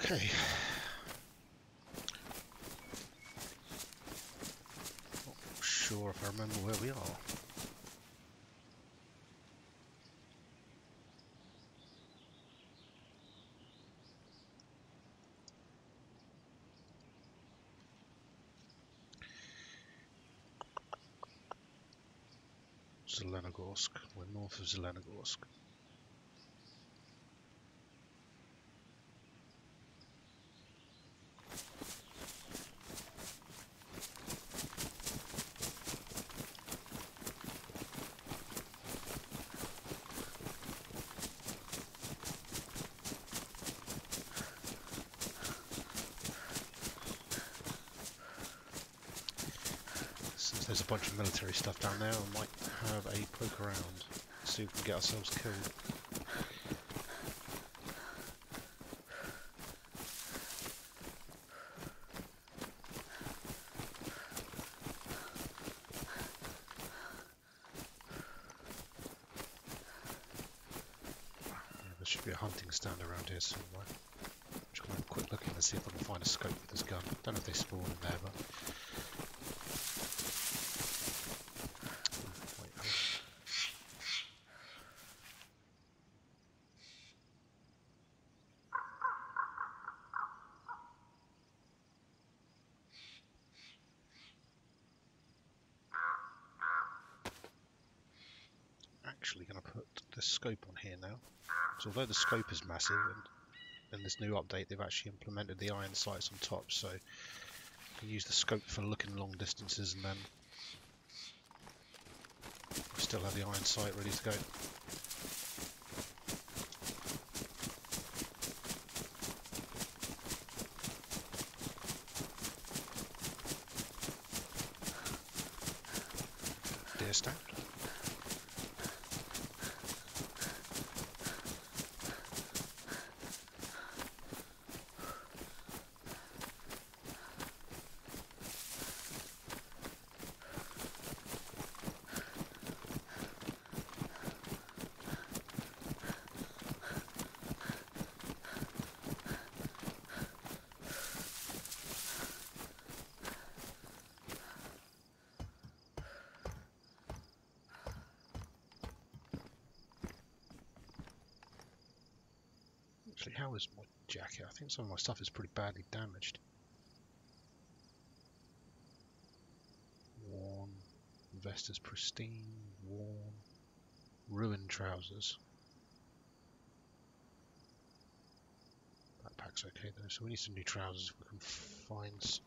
Okay. Not sure if I remember where we are. Zelenogorsk. We're north of Zelenogorsk. Since there's a bunch of military stuff down there, I might have a poke around, see if we can get ourselves killed. There should be a hunting stand around here somewhere. Just gonna have a quick look in and see if I can find a scope with this gun. Don't know if they spawn in there, but wait, hold on. Actually going to put the scope on here now. So although the scope is massive, and in this new update they've actually implemented the iron sights on top, so you can use the scope for looking long distances, and then we still have the iron sight ready to go. Deer stand. Actually, how is my jacket? I think some of my stuff is pretty badly damaged. Worn. Vest is pristine. Worn. Ruined trousers. Backpack's okay though, so we need some new trousers if we can find some.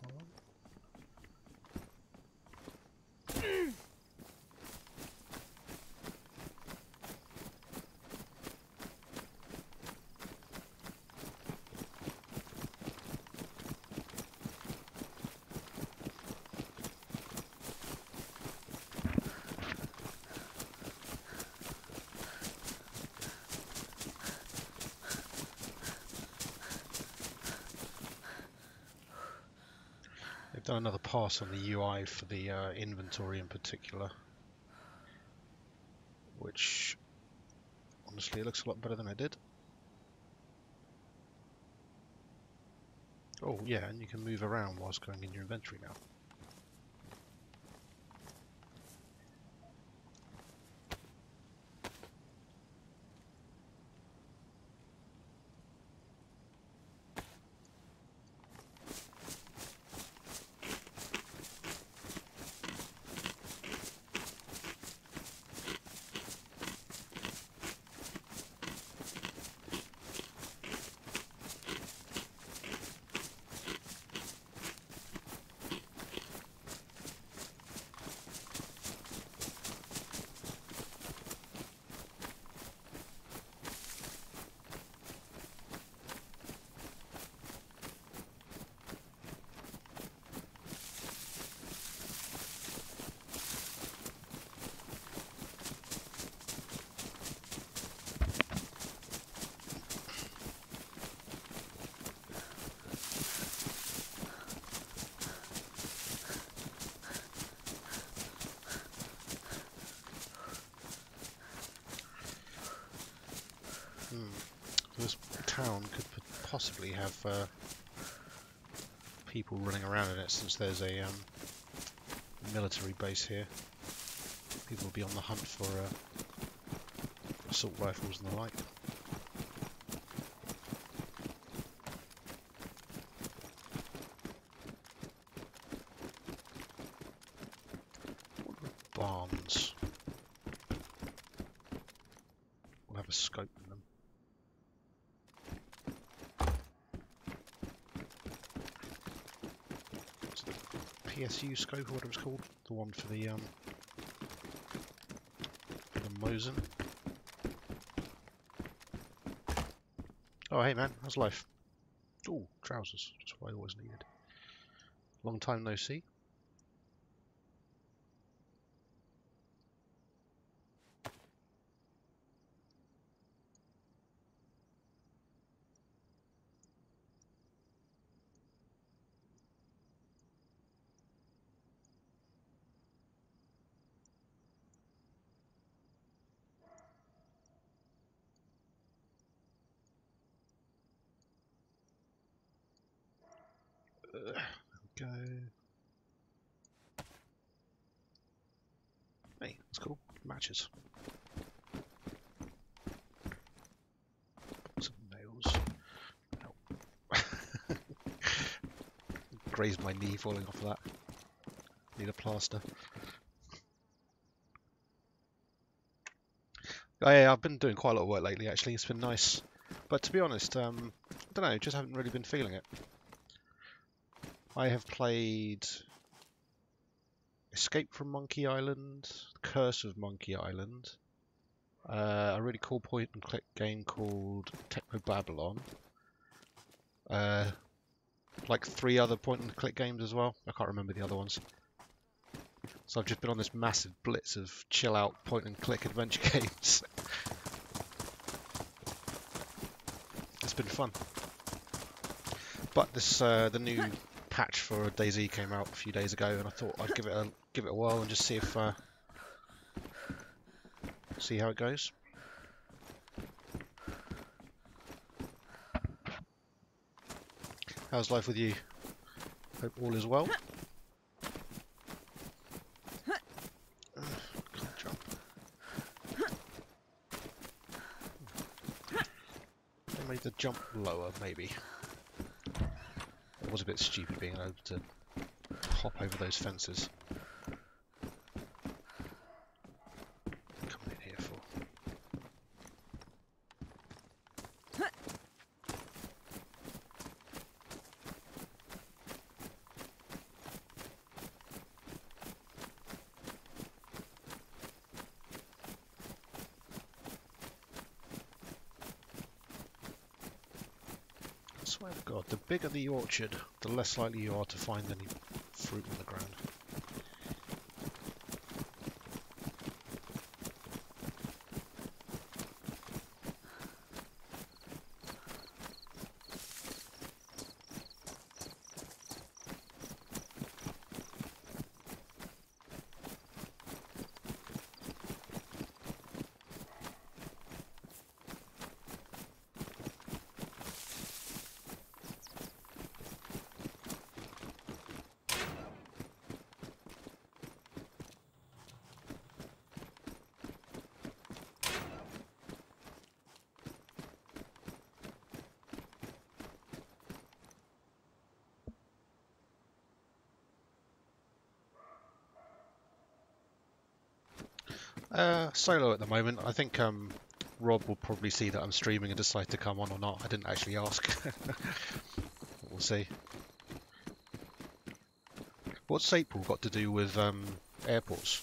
They've done another pass on the UI for the inventory in particular, which honestly it looks a lot better than it did. Oh yeah, and you can move around whilst going in your inventory now. This town could possibly have people running around in it, since there's a military base here. People will be on the hunt for assault rifles and the like. Barns. We'll have a scope in them. What's the PSU scope, or whatever it's called? The one for the Mosin. Oh hey man, how's life? Ooh, trousers, just what I always needed. Long time no see. Go. Hey, that's cool. Matches. Some nails. Ow. Grazed my knee falling off of that. Need a plaster. Oh, yeah, I've been doing quite a lot of work lately actually. It's been nice. But to be honest, I don't know, just haven't really been feeling it. I have played Escape from Monkey Island, Curse of Monkey Island, a really cool point and click game called Techno Babylon, like 3 other point and click games as well. I can't remember the other ones. So I've just been on this massive blitz of chill out point and click adventure games. It's been fun. But this the new patch for DayZ came out a few days ago, and I thought I'd give it a whirl and just see if see how it goes. How's life with you? Hope all is well. Can't jump. I made the jump lower, maybe. It was a bit stupid being able to hop over those fences. Coming in here for. I swear to God, the bigger the orchard, the less likely you are to find any fruit on the ground. Solo at the moment. I think Rob will probably see that I'm streaming and decide to come on or not. I didn't actually ask. We'll see. What's April got to do with airports?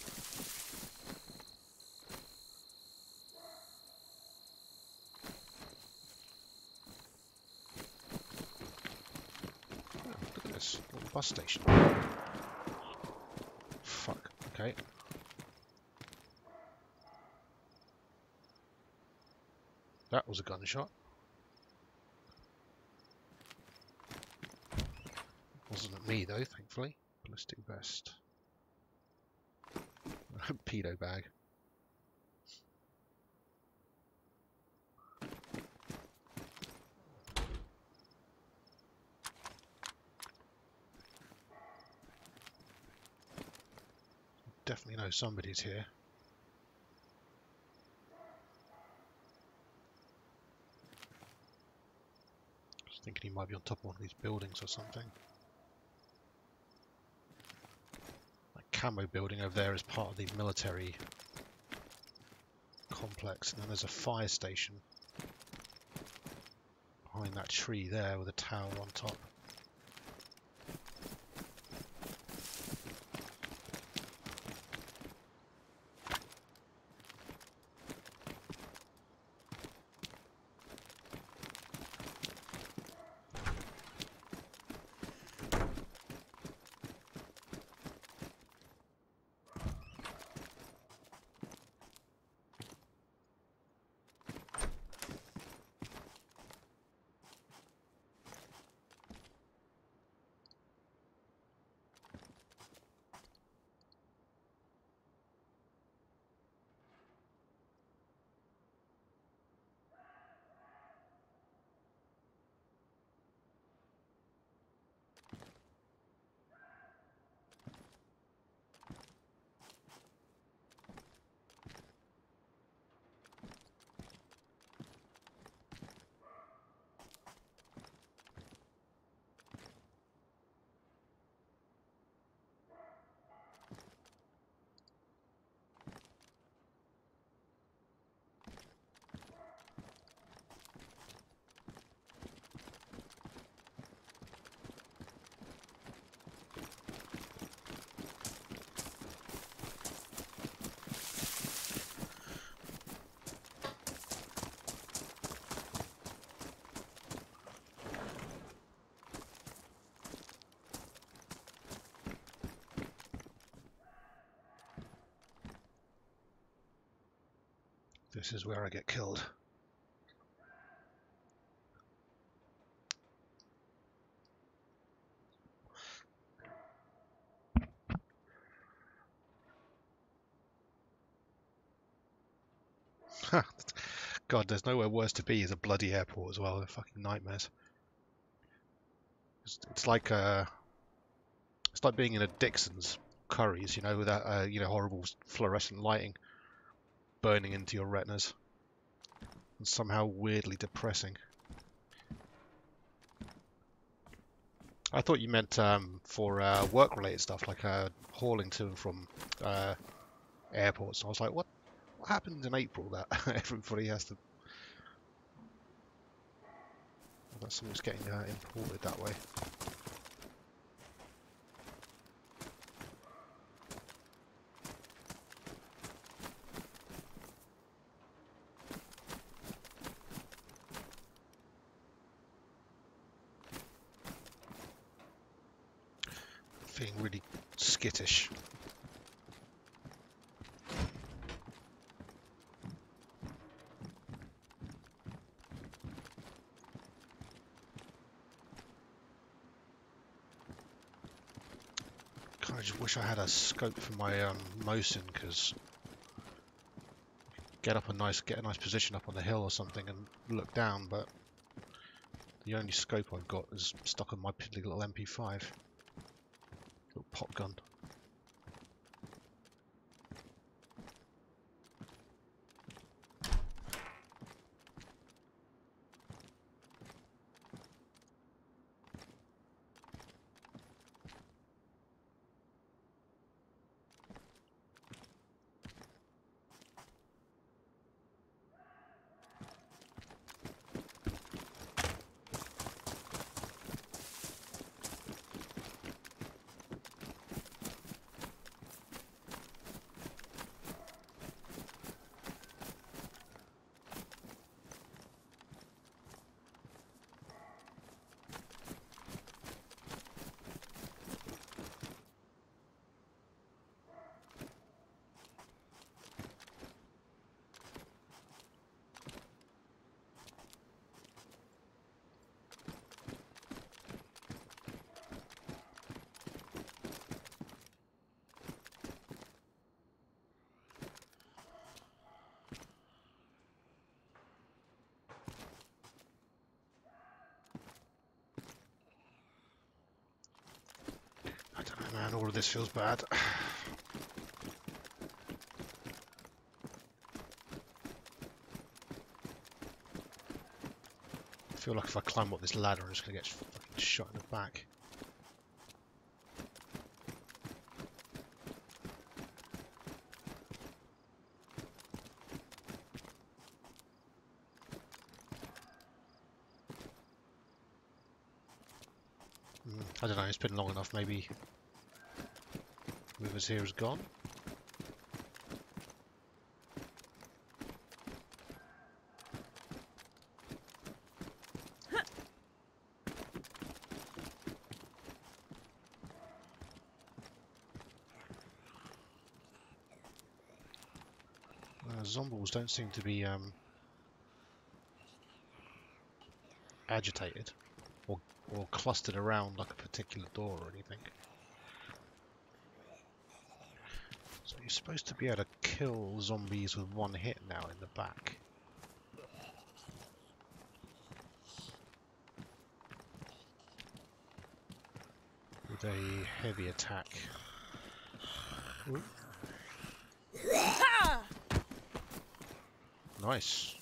Oh, look at this little bus station. Fuck. Okay. That was a gunshot. Wasn't at me though, thankfully. Ballistic vest. Pedo bag. definitely know somebody's here. I was thinking he might be on top of one of these buildings or something. That camo building over there is part of the military complex, and then there's a fire station behind that tree there with a tower on top. This is where I get killed. God, there's nowhere worse to be as a bloody airport as well. They're fucking nightmares. It's like being in a Dixon's Curry's, you know, with that horrible fluorescent lighting burning into your retinas. And somehow weirdly depressing. I thought you meant for work-related stuff, like hauling to and from airports. I was like, what happens in April that everybody has to... Well, that something's getting imported that way. Feeling really skittish. I just wish I had a scope for my Mosin, because get a nice position up on the hill or something and look down, but the only scope I've got is stuck on my piddly little MP5. Little pop gun. Man, all of this feels bad. feel like if I climb up this ladder, I'm just going to get fucking shot in the back. I don't know, it's been long enough, maybe whoever's here is gone. Zombies don't seem to be agitated or clustered around like a particular door or anything. So you're supposed to be able to kill zombies with one hit now in the back. With a heavy attack. Ooh. Nice.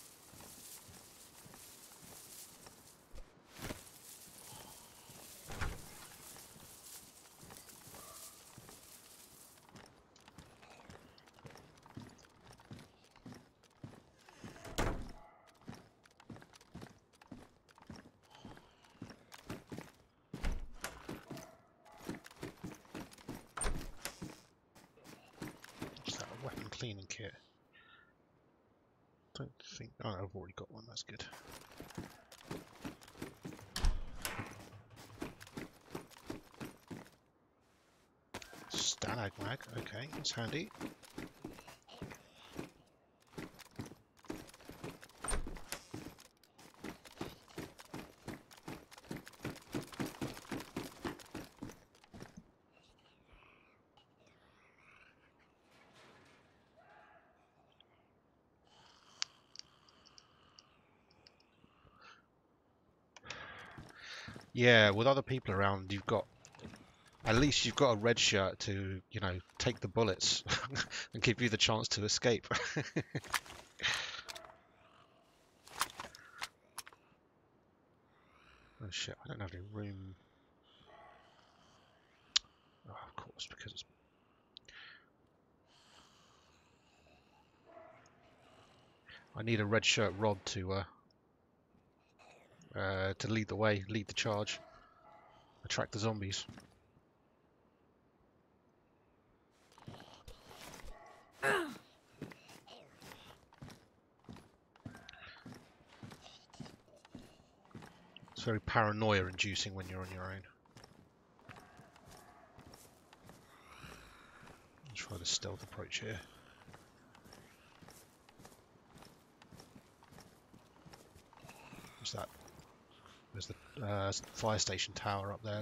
What's that, a weapon cleaning kit? Don't think. Oh, no, I've already got one. That's good. Stanag mag. Okay, that's handy. Yeah, with other people around, at least you've got a red shirt to, you know, take the bullets and give you the chance to escape. Oh shit, I don't have any room. Oh, of course, because it's... I need a red shirt Rob to lead the way, lead the charge, attract the zombies. It's very paranoia-inducing when you're on your own. Let's try the stealth approach here. What's that? There's the fire station tower up there.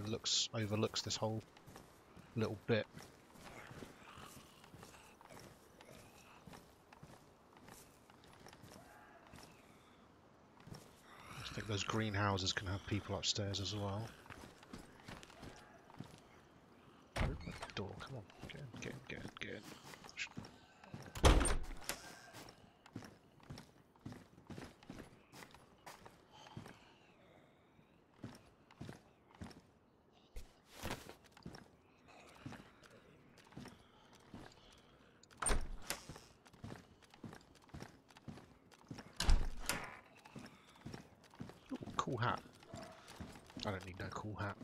Overlooks this whole little bit. I think those greenhouses can have people upstairs as well. Open the door, come on. Get in. Cool hat. I don't need no cool hat.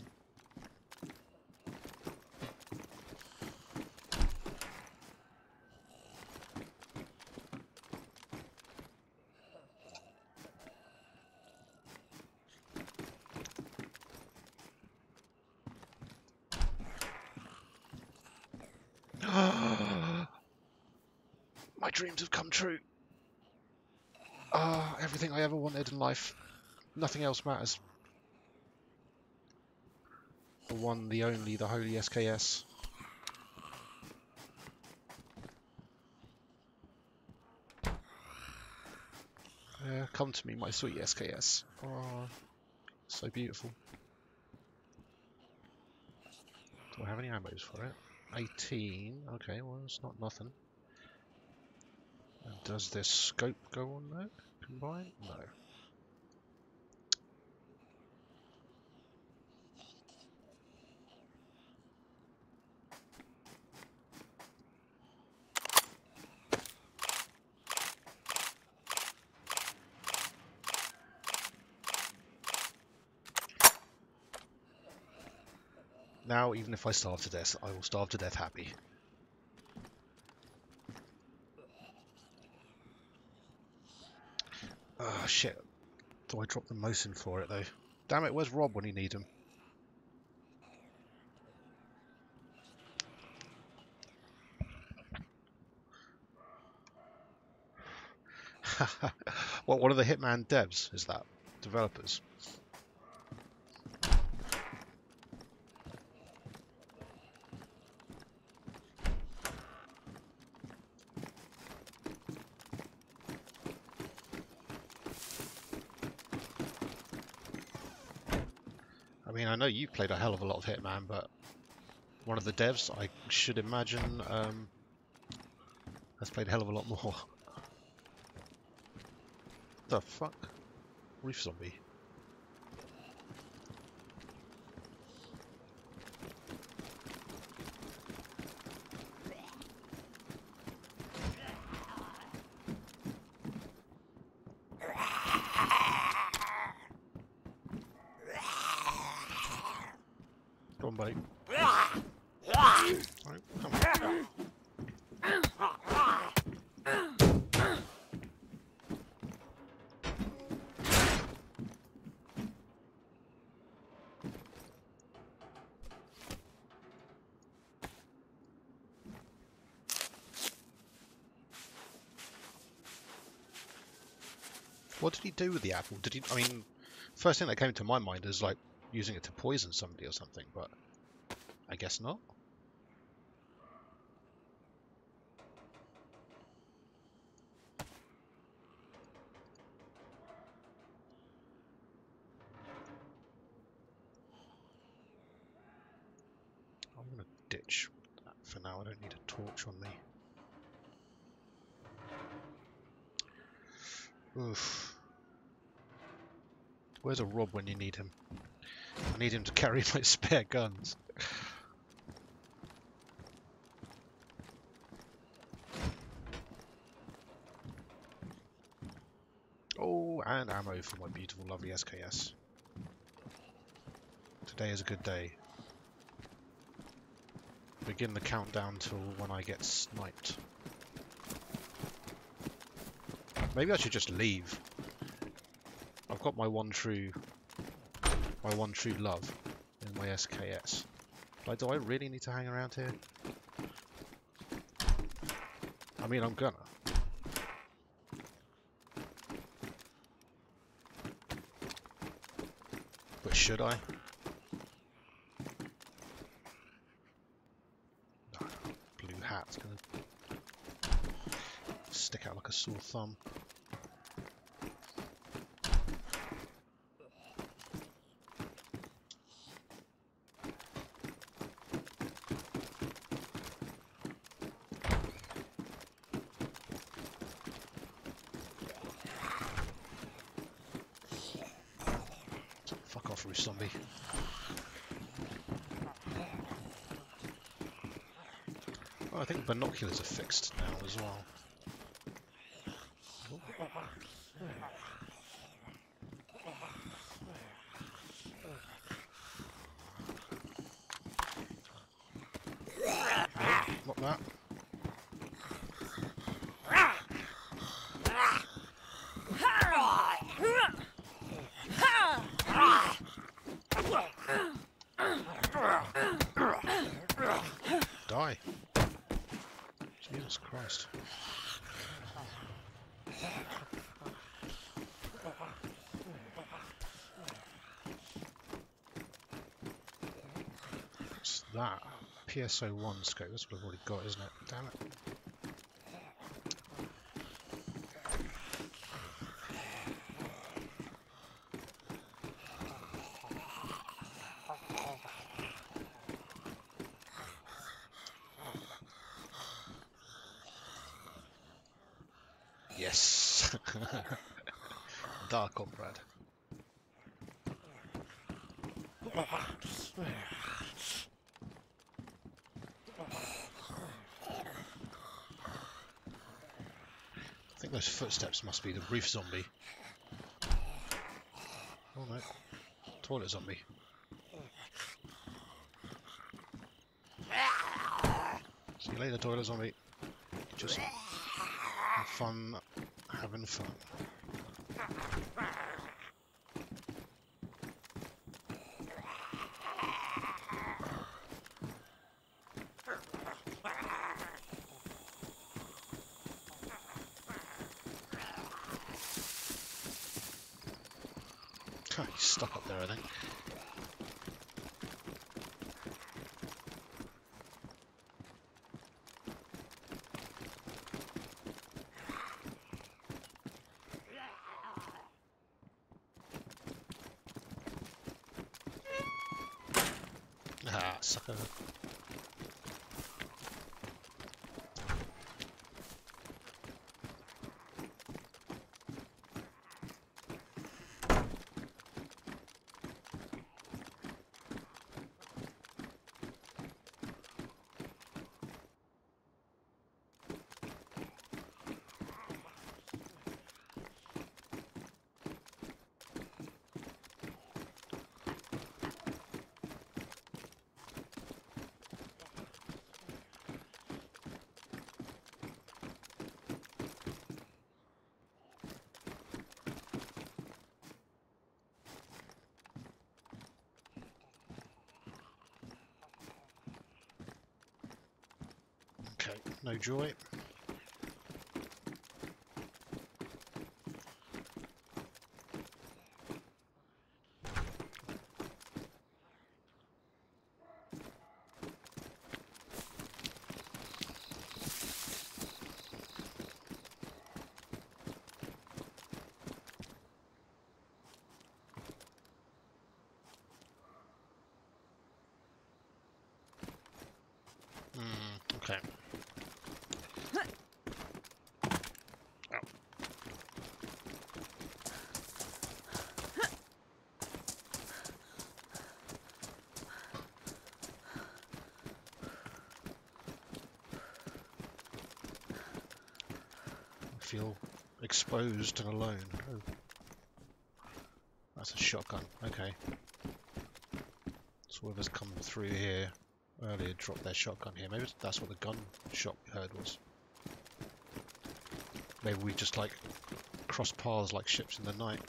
My dreams have come true. Everything I ever wanted in life. Nothing else matters. The one, the only, the holy SKS. Come to me, my sweet SKS. Oh, so beautiful. Do I have any ammos for it? 18. Okay, well, it's not nothing. And does this scope go on there? Combine? No. Now, even if I starve to death, I will starve to death happy. Ah, shit. Do I drop the most in for it, though? Damn it, where's Rob when you need him? What, one of the Hitman devs is that? Developers? I mean, I know you've played a hell of a lot of Hitman, but one of the devs, I should imagine, has played a hell of a lot more. The fuck? Reef zombie. Go on, buddy. Right, come on. What did he do with the apple? Did he? I mean, first thing that came to my mind is like using it to poison somebody or something, but I guess not. I'm gonna ditch that for now. I don't need a torch on me. Oof. Where's a Rob when you need him? I need him to carry my spare guns. Oh, and ammo for my beautiful, lovely SKS. Today is a good day. Begin the countdown till when I get sniped. Maybe I should just leave. I've got my one true love in my SKS. Like, do I really need to hang around here? I mean, I'm gonna. But should I? No, blue hat's gonna stick out like a sore thumb. Fuck off, roof zombie. Oh, I think binoculars are fixed now as well. Not that. Die. Jesus Christ. What's that? PSO1 scope, that's what I've already got, isn't it? Damn it. Yes! Dark comrade. I think those footsteps must be the roof zombie. Oh no, toilet zombie. lay the toilets on me. Just have fun, having fun. He's stuck up there, I think. Ah, sucker. Okay, no joy. Okay. Ow. I feel exposed and alone. Oh. That's a shotgun. Okay. So whoever's come through here earlier dropped their shotgun here. Maybe that's what the gun shot we heard was. Maybe we just like cross paths like ships in the night.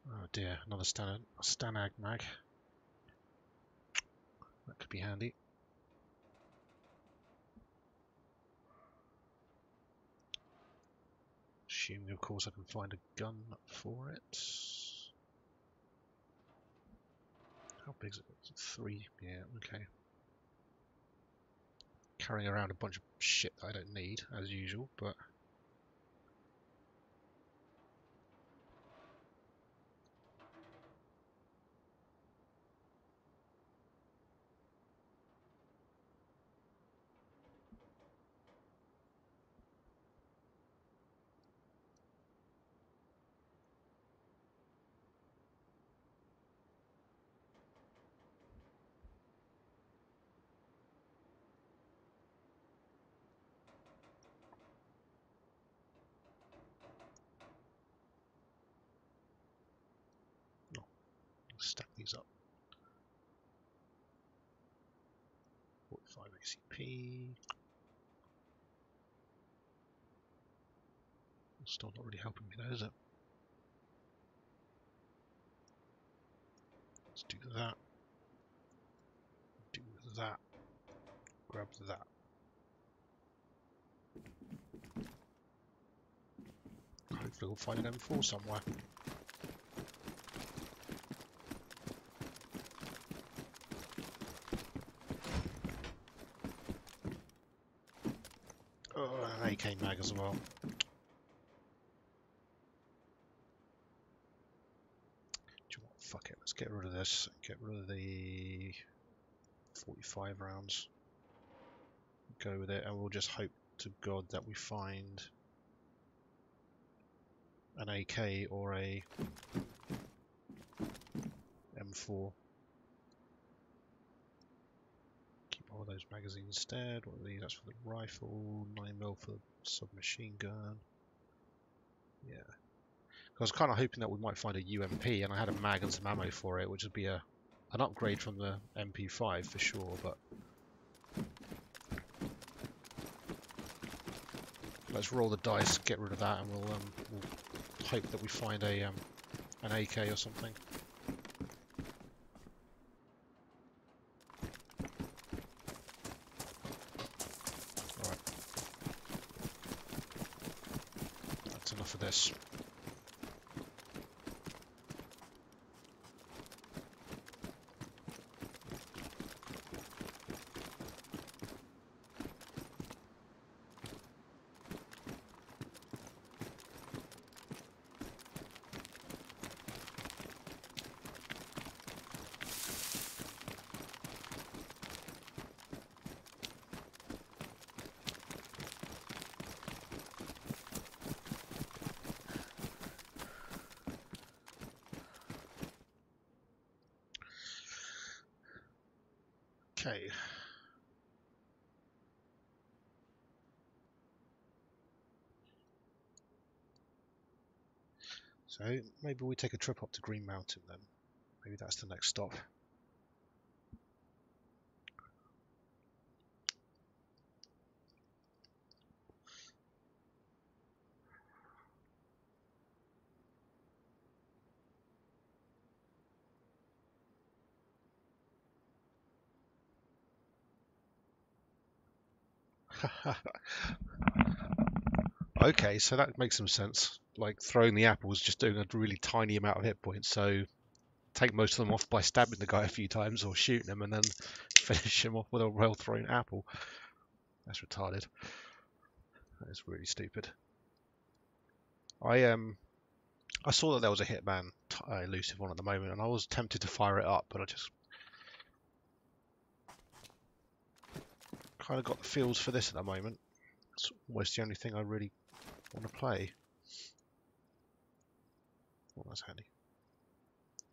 Oh dear, another Stanag mag. That could be handy. Assuming, of course, I can find a gun for it. How big is it? Is it 3? Yeah, okay. Carrying around a bunch of shit that I don't need, as usual, but... Oh, stack these up. 45 ACP. Still not really helping me though, is it? Let's do that. Do that. Grab that. Hopefully we'll find an M4 somewhere. Oh, an AK mag as well. Fuck it, let's get rid of this. Get rid of the 45 rounds. Go with it, and we'll just hope to God that we find an AK or a M4. Keep all those magazines instead. What are these? That's for the rifle. 9mm for the submachine gun. Yeah. I was kind of hoping that we might find a UMP, and I had a mag and some ammo for it, which would be an upgrade from the MP5 for sure. But let's roll the dice, get rid of that, and we'll hope that we find a an AK or something. All right, that's enough of this. Okay. So maybe we take a trip up to Green Mountain then. Maybe that's the next stop. Okay, so that makes some sense. Like throwing the apples, just doing a really tiny amount of hit points. So take most of them off by stabbing the guy a few times or shooting him, and then finish him off with a well-thrown apple. That's retarded. That is really stupid. I saw that there was a Hitman elusive one at the moment, and I was tempted to fire it up, but I just kind of got the feels for this at the moment. It's almost the only thing I really want to play. Oh, that's handy.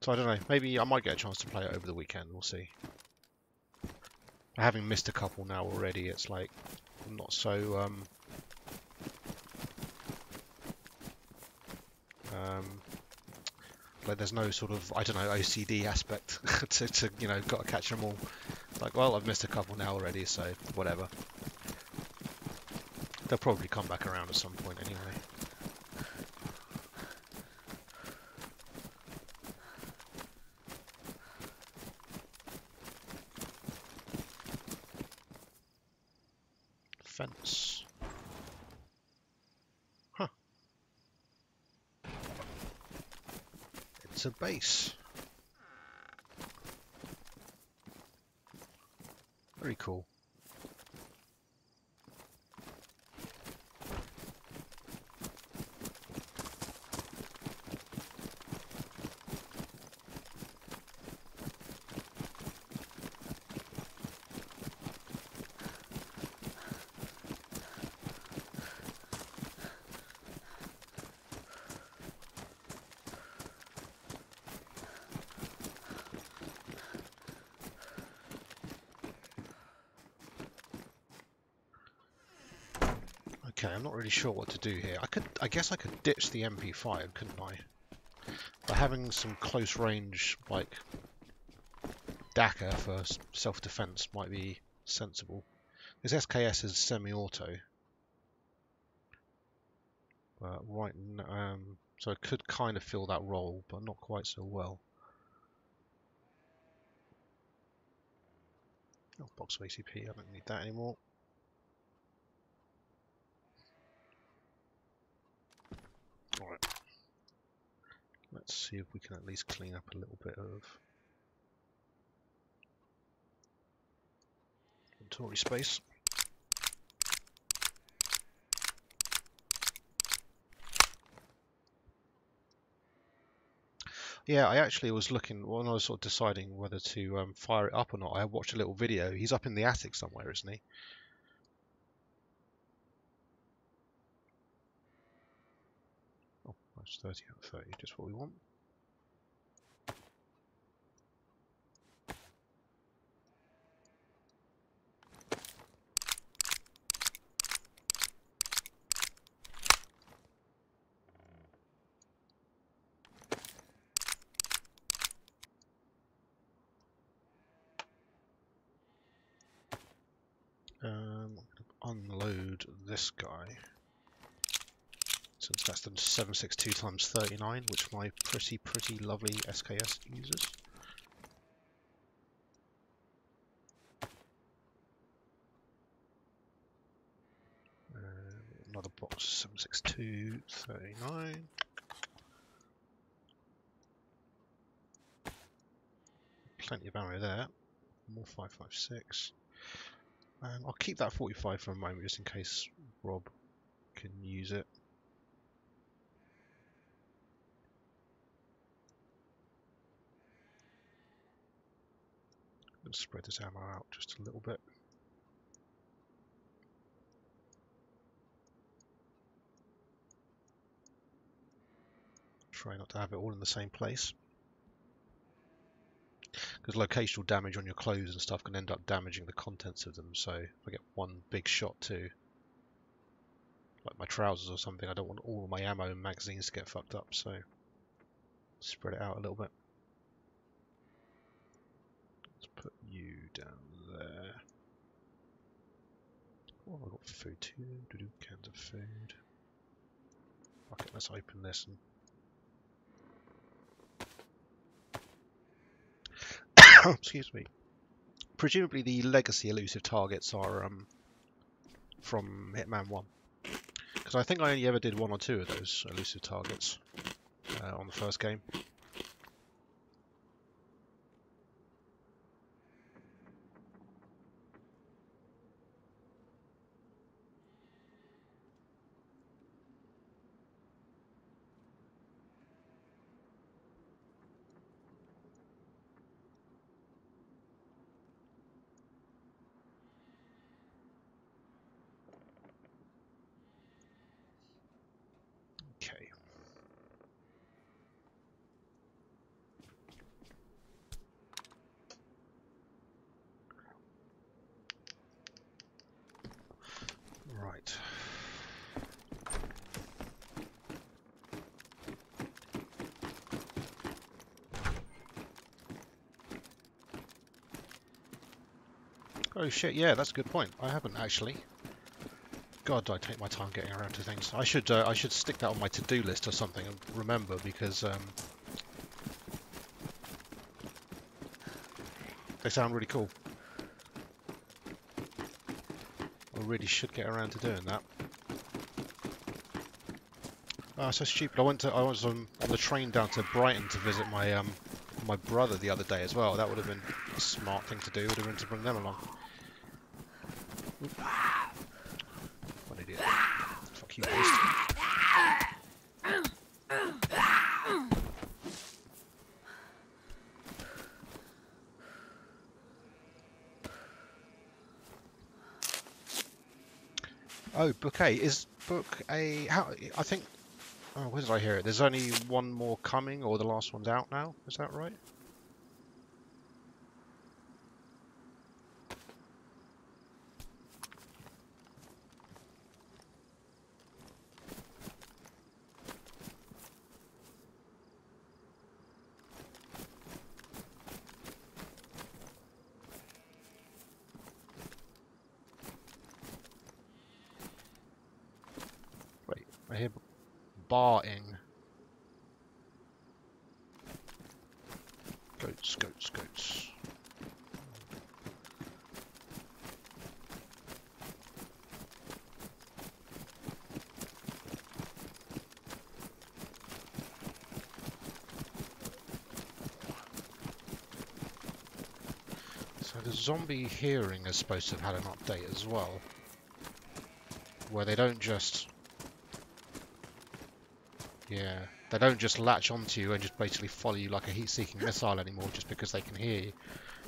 So I don't know, maybe I might get a chance to play it over the weekend, we'll see. Having missed a couple now already, it's like, I'm not so, like there's no sort of, I don't know, OCD aspect to you know, got to catch them all. Like, well, I've missed a couple now already, so whatever. They'll probably come back around at some point anyway. Fence. Huh. It's a base. Very cool. Okay, I'm not really sure what to do here. I guess I could ditch the MP5, couldn't I? But having some close range, like DACA for self-defense might be sensible. This SKS is semi-auto, but right, so it could kind of fill that role, but not quite so well. Oh, box of ACP, I don't need that anymore. Alright. Let's see if we can at least clean up a little bit of inventory space. Yeah, I actually was looking, when I was sort of deciding whether to fire it up or not, I watched a little video. He's up in the attic somewhere, isn't he? Oh, that's 30 out of 30, just what we want. load this guy, since that's the 762 times 39, which my pretty lovely SKS uses. Another box, 762 39. Plenty of ammo there. More 5.56. And I'll keep that 45 for a moment just in case Rob can use it. Let's spread this ammo out just a little bit. Try not to have it all in the same place, because locational damage on your clothes and stuff can end up damaging the contents of them. So if I get one big shot to like my trousers or something, I don't want all of my ammo and magazines to get fucked up, so spread it out a little bit. Let's put you down there. Oh, I've got food too. Cans of food. Okay, let's open this and excuse me. Presumably the legacy elusive targets are from Hitman 1. Because I think I only ever did 1 or 2 of those elusive targets on the first game. Okay. Right. Oh shit, yeah, that's a good point. I haven't actually. God, I take my time getting around to things. I should stick that on my to-do list or something and remember, because they sound really cool. I really should get around to doing that. Oh, so stupid. I was on the train down to Brighton to visit my my brother the other day as well. That would have been a smart thing to do. Would have been to bring them along. What an idiot. Fuck you, beast. Oh, book A. Is book A... How, I think... Oh, where did I hear it? There's only one more coming, or the last one's out now. Is that right? Wait, I hear barring. Goats, goats, goats. So the zombie hearing is supposed to have had an update as well, where they don't just... Yeah, they don't just latch onto you and just basically follow you like a heat-seeking missile anymore just because they can hear you.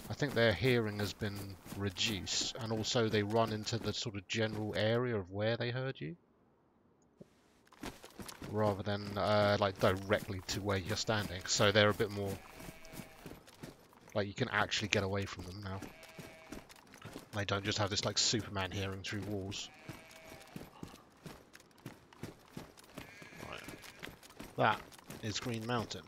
I think their hearing has been reduced, and also they run into the sort of general area of where they heard you, rather than like directly to where you're standing. So they're a bit more like you can actually get away from them now. They don't just have this like Superman hearing through walls. That is Green Mountain.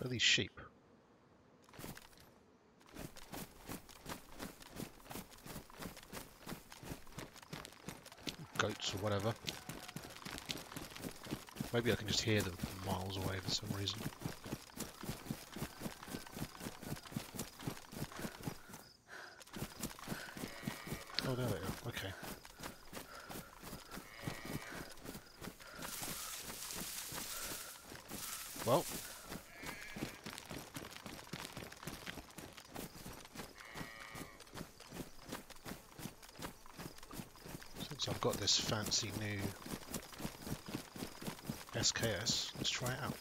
Look at these sheep. Goats or whatever. Maybe I can just hear them from miles away for some reason. Oh, there they are. Okay. Well. Since I've got this fancy new SKS, let's try it out.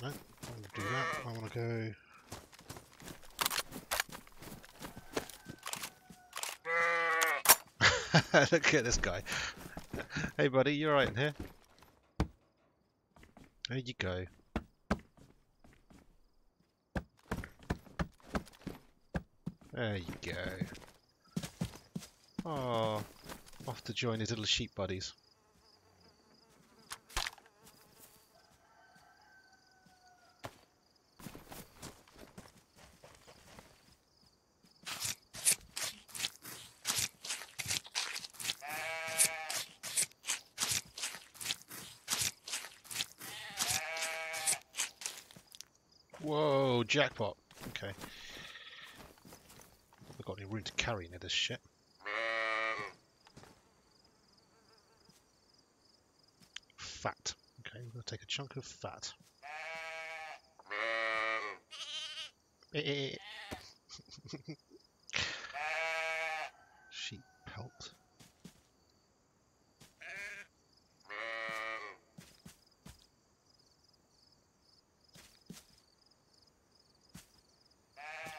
No, I want to do that. I want to go. Look at this guy. Hey buddy, you alright in here? There you go. There you go. Oh, off to join his little sheep buddies. Whoa, jackpot. Okay. I've got any room to carry any of this shit. Fat. Okay, we're going to take a chunk of fat. Sheep pelt.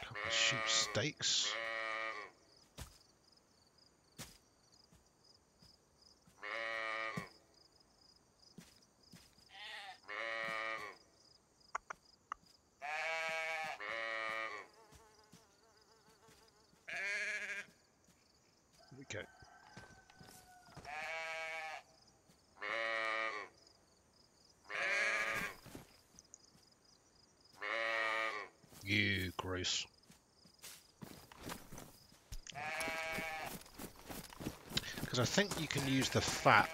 Couple of sheep steaks. Here we go. You gross. Because I think you can use the fat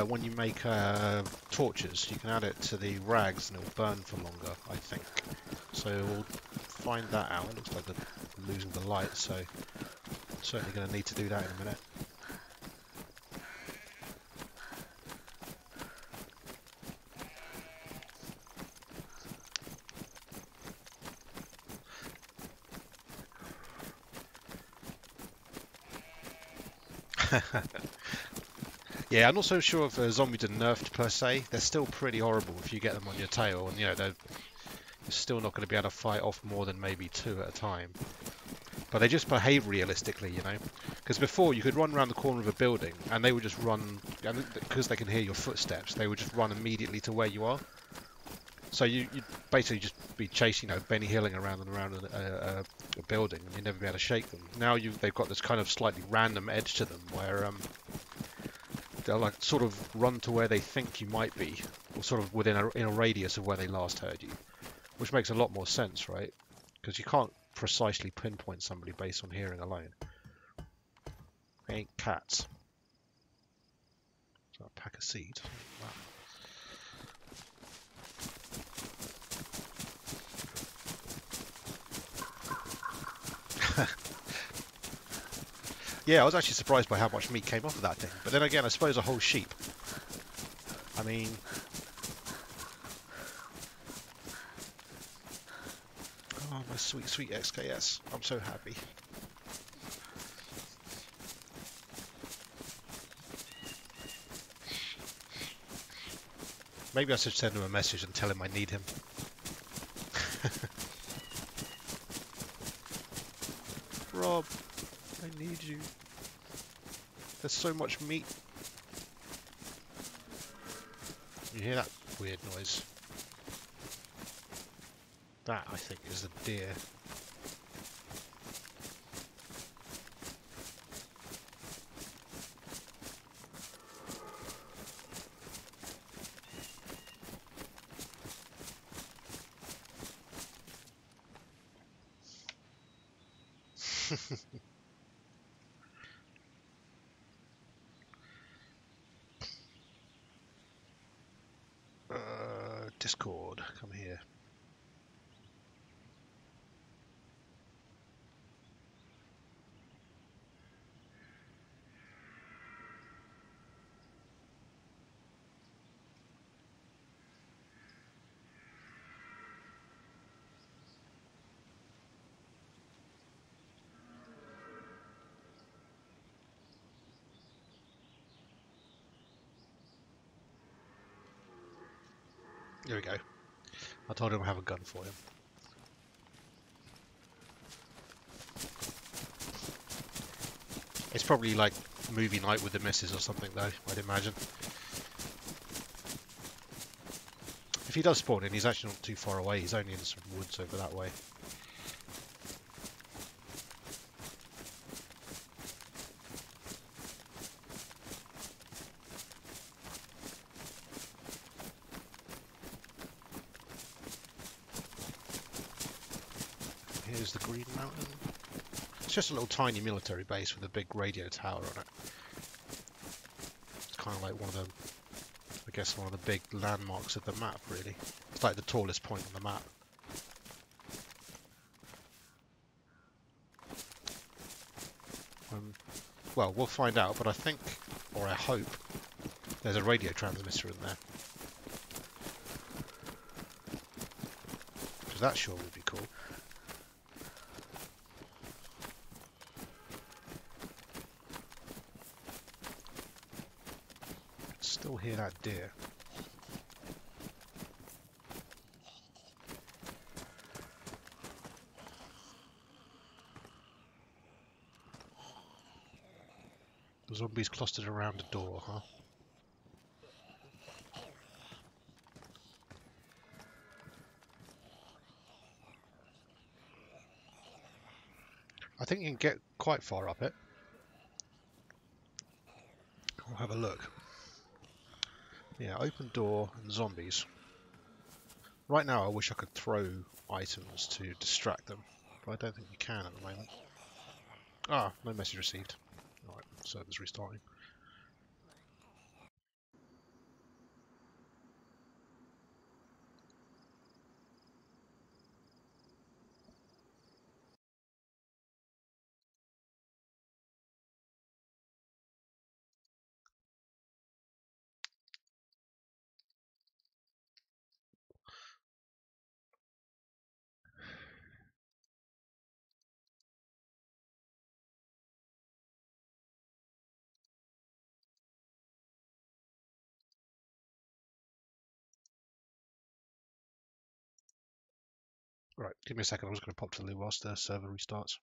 when you make torches. You can add it to the rags and it will burn for longer, I think. So we'll find that out. It looks like they're losing the light, so I'm certainly going to need to do that in a minute. Yeah, I'm not so sure if zombies are nerfed per se. They're still pretty horrible if you get them on your tail, and you know you're still not going to be able to fight off more than maybe 2 at a time. But they just behave realistically, you know. Because before you could run around the corner of a building and they would just run, because they can hear your footsteps, they would just run immediately to where you are. So you'd basically just be chasing, you know, Benny Hilling around and around a building, and you'd never be able to shake them. Now they've got this kind of slightly random edge to them where they'll like sort of run to where they think you might be, or sort of in a radius of where they last heard you, which makes a lot more sense, right? Because you can't precisely pinpoint somebody based on hearing alone. They ain't cats. So a pack of seeds. Wow. Yeah, I was actually surprised by how much meat came off of that thing. But then again, I suppose a whole sheep. I mean... Oh, my sweet, sweet XKS. I'm so happy. Maybe I should send him a message and tell him I need him. Rob, I need you. There's so much meat. You hear that weird noise? That, I think, is the deer. Discord, come here. There we go. I told him I have a gun for him. It's probably like movie night with the missus or something though, I'd imagine. If he does spawn in, he's actually not too far away. He's only in some woods over that way. Here's the Green Mountain. It's just a little tiny military base with a big radio tower on it. It's kind of like one of the, I guess, one of the big landmarks of the map, really. It's like the tallest point on the map. Well, we'll find out, but I think, or I hope, there's a radio transmitter in there. Because that sure would be cool. Still hear that deer. The zombies clustered around a door, huh? I think you can get quite far up it. We'll have a look. Yeah, open door and zombies. Right now I wish I could throw items to distract them, but I don't think you can at the moment. Ah, no message received. Alright, server's restarting. Right, give me a second, I'm just going to pop to the loo whilst the server restarts.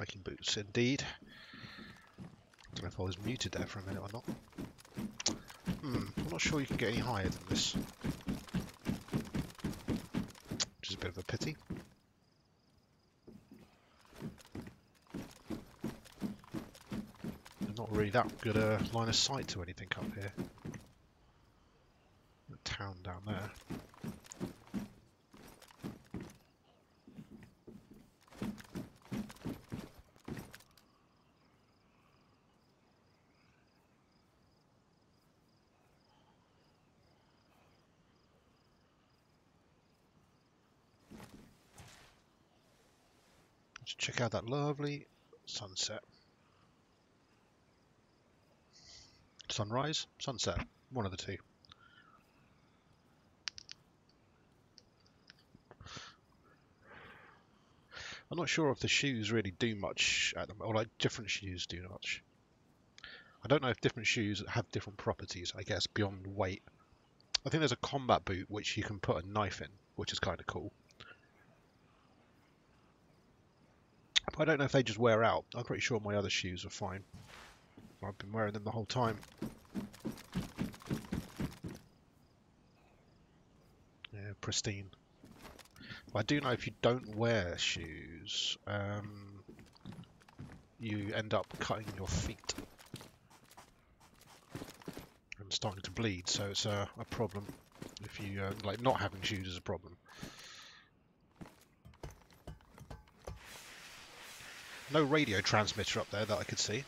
Hiking boots, indeed. Don't know if I was muted there for a minute or not. I'm not sure you can get any higher than this. Which is a bit of a pity. There's not really that good a line of sight to anything up here. The town down there. Let's check out that lovely sunset. Sunrise? Sunset. One of the two. I'm not sure if the shoes really do much at them, or like different shoes do much. I don't know if different shoes have different properties, I guess, beyond weight. I think there's a combat boot which you can put a knife in, which is kind of cool. But I don't know if they just wear out. I'm pretty sure my other shoes are fine. I've been wearing them the whole time. Yeah, pristine. But I do know if you don't wear shoes, you end up cutting your feet and starting to bleed. So it's a problem. If you like, not having shoes is a problem. No radio transmitter up there that I could see.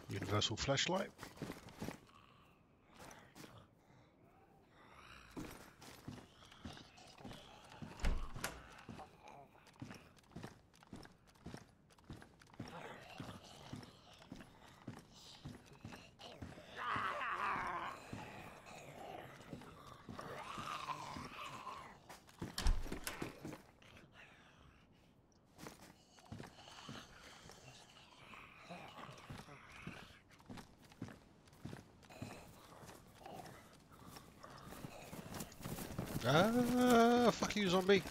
Universal flashlight. Fuck you, zombie.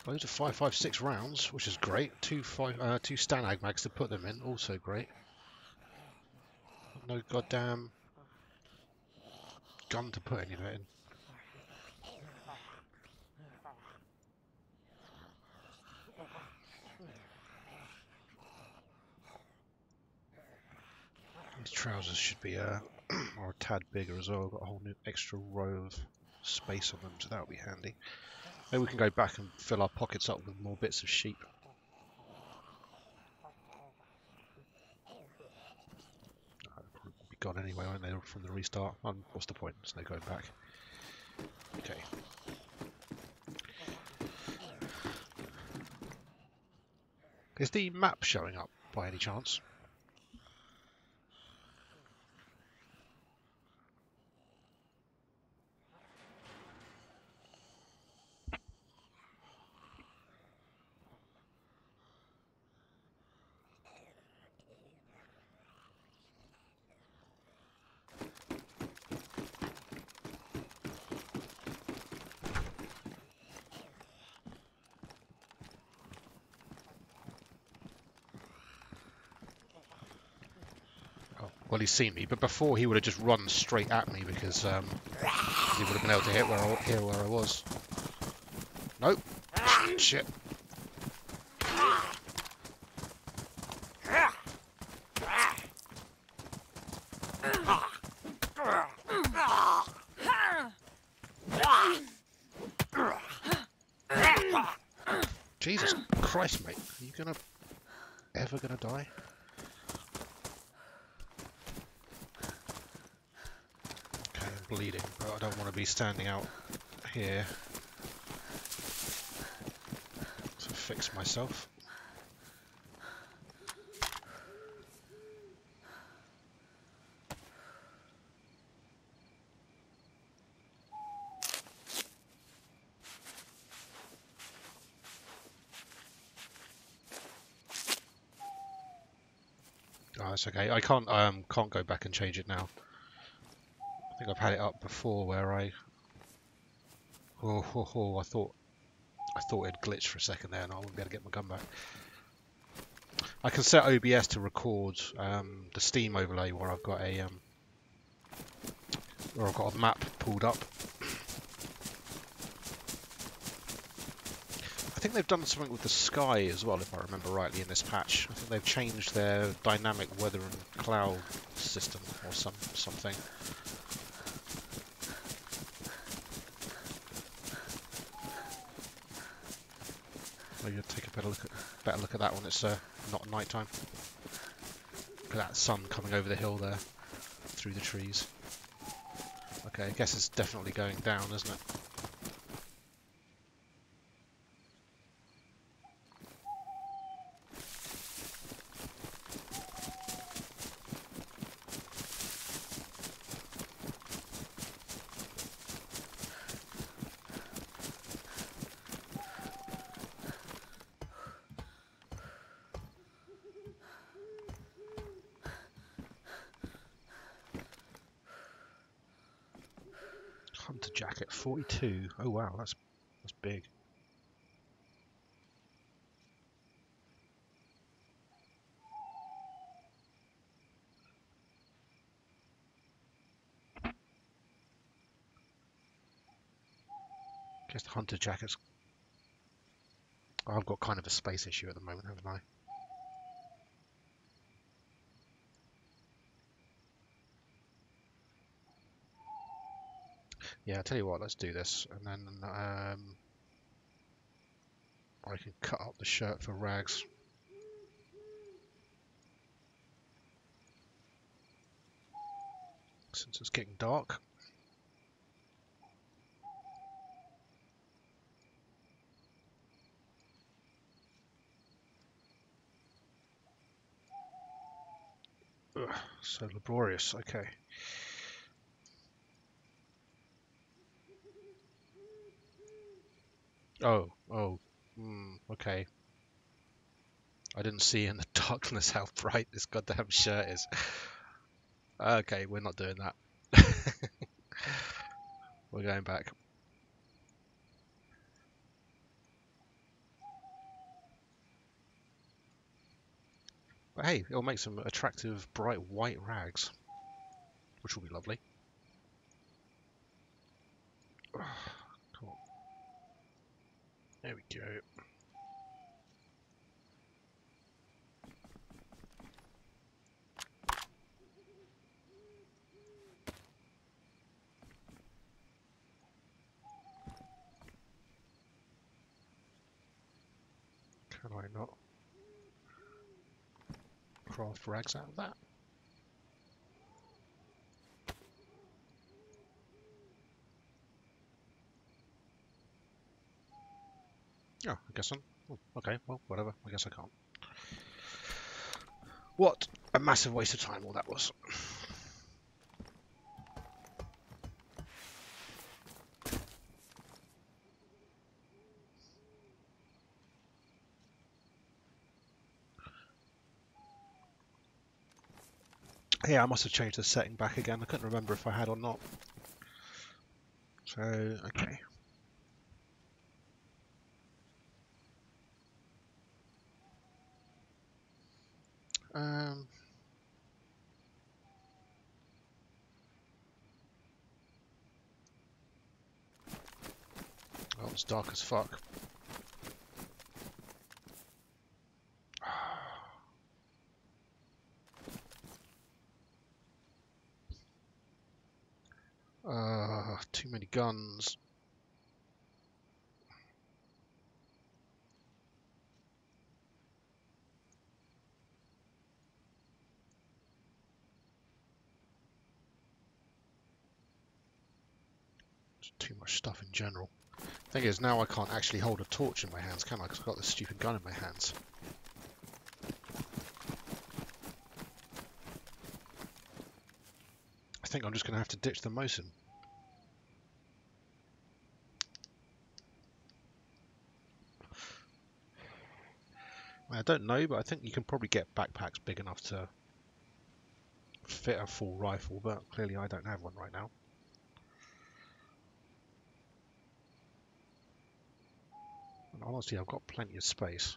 Loads of 5.56 rounds, which is great. Two Stanag mags to put them in, also great. No goddamn gun to put any of it in. These trousers should be are a tad bigger as well. Got a whole new extra row of space on them, so that'll be handy. Maybe we can go back and fill our pockets up with more bits of sheep. They'll be gone anyway, won't they, from the restart? What's the point? There's no going back. Okay. Is the map showing up by any chance? Well, he's seen me, but before he would have just run straight at me because he would have been able to hear where I was. Nope. Shit. Jesus Christ, mate. Are you ever gonna die? Okay, I'm bleeding, but I don't want to be standing out here to fix myself. Oh, it's okay. I can't go back and change it now. I think I've had it up before where I I thought it glitched for a second there and I wouldn't be able to get my gun back. I can set OBS to record the Steam overlay where I've got a map pulled up. I think they've done something with the sky as well, if I remember rightly, in this patch. I think they've changed their dynamic weather and cloud system or something. Maybe I'll take a better look at that when it's not night time. Look at that sun coming over the hill there, through the trees. Okay, I guess it's definitely going down, isn't it? Hunter jacket 42. Oh wow, that's big. Guess the hunter jackets. I've got kind of a space issue at the moment, haven't I? Yeah, I'll tell you what, let's do this, and then I can cut up the shirt for rags. Since it's getting dark. Ugh, so laborious, okay. Oh, okay. I didn't see in the darkness how bright this goddamn shirt is. Okay, we're not doing that. We're going back. But hey, it'll make some attractive, bright white rags, which will be lovely. Cool. There we go. Can I not craft rags out of that? Oh, I guess so. Oh, okay, well, whatever. I guess I can't. What a massive waste of time all that was. Yeah, I must have changed the setting back again. I couldn't remember if I had or not. So, okay. Well, It's dark as fuck. Too many guns. Too much stuff in general. Thing is, now I can't actually hold a torch in my hands, can I? Because I've got this stupid gun in my hands. I think I'm just going to have to ditch the Mosin. I don't know, but I think you can probably get backpacks big enough to fit a full rifle, but clearly I don't have one right now. And honestly, I've got plenty of space.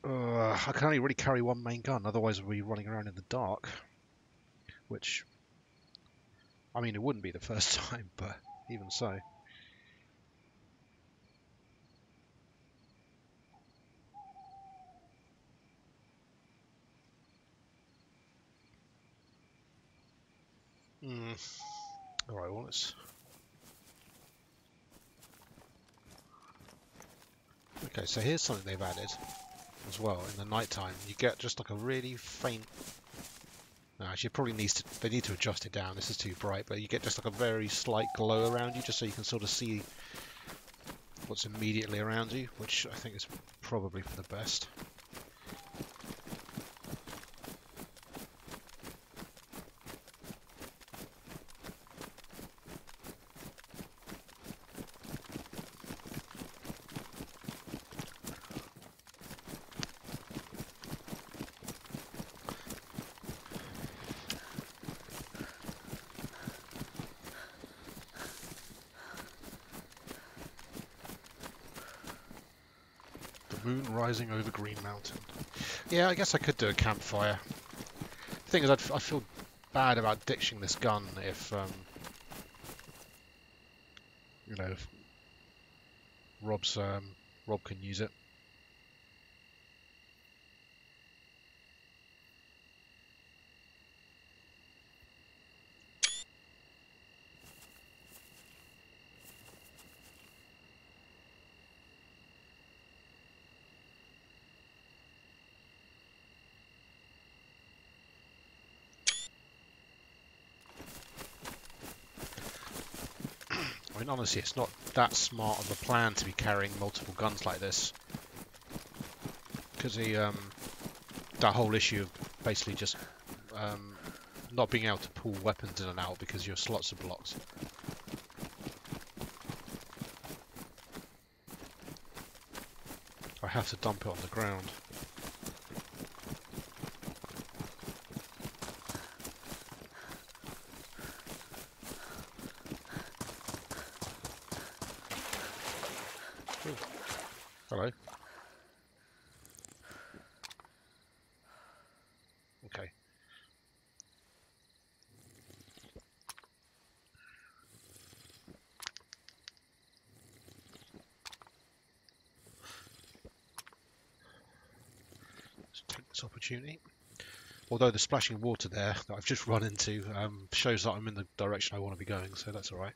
I can only really carry one main gun, otherwise we'll be running around in the dark. Which, I mean, it wouldn't be the first time, but even so. Alright, well, let's... Okay, so here's something they've added as well. In the night time, you get just like a really faint... No, actually, it probably needs to... They need to adjust it down. This is too bright, but you get just like a very slight glow around you, just so you can sort of see what's immediately around you, which I think is probably for the best. Moon rising over Green Mountain. Yeah, I guess I could do a campfire. The thing is, I feel bad about ditching this gun if, you know, if Rob can use it. I mean, honestly, it's not that smart of a plan to be carrying multiple guns like this, because that whole issue of basically just not being able to pull weapons in and out because your slots are blocked. I have to dump it on the ground. Hello. Okay. Let's take this opportunity. Although the splashing water there that I've just run into shows that I'm in the direction I want to be going, so that's alright.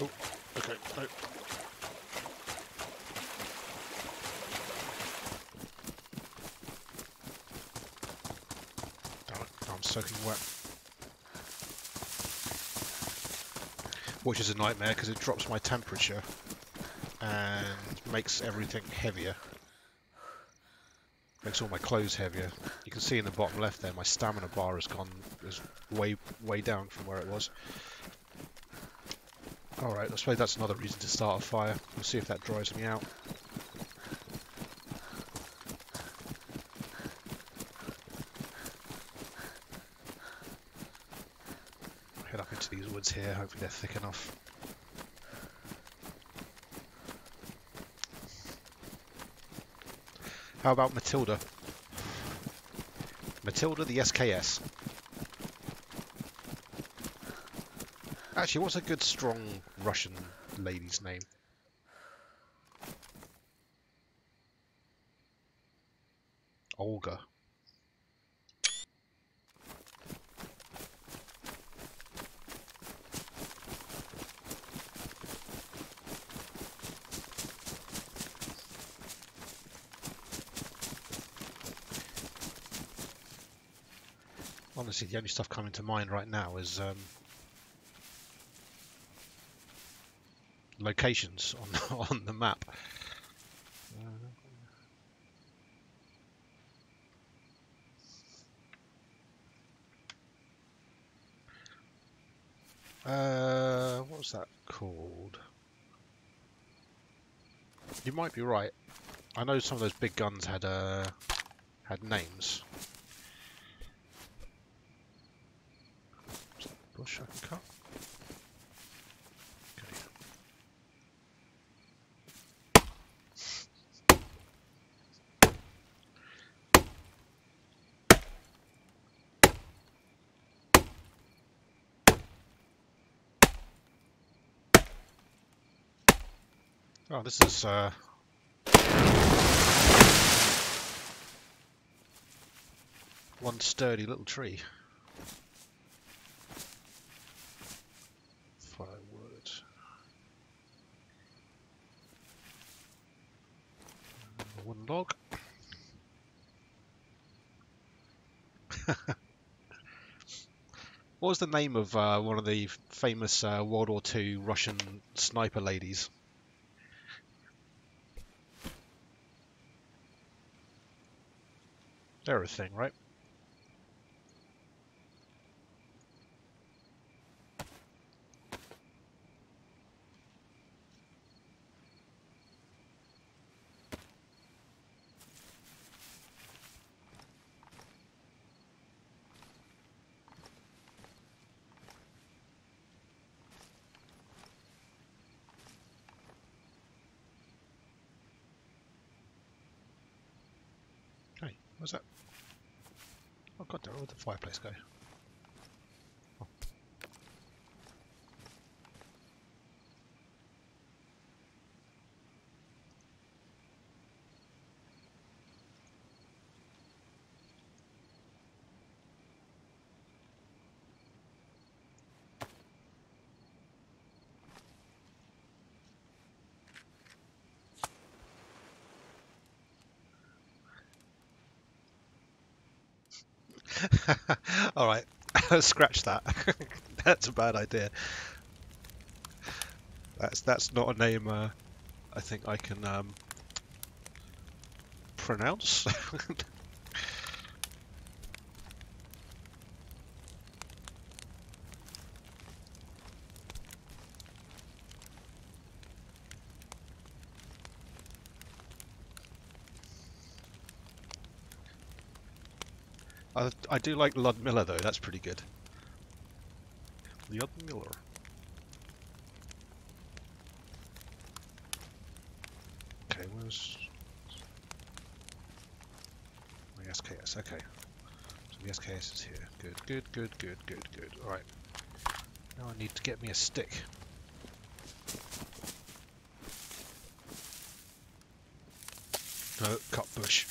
Oh, okay, no. Damn it, I'm soaking wet. Which is a nightmare because it drops my temperature and makes everything heavier. Makes all my clothes heavier. You can see in the bottom left there, my stamina bar has gone way down from where it was. Alright, I suppose that's another reason to start a fire. We'll see if that dries me out. into these woods here. Hopefully they're thick enough. How about Matilda? Matilda the SKS. Actually, what's a good, strong Russian lady's name? Olga. Honestly, the only stuff coming to mind right now is locations on the map. What was that called? You might be right. I know some of those big guns had names. Is that a bush I can cut? Oh, this is one sturdy little tree. Firewood. A wooden log. What was the name of one of the famous World War II Russian sniper ladies? They're a thing, right? Hey, what's that? Oh god, where did the fireplace go? Oh. All right, scratch that. That's a bad idea. That's not a name I think I can pronounce. I do like Ludmilla though. That's pretty good. Ludmilla. Okay, where's my SKS? Okay, so the SKS is here. Good. All right. Now I need to get me a stick. Cut bush.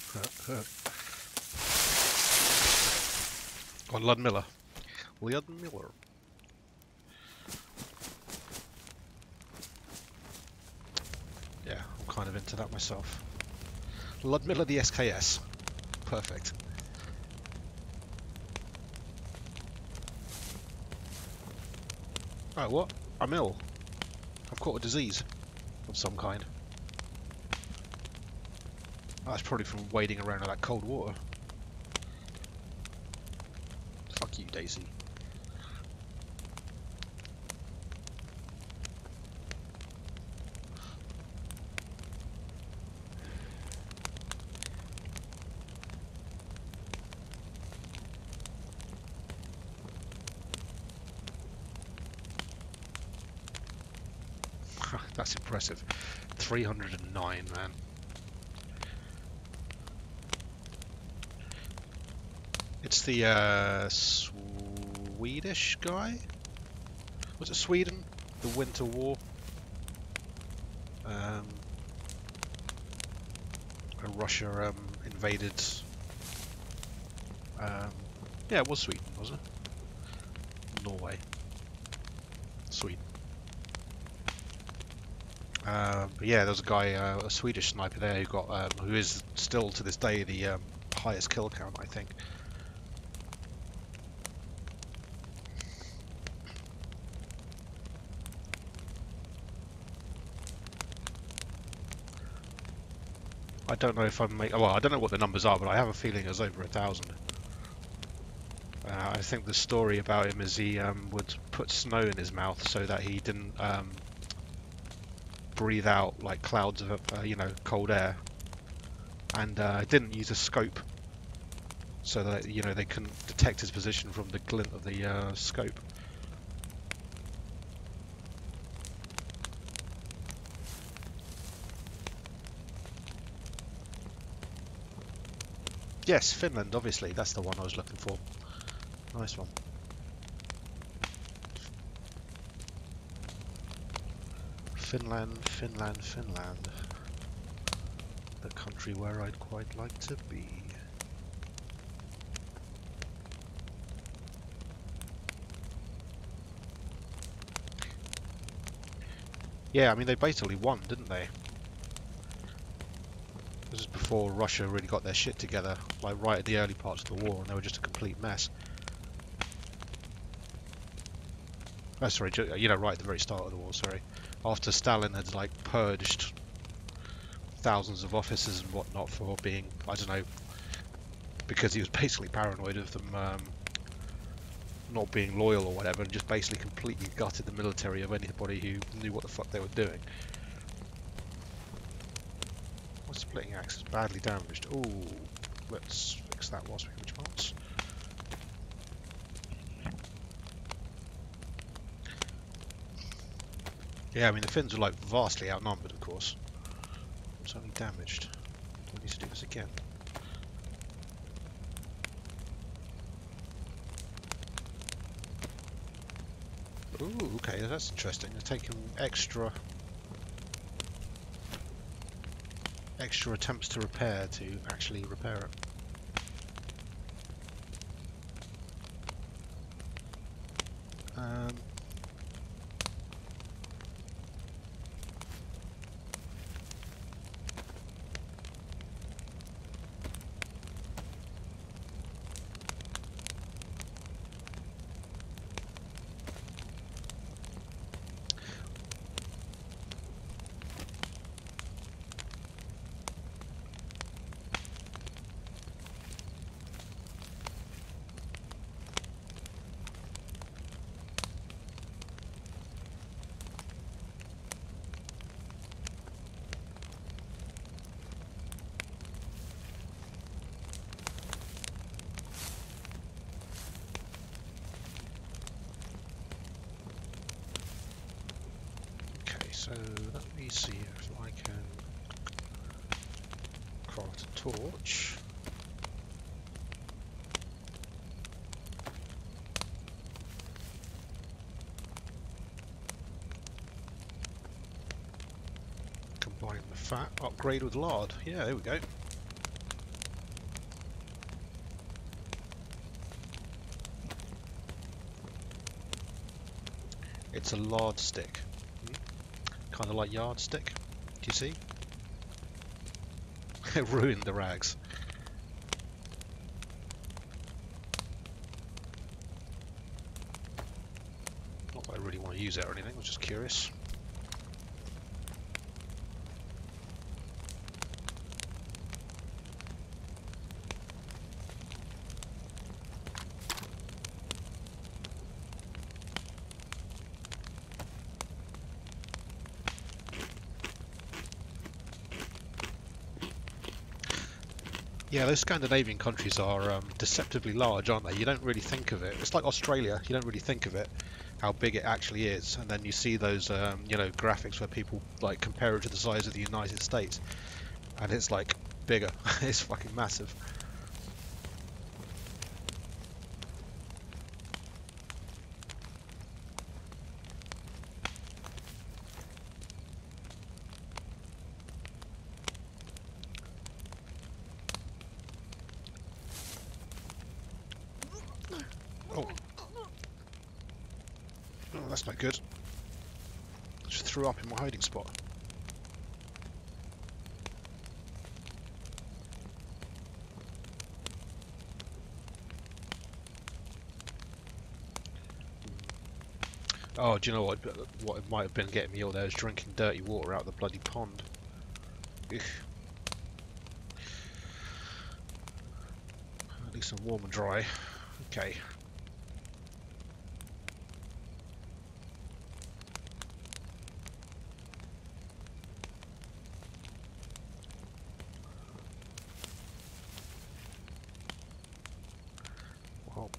On Ludmilla. Ludmilla. Yeah, I'm kind of into that myself. Ludmilla the SKS. Perfect. Oh, what? I'm ill. I've caught a disease of some kind. That's probably from wading around in that cold water. Fuck you, DayZ. That's impressive. 309, man. It's the Swedish guy? Was it Sweden? The Winter War? And Russia invaded. Yeah, it was Sweden, wasn't it? Norway. Sweden. But yeah, there was a guy, a Swedish sniper there who got, who is still to this day the highest kill count, I think. I don't know if I'm well, I don't know what the numbers are, but I have a feeling it was over 1,000. I think the story about him is he would put snow in his mouth so that he didn't breathe out like clouds of you know, cold air, and didn't use a scope so that, you know, they couldn't detect his position from the glint of the scope. Yes, Finland, obviously, that's the one I was looking for. Nice one. Finland, Finland, Finland. The country where I'd quite like to be. Yeah, I mean, they basically won, didn't they? This is before Russia really got their shit together, like right at the early parts of the war, and they were just a complete mess. Oh, sorry, you know, right at the very start of the war, sorry. After Stalin had, like, purged thousands of officers and whatnot for being, I don't know, because he was basically paranoid of them not being loyal or whatever, and just basically completely gutted the military of anybody who knew what the fuck they were doing. My splitting axe is badly damaged. Ooh, let's fix that whilst we have a chance. Yeah, I mean, the Finns are like vastly outnumbered, of course. It's only damaged. Do I need to do this again? Ooh, okay, that's interesting. They're taking extra attempts to repair to actually repair it. So let me see if I can craft a torch. Combine the fat, upgrade with lard. Yeah, there we go. It's a lard stick. Kind of like yardstick. Do you see? It ruined the rags. Not that I really want to use it or anything, I was just curious. Yeah, those Scandinavian countries are deceptively large, aren't they? You don't really think of it. It's like Australia. You don't really think of it, how big it actually is. And then you see those, graphics where people like compare it to the size of the United States, and it's like bigger. It's fucking massive. Oh, oh, that's not good. Just threw up in my hiding spot. Oh, do you know what? What it might have been getting me ill there is drinking dirty water out of the bloody pond. Ugh. At least I'm warm and dry. Okay. Well,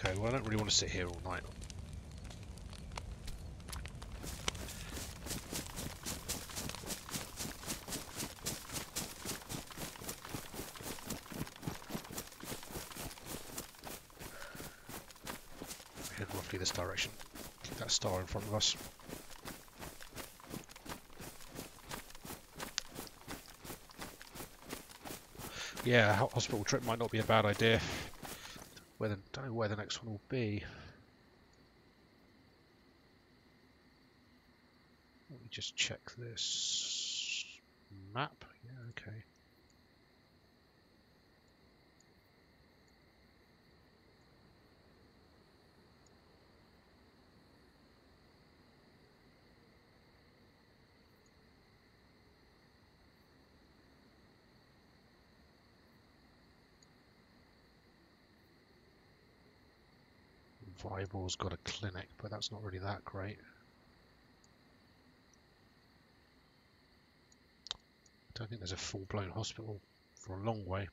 okay, well I don't really want to sit here all night. Head roughly this direction. Keep that star in front of us. Yeah, hospital trip might not be a bad idea. Don't know where the next one will be. Let me just check this map. Yeah, okay. Vibor's got a clinic, but that's not really that great. I don't think there's a full-blown hospital for a long way.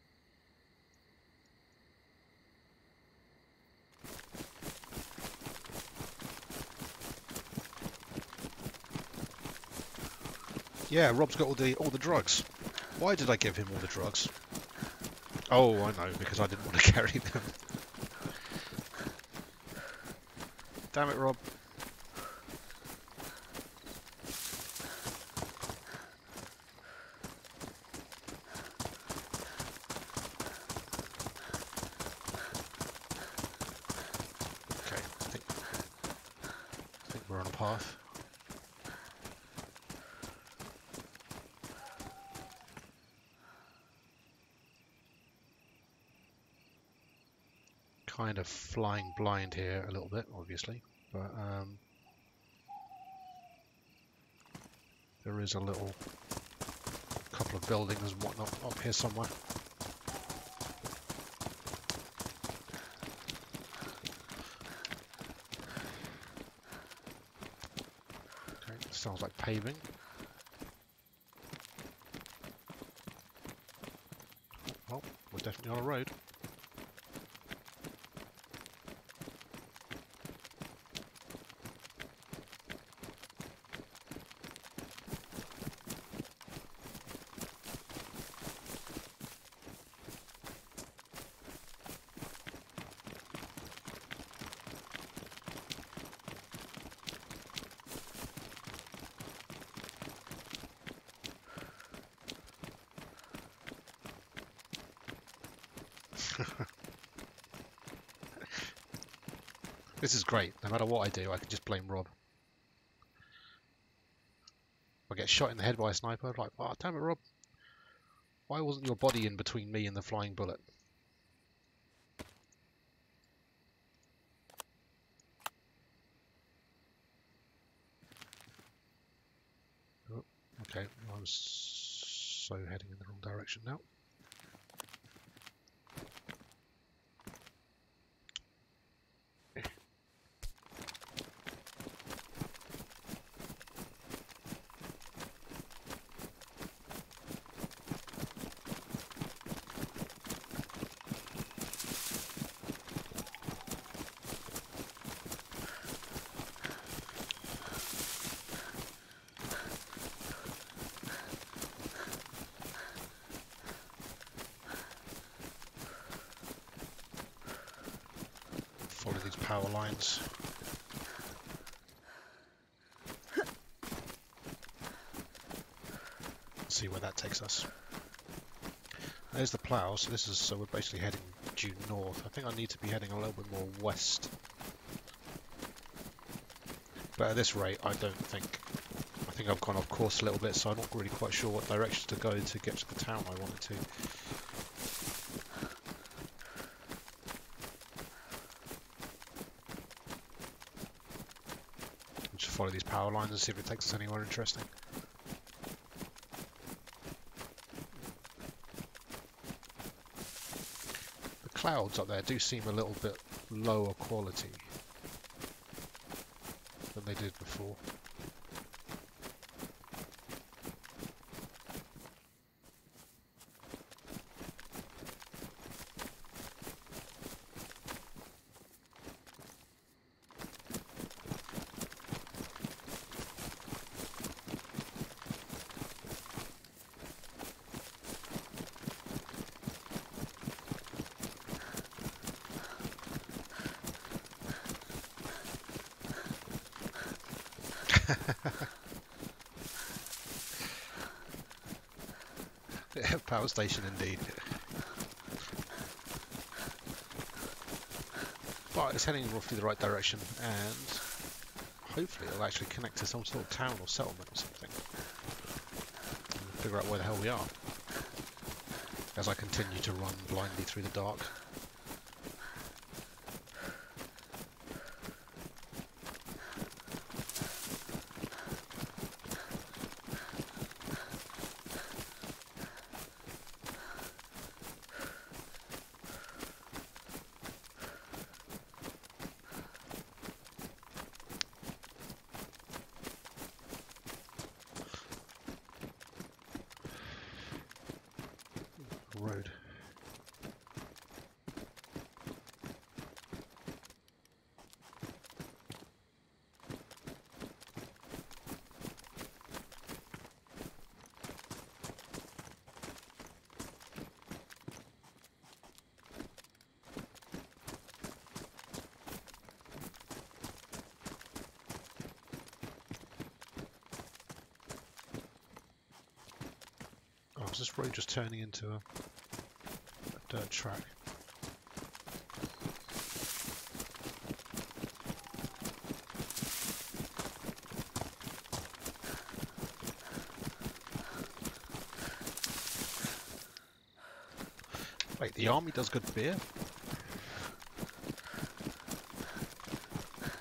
Yeah, Rob's got all the drugs. Why did I give him all the drugs? Oh, I know, because I didn't want to carry them. Damn it, Rob. Okay, I think we're on a path. Kind of flying blind here a little bit, obviously, but there is a little couple of buildings and whatnot up here somewhere. Okay, sounds like paving. Well, we're definitely on a road. This is great. No matter what I do, I can just blame Rob. I get shot in the head by a sniper, like, oh, damn it, Rob. Why wasn't your body in between me and the flying bullet? Okay, I'm so heading in the wrong direction now. Follow these power lines. See where that takes us. There's the plough, so we're basically heading due north. I think I need to be heading a little bit more west. But at this rate, I think I've gone off course a little bit, so I'm not really quite sure what direction to go to get to the town I wanted to. Just follow these power lines and see if it takes us anywhere interesting. The clouds up there do seem a little bit lower quality than they did before. Power station indeed. But it's heading roughly the right direction, and hopefully it'll actually connect to some sort of town or settlement or something. And figure out where the hell we are. As I continue to run blindly through the dark. Road. Oh, is this road just turning into a dirt track? Wait, the army does good beer?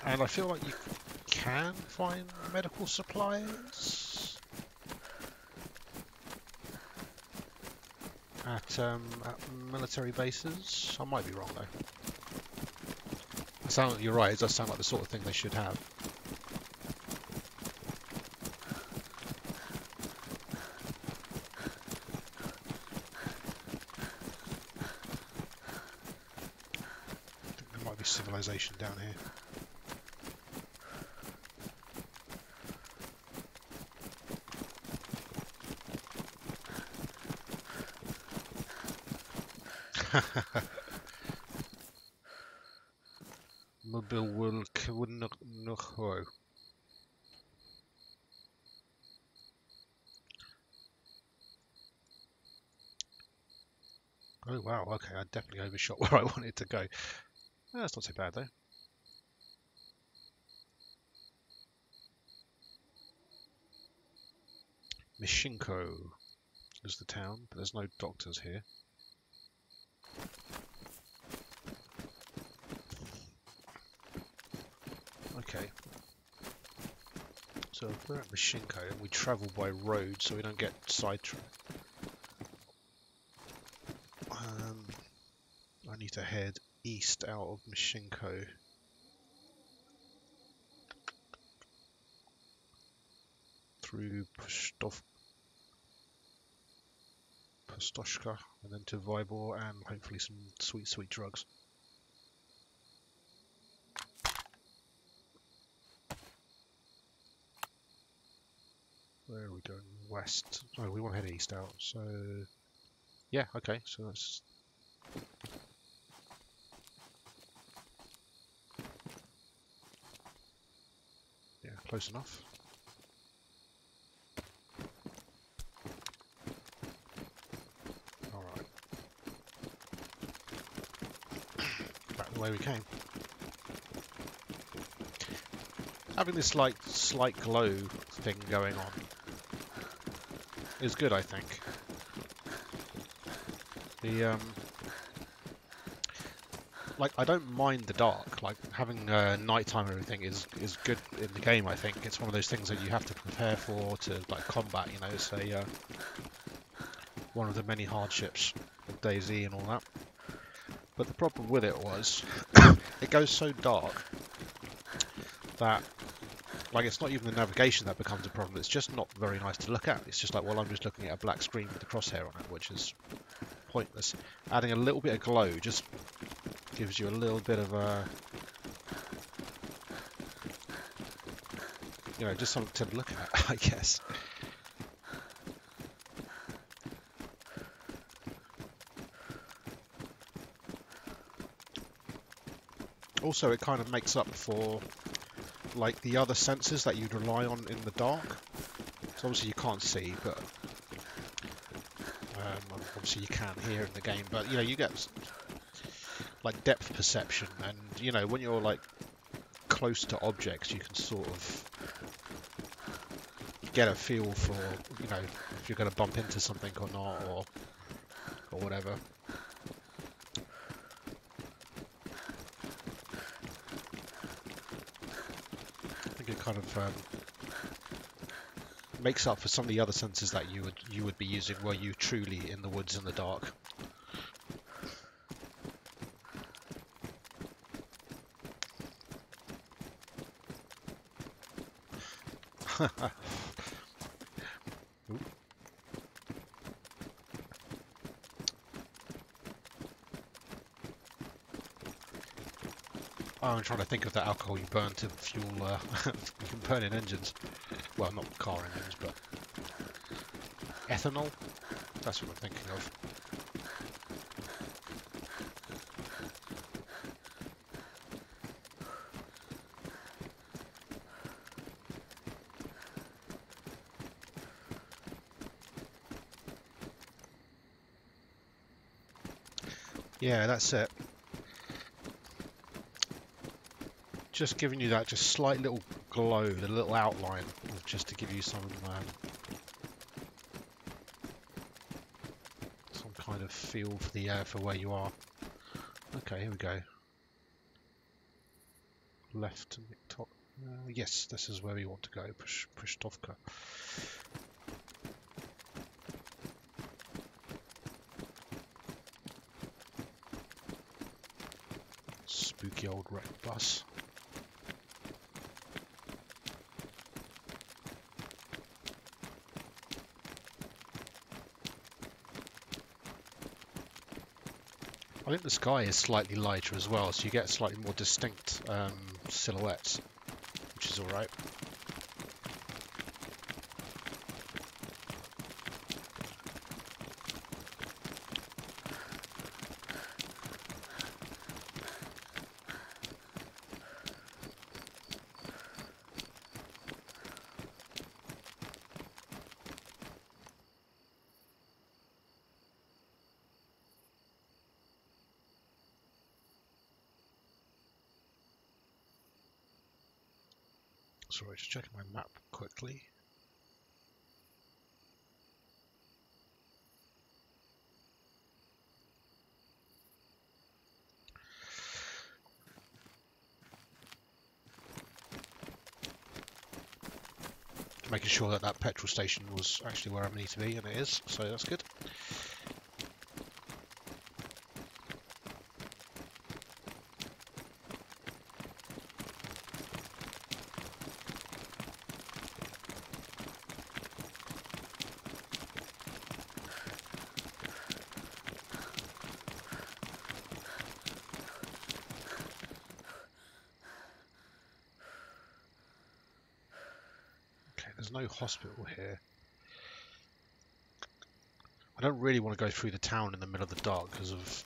And I feel like you can find medical supplies at military bases. I might be wrong though. You're right, it does sound like the sort of thing they should have. I think there might be civilization down here. Mobile will Kunukho. Oh wow, okay, I definitely overshot where I wanted to go. That's not too bad though. Mishinko is the town, but there's no doctors here. Okay. So if we're at Mashinko and we travel by road so we don't get sidetracked. I need to head east out of Mashinko. Through Pustoshka and then to Vybor and hopefully some sweet, sweet drugs. Where are we going? West. Oh, we want to head east out. So, yeah, okay. So that's close enough. All right. Back the way we came. Having this like slight glow thing going on is good, I think. The like I don't mind the dark. Like having nighttime and everything is good in the game. I think it's one of those things that you have to prepare for to like combat. You know, it's a one of the many hardships of DayZ and all that. But the problem with it was it goes so dark that like it's not even the navigation that becomes a problem. It's just not very nice to look at. It's just like, well, I'm just looking at a black screen with a crosshair on it, which is pointless. Adding a little bit of glow just gives you a little bit of a, you know, just something to look at, I guess. Also, it kind of makes up for like the other senses that you'd rely on in the dark. So obviously you can't see, but obviously you can hear in the game. But you know, you get like depth perception, and you know, when you're like close to objects, you can sort of get a feel for, you know, if you're going to bump into something or not, or whatever. I think it kind of makes up for some of the other senses that you would be using were you truly in the woods in the dark. I'm trying to think of the alcohol you burn to fuel. You can burn in engines. Well, not car engines, but ethanol. That's what I'm thinking of. Yeah, that's it. Just giving you that just slight little glow, the little outline, just to give you some kind of feel for the for where you are. Okay, here we go. Left to top. Yes, this is where we want to go. Pushtovka. Spooky old wrecked bus. I think the sky is slightly lighter as well, so you get slightly more distinct silhouettes, which is alright. Sorry, just checking my map quickly. making sure that that petrol station was actually where I need to be, and it is, so that's good. There's no hospital here. I don't really want to go through the town in the middle of the dark because of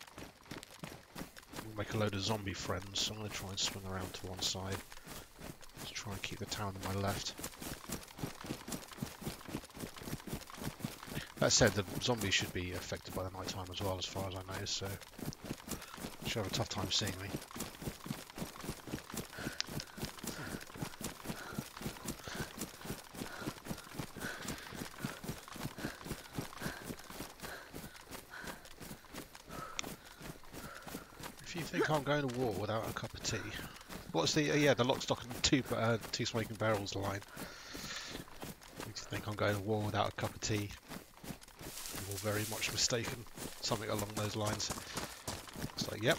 we'll make a load of zombie friends, so I'm going to try and swing around to one side. Just try and keep the town on my left. That said, the zombies should be affected by the night time as well, as far as I know, so they should have a tough time seeing me. If you think I'm going to war without a cup of tea, what's the yeah, the lock, stock, and two smoking barrels line? If you think I'm going to war without a cup of tea, you're very much mistaken. Something along those lines. It's like, yep.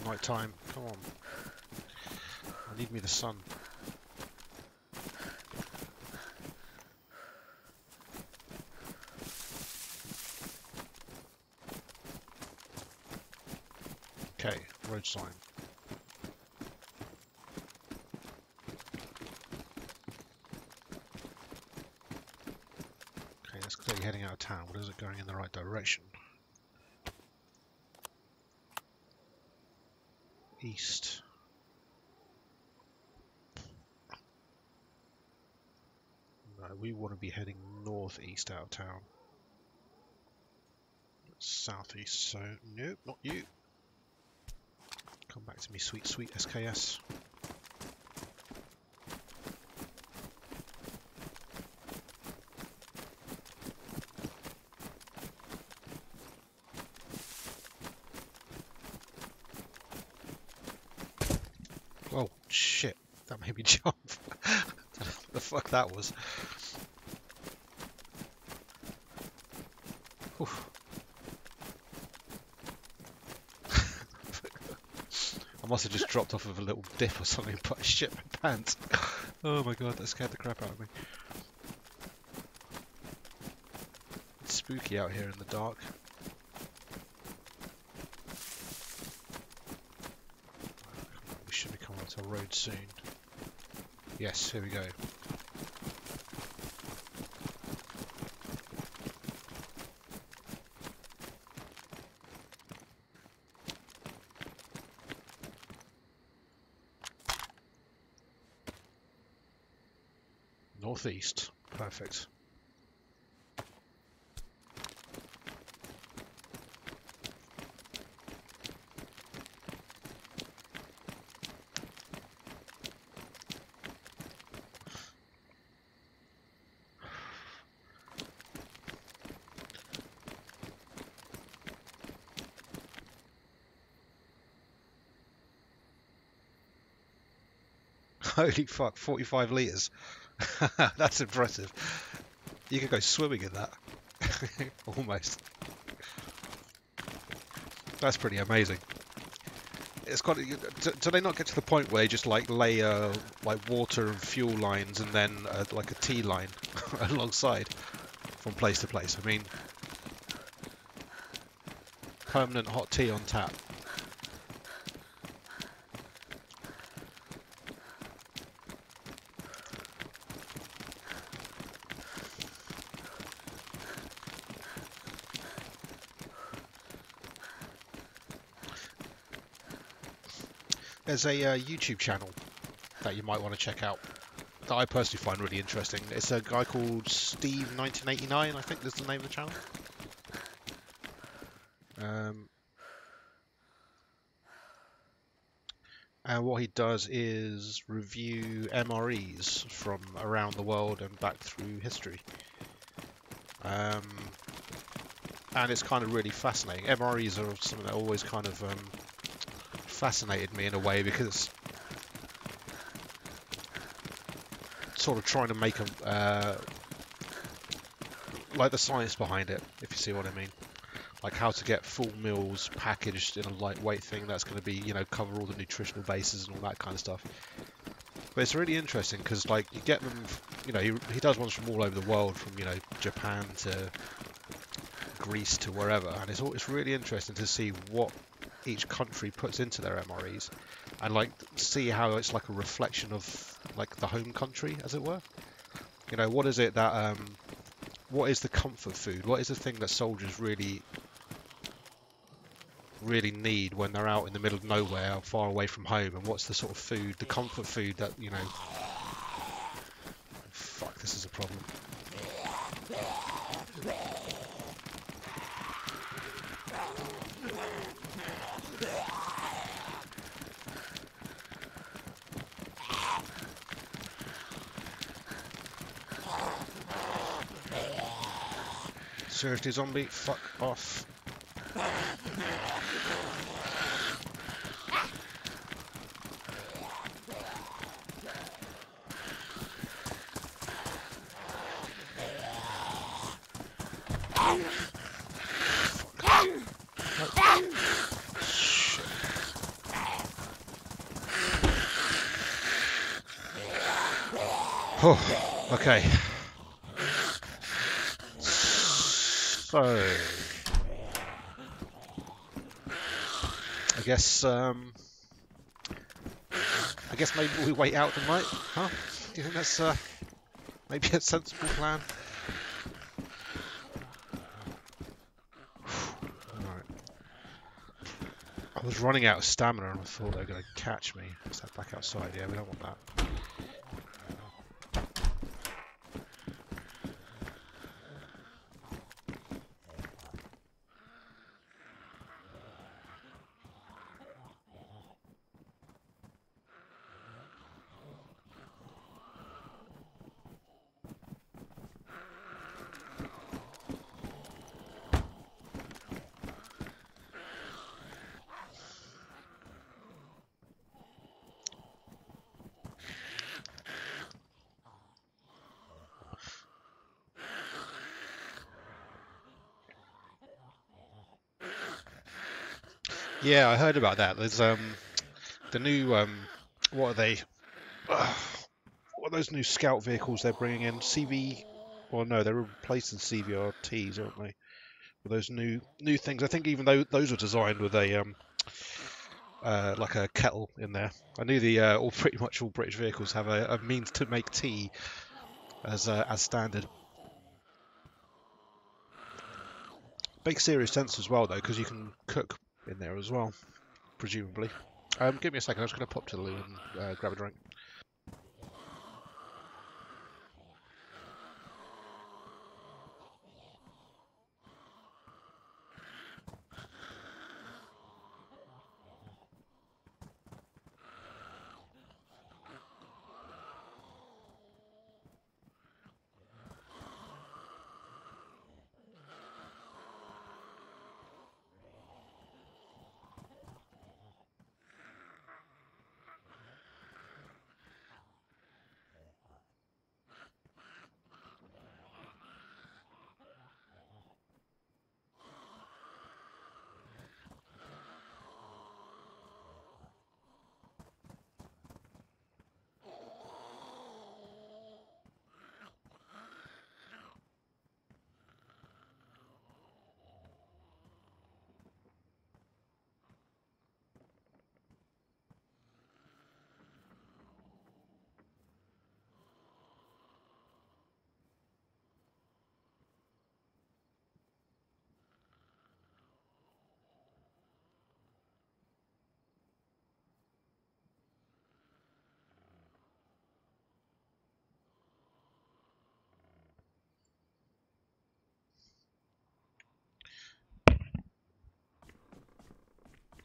Night time, come on. I need me the sun. Okay, road sign. Okay, that's clearly heading out of town. What is it going in the right direction? East. No, we want to be heading northeast out of town. Southeast, so nope, not you. Come back to me, sweet, sweet SKS. Oh shit, that made me jump. I don't know what the fuck that was. Oof. I must have just dropped off of a little dip or something, but I shit my pants. Oh my god, that scared the crap out of me. It's spooky out here in the dark. We should be coming onto a road soon. Yes, here we go. Northeast. Perfect. Holy fuck, 45 litres. That's impressive. You could go swimming in that. Almost. That's pretty amazing. It's got. Do they not get to the point where you just like lay like water and fuel lines and then like a T line alongside from place to place? I mean, permanent hot tea on tap. There's a YouTube channel that you might want to check out that I personally find really interesting. It's a guy called Steve1989, I think is the name of the channel. And what he does is review MREs from around the world and back through history. And it's kind of really fascinating. MREs are something that always kind of fascinated me in a way, because it's sort of trying to make like the science behind it, if you see what I mean. Like how to get full meals packaged in a lightweight thing that's going to be, you know, cover all the nutritional bases and all that kind of stuff. But it's really interesting because, like, you get them, you know, he does ones from all over the world, from, you know, Japan to Greece to wherever, and it's really interesting to see what each country puts into their MREs, and like see how it's like a reflection of like the home country, as it were. You know, what is it that what is the comfort food? What is the thing that soldiers really need when they're out in the middle of nowhere, far away from home? And what's the sort of food, the comfort food that, you know... Fuck, this is a problem. Seriously, zombie, fuck off. Oh, okay. So, I guess maybe we wait out the night, huh? Do you think that's maybe a sensible plan? Alright. I was running out of stamina and I thought they were going to catch me. Is that back outside? Yeah, we don't want that. Yeah, I heard about that. There's the new what are they? What are those new scout vehicles they're bringing in? CV? Well, no, they're replacing CVRTs, aren't they? With those new things. I think even though those were designed with a like a kettle in there. I knew the pretty much all British vehicles have a means to make tea as standard. Makes serious sense as well though, because you can cook in there as well, presumably. Give me a second. I'm just going to pop to the loo and grab a drink.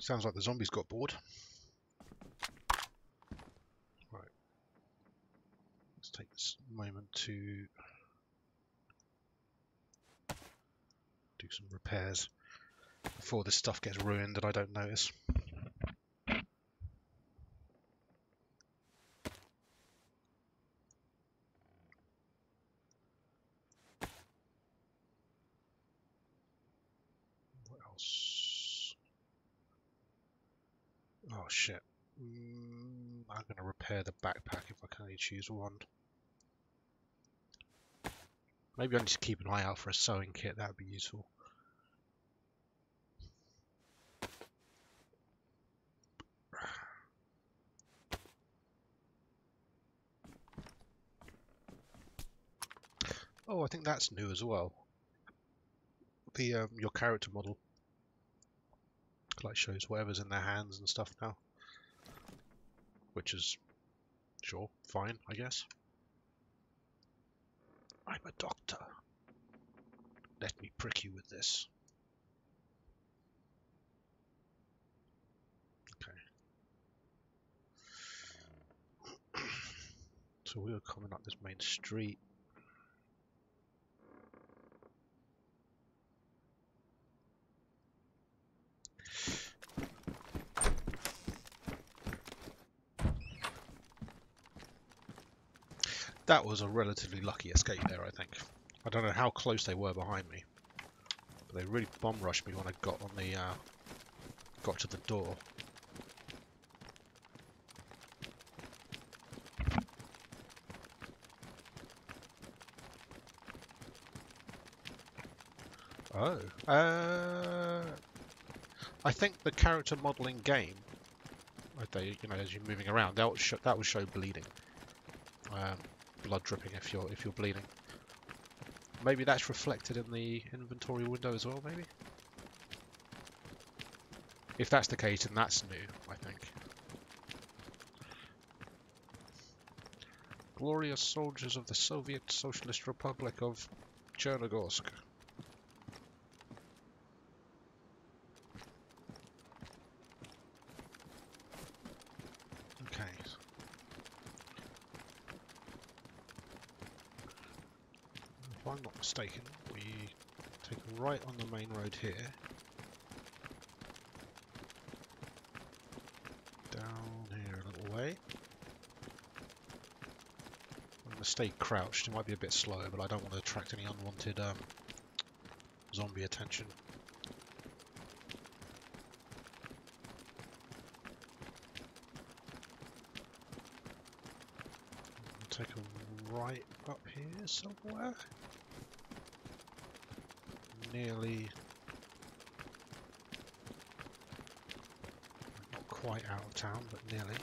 Sounds like the zombies got bored. Right. Let's take this moment to do some repairs before this stuff gets ruined and I don't notice. What else? Oh shit. I'm going to repair the backpack if I can only choose one. Maybe I need to keep an eye out for a sewing kit, that would be useful. Oh, I think that's new as well. The your character model like shows whatever's in their hands and stuff now, which is sure fine, I guess. I'm a doctor. Let me prick you with this. Okay. So we were coming up this main street. That was a relatively lucky escape there, I think. I don't know how close they were behind me, but they really bomb rushed me when I got on the got to the door. Oh, I think the character modeling game, they, you know, as you're moving around, that will show bleeding, blood dripping if you're bleeding. Maybe that's reflected in the inventory window as well. Maybe. If that's the case, then that's new, I think. Glorious soldiers of the Soviet Socialist Republic of Chernogorsk. Okay. If I'm not mistaken, we take a right on the main road here. Down here a little way. I'm going to stay crouched. It might be a bit slower, but I don't want to attract any unwanted zombie attention. I'll take a right up here somewhere. Nearly... not quite out of town, but nearly.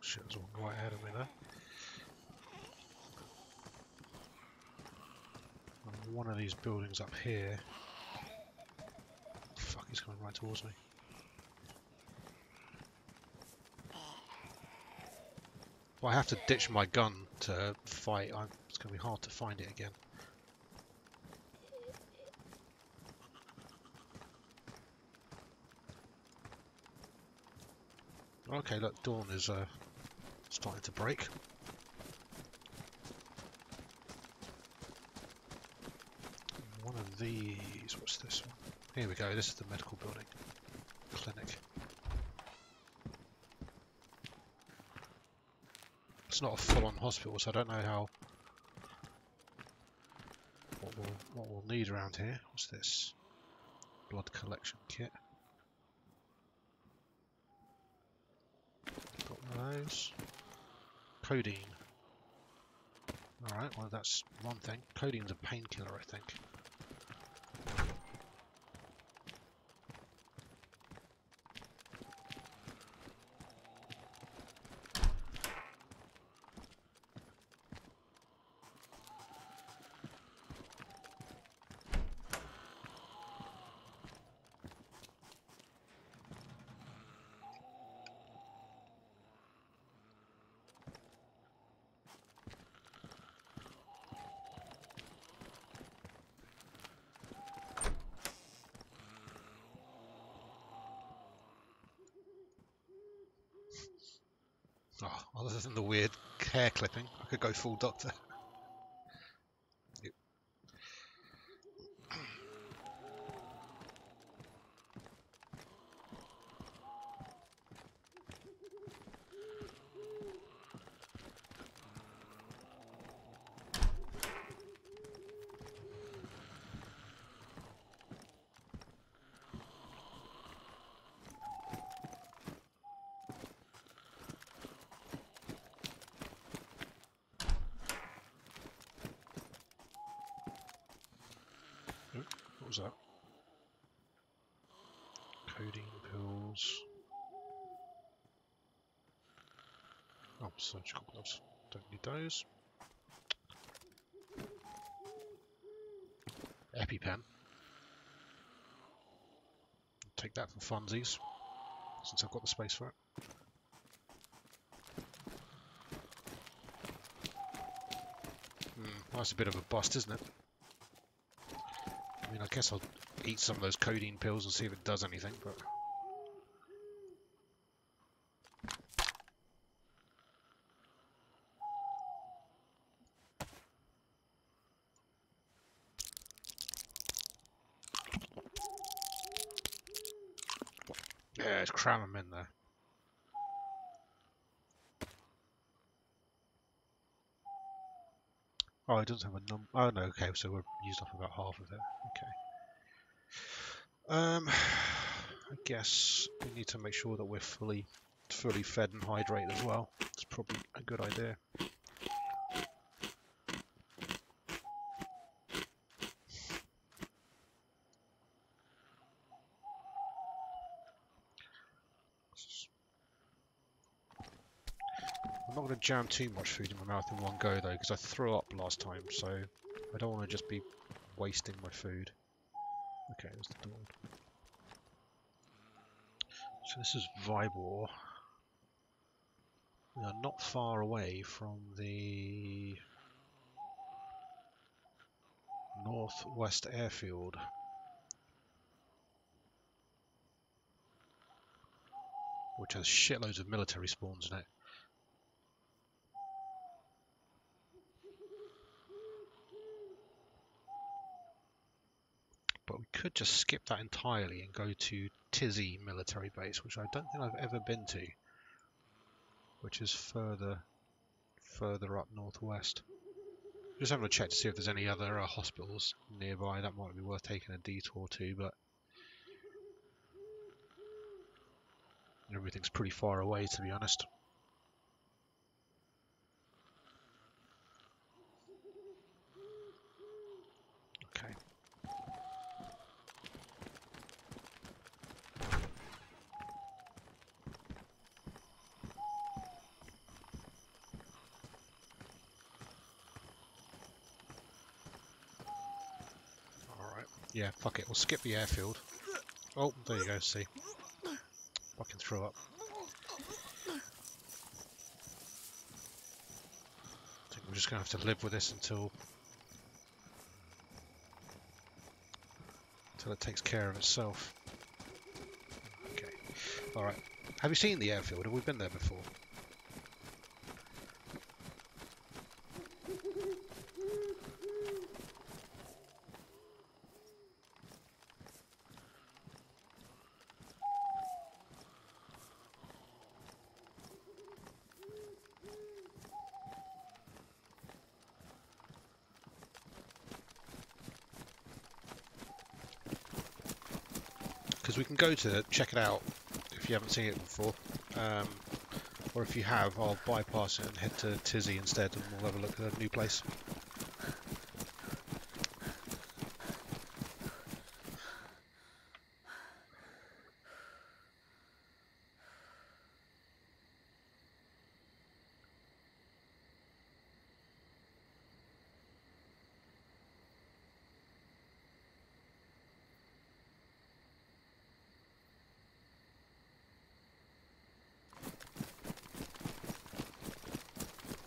Shit, there's one right ahead of me there. And one of these buildings up here. Fuck, he's coming right towards me. Well, I have to ditch my gun to fight. It's going to be hard to find it again. Okay, look, dawn is starting to break. One of these, what's this one? Here we go, this is the medical building. Clinic. It's not a full-on hospital, so I don't know what we'll need around here. What's this? Blood collection kit. Got one of those. Codeine. Alright, well that's one thing. Codeine's a painkiller, I think. Oh, other than the weird hair clipping, I could go full doctor. Yep. What was that? Codeine pills. Oh, surgical gloves. Don't need those. EpiPen. Take that for funsies, since I've got the space for it. That's a bit of a bust, isn't it? I mean, I guess I'll eat some of those codeine pills and see if it does anything, but... Yeah, let's cram them in there. Oh, it doesn't have a number. Oh, no, okay, so we've used up about half of it. Okay. I guess we need to make sure that we're fully fed and hydrated as well. It's probably a good idea. I'm not going to jam too much food in my mouth in one go though, because I threw up last time, so I don't want to just be wasting my food. Okay, there's the door. So this is Vibor. We are not far away from the northwest airfield. Which has shitloads of military spawns in it. But we could just skip that entirely and go to DayZ military base, which I don't think I've ever been to. Which is further up northwest. Just having a check to see if there's any other hospitals nearby. That might be worth taking a detour to, but everything's pretty far away, to be honest. Okay. Alright. Yeah, fuck it. We'll skip the airfield. Oh, there you go, see. Fucking throw up. I think we're just going to have to live with this until it takes care of itself. Okay. Alright. Have you seen the airfield? Have we been there before? Because we can go to check it out if you haven't seen it before. Or if you have, I'll bypass it and head to Tizzy instead, and we'll have a look at a new place.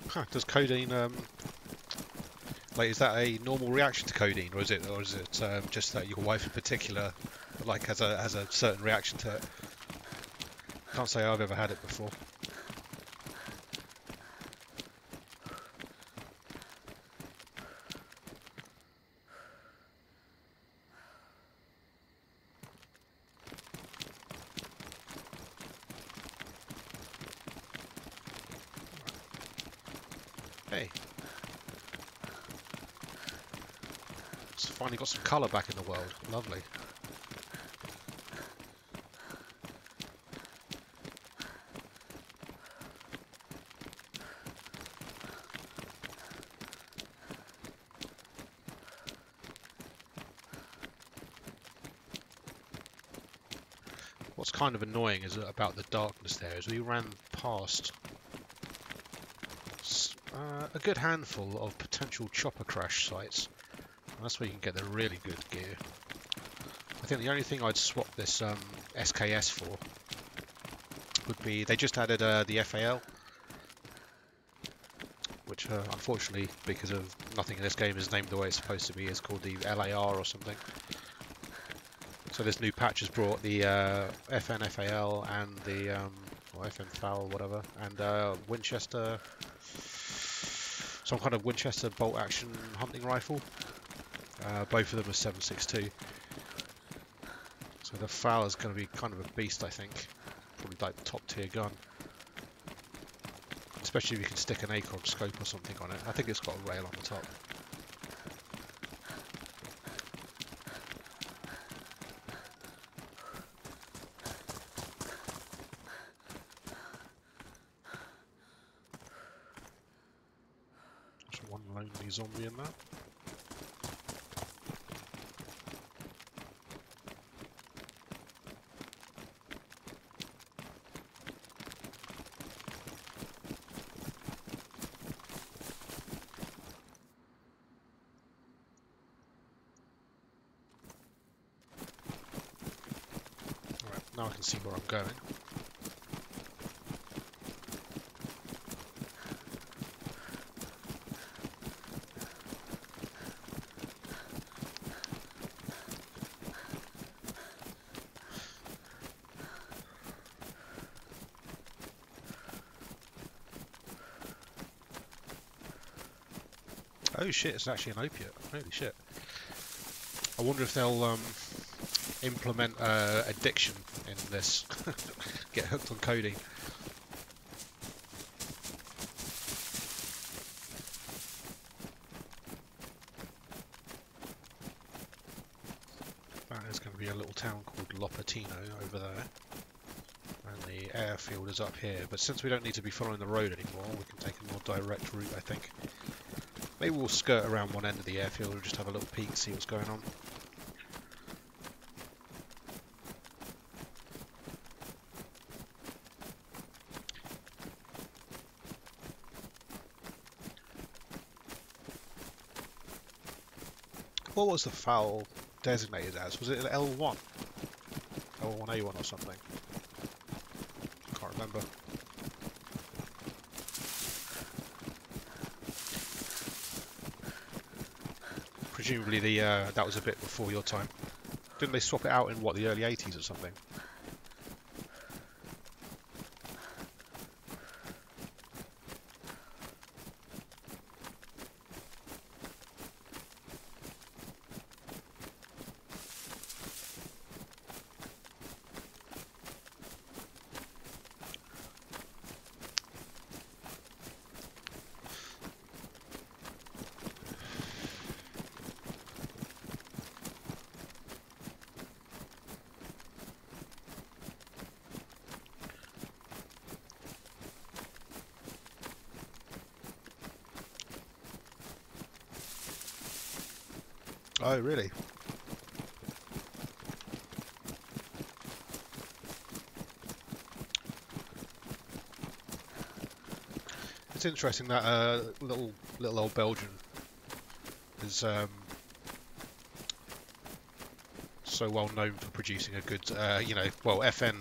Huh, does codeine like, is that a normal reaction to codeine, or is it just that your wife in particular like has a certain reaction to it? Can't say I've ever had it before. Hey, it's finally got some colour back in the world. Lovely. What's kind of annoying is about the darkness there is we ran past a good handful of potential chopper crash sites, and that's where you can get the really good gear. I think the only thing I'd swap this SKS for would be, they just added the FAL, which unfortunately, because of nothing in this game is named the way it's supposed to be, is called the LAR or something. So this new patch has brought the FN FAL and the or FN FAL, whatever, and Winchester, some kind of Winchester bolt action hunting rifle. Both of them are 7.62. So the FAL is going to be kind of a beast, I think. Probably like the top tier gun. Especially if you can stick an Acorn scope or something on it. I think it's got a rail on the top. There's one lonely zombie in that. Now I can see where I'm going. Oh shit, it's actually an opiate. Holy shit. I wonder if they'll implement addiction in this. Get hooked on codeine. That is going to be a little town called Lopatino over there. And the airfield is up here. But since we don't need to be following the road anymore, we can take a more direct route, I think. Maybe we'll skirt around one end of the airfield and just have a little peek, see what's going on. What was the FAL designated as? Was it an L1? L1A1 or something? Can't remember. Presumably that was a bit before your time. Didn't they swap it out in, what, the early 80s or something? Oh, really? It's interesting that little old Belgian is so well known for producing a good, you know, well, FN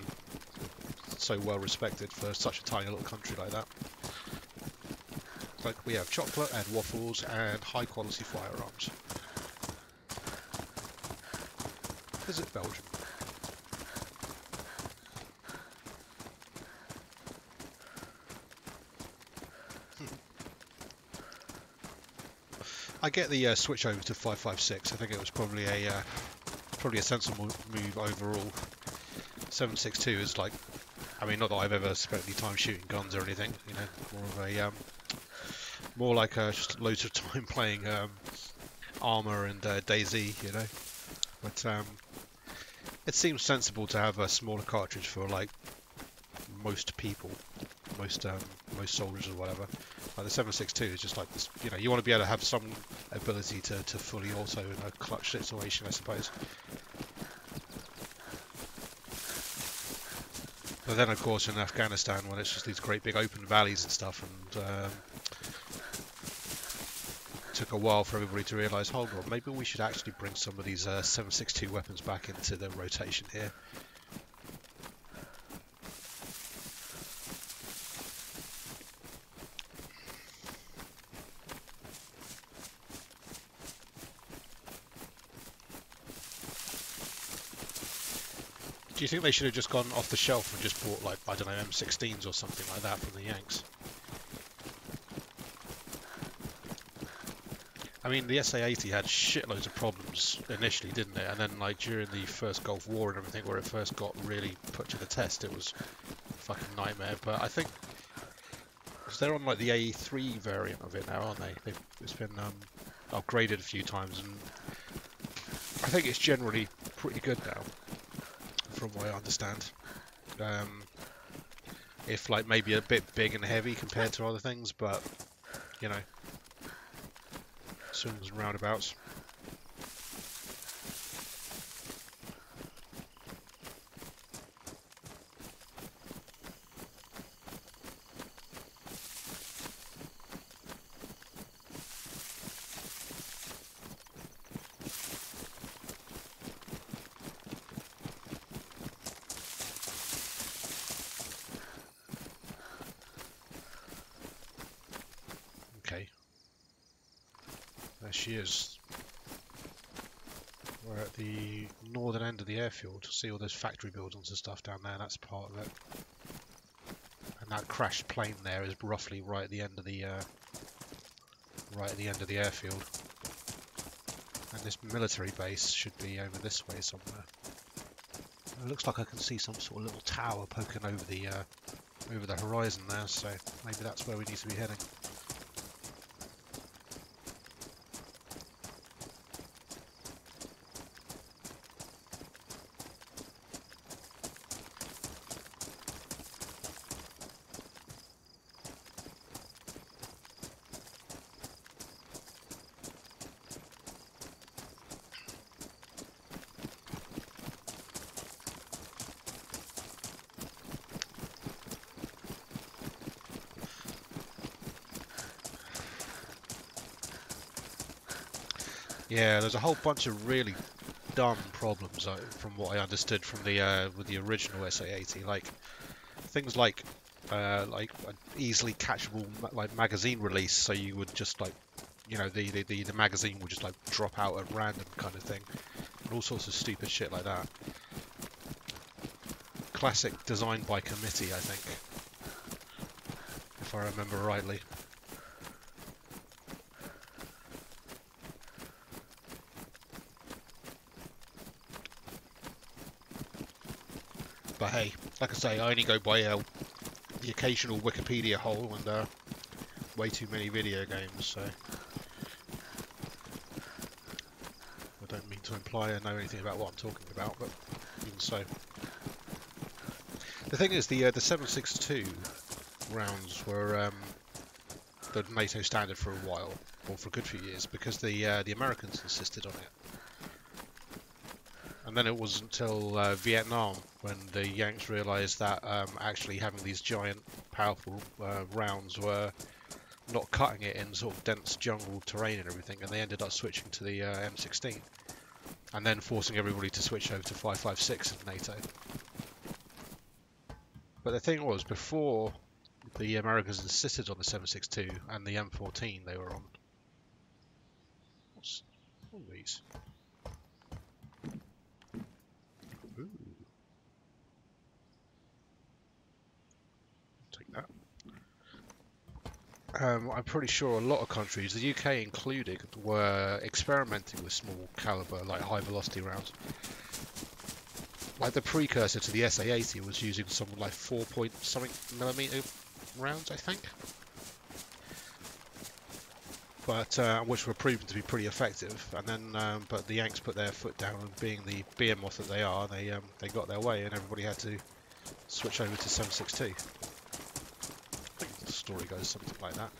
so well respected for such a tiny little country like that. Like we have chocolate and waffles and high quality firearms. Visit Belgium. I get the switch over to 5.56. I think it was probably a sensible move overall. 7.62 is like, I mean, not that I've ever spent any time shooting guns or anything. You know, more like just loads of time playing Armour and DayZ. You know, but it seems sensible to have a smaller cartridge for like most people, most soldiers or whatever. Like the 7.62 is just like this, you know, you want to be able to have some ability to fully auto in a clutch situation, I suppose. But then, of course, in Afghanistan, when it's just these great big open valleys and stuff, and it took a while for everybody to realise, hold on, maybe we should actually bring some of these 7.62 weapons back into the rotation here. Do you think they should have just gone off the shelf and just bought, like, I don't know, M16s or something like that from the Yanks? I mean, the SA-80 had shitloads of problems initially, didn't it? And then, like, during the first Gulf War and everything, where it first got really put to the test, it was a fucking nightmare. But I think, because they're on, like, the AE3 variant of it now, aren't they? It's been upgraded a few times, and I think it's generally pretty good now, from what I understand. If like maybe a bit big and heavy compared to other things, but you know, swings and roundabouts. Okay. There she is. We're at the northern end of the airfield. See all those factory buildings and stuff down there. That's part of it. And that crashed plane there is roughly right at the end of the airfield. And this military base should be over this way somewhere. It looks like I can see some sort of little tower poking over the horizon there. So maybe that's where we need to be heading. Yeah, there's a whole bunch of really dumb problems from what I understood from the with the original SA-80, like things like an easily catchable like magazine release, so you would just like, you know, the magazine would just like drop out at random kind of thing, and all sorts of stupid shit like that. Classic design by committee, I think, if I remember rightly. But hey, like I say, I only go by the occasional Wikipedia hole and way too many video games, so I don't mean to imply I know anything about what I'm talking about, but even so. The thing is, the 7.62 rounds were the NATO standard for a while, or for a good few years, because the Americans insisted on it. And then it wasn't until Vietnam when the Yanks realised that actually having these giant, powerful rounds were not cutting it in sort of dense jungle terrain and everything, and they ended up switching to the M16, and then forcing everybody to switch over to 5.56 in NATO. But the thing was, before the Americans insisted on the 7.62 and the M14 they were on. What's all these? Ooh. Take that. I'm pretty sure a lot of countries, the UK included, were experimenting with small caliber, like high velocity rounds. Like the precursor to the SA-80 was using something like 4-point-something millimeter rounds, I think. But which were proven to be pretty effective. And then, but the Yanks put their foot down, and being the behemoth that they are, they got their way, and everybody had to switch over to 7.62. I think the story goes something like that.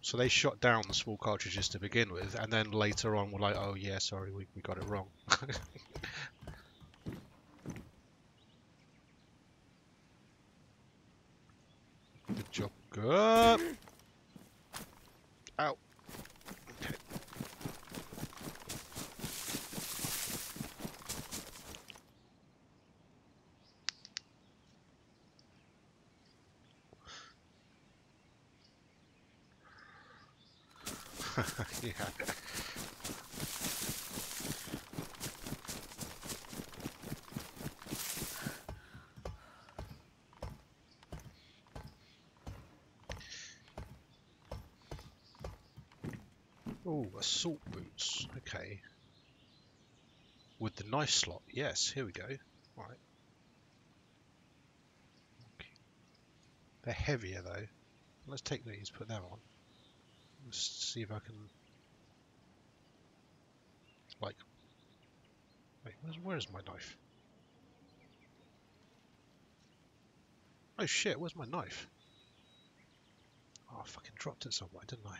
So they shot down the small cartridges to begin with, and then later on were like, oh yeah, sorry, we got it wrong. Good job. Good. Ow. Okay. Yeah. Oh, assault boots. Okay. With the knife slot. Yes, here we go. Right. Okay. They're heavier though. Let's take these, put them on. Let's see if I can. Like. Wait, where's my knife? Oh shit, where's my knife? Oh, I fucking dropped it somewhere, didn't I?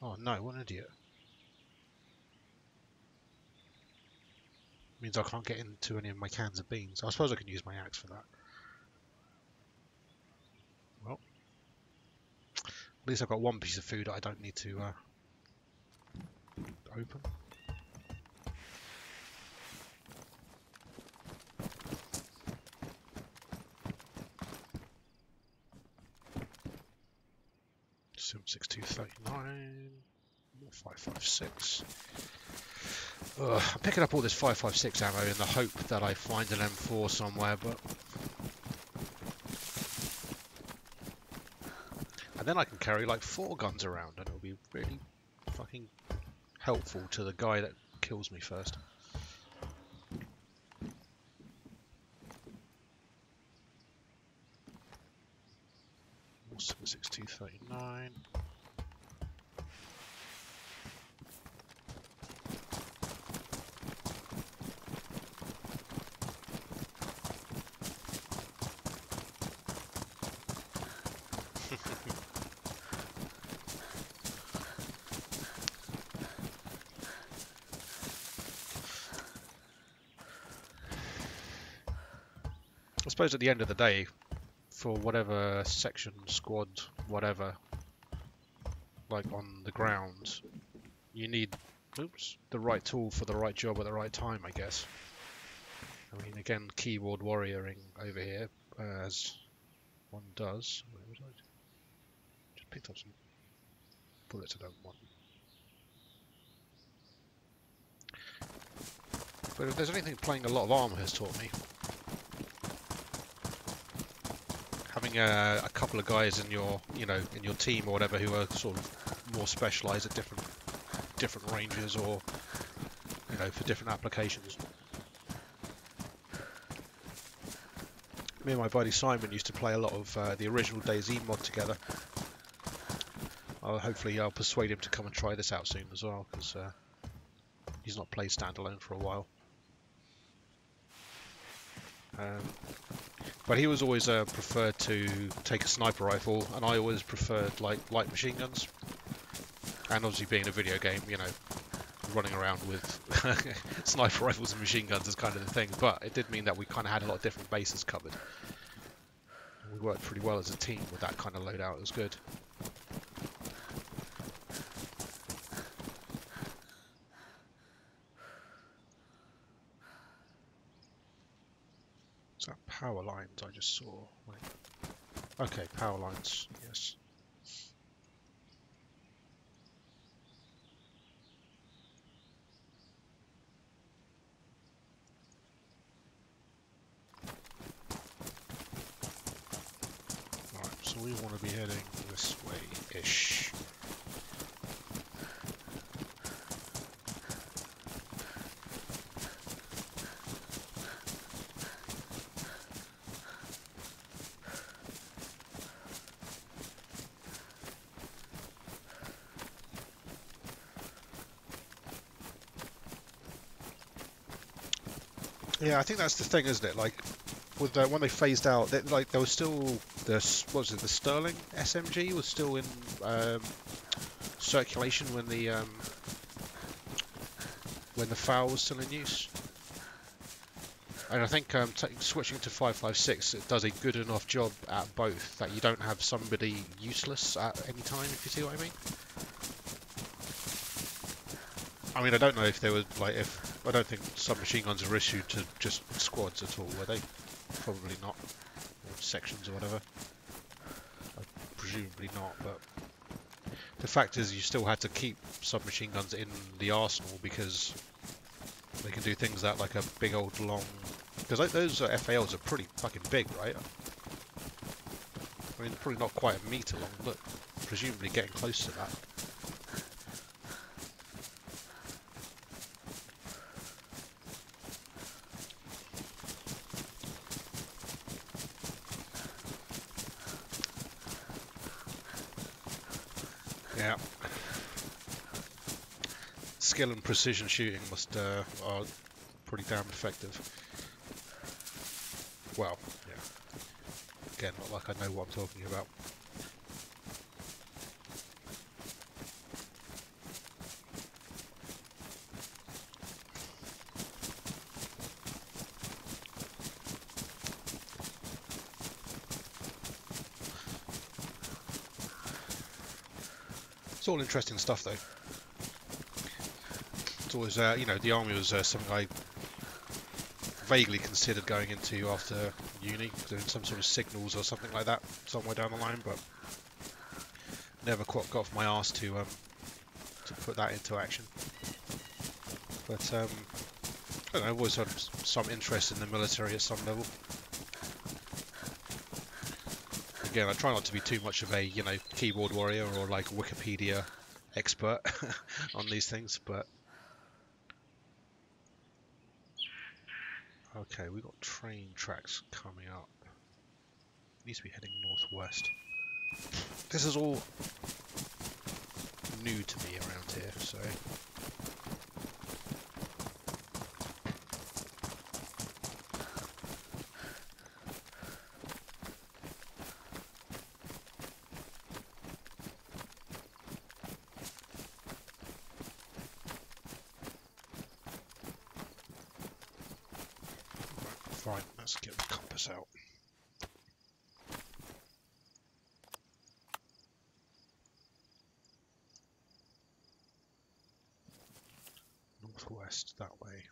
Oh no, what an idiot. Means I can't get into any of my cans of beans. I suppose I can use my axe for that. Well, at least I've got one piece of food that I don't need to open. Sim 6239, 5.56. I'm picking up all this 5.56 ammo in the hope that I find an M4 somewhere, but and then I can carry like 4 guns around, and it'll be really fucking helpful to the guy that kills me first. Also 6239. I suppose at the end of the day, for whatever section, squad, whatever, like on the ground, you need the right tool for the right job at the right time, I guess. I mean, again, keyboard warrioring over here, as one does. Where was I? Just picked up some bullets I don't want. But if there's anything playing a lot of armor has taught me, having a couple of guys in your, in your team or whatever who are sort of more specialised at different ranges, or for different applications. Me and my buddy Simon used to play a lot of the original DayZ mod together. Hopefully I'll persuade him to come and try this out soon as well, because he's not played standalone for a while. But he was always preferred to take a sniper rifle, and I always preferred like light machine guns. And obviously being a video game, you know, running around with sniper rifles and machine guns is kind of the thing, but it did mean that we kind of had a lot of different bases covered. We worked pretty well as a team with that kind of loadout. It was good. Is that power lines I just saw? Wait. Okay, power lines, yes. Alright, so we want to be heading this way-ish. Yeah, I think that's the thing, isn't it? Like, with when they phased out, like there was still the what was it? The Sterling SMG was still in circulation when the FAL was still in use. And I think switching to 5.56, it does a good enough job at both that you don't have somebody useless at any time, if you see what I mean. I mean, I don't know if there was like I don't think submachine guns are issued to just squads at all, were they? Probably not. Or sections or whatever. Presumably not, but the fact is you still had to keep submachine guns in the arsenal because they can do things that like a big old long... Because those FALs are pretty fucking big, right? I mean, probably not quite a metre long, but presumably getting close to that. Yeah. Skill and precision shooting are pretty damn effective. Well, yeah. Again, not like I know what I'm talking about. It's all interesting stuff, though. It's always, you know, the army was something I vaguely considered going into after uni, doing some sort of signals or something like that somewhere down the line, but never quite got off my arse to put that into action. But I don't know, I've always had some interest in the military at some level. Again, I try not to be too much of a, you know, keyboard warrior or like Wikipedia expert on these things, but okay, we've got train tracks coming up. Needs to be heading northwest. This is all new to me around here, so fine, let's get the compass out. Northwest, that way.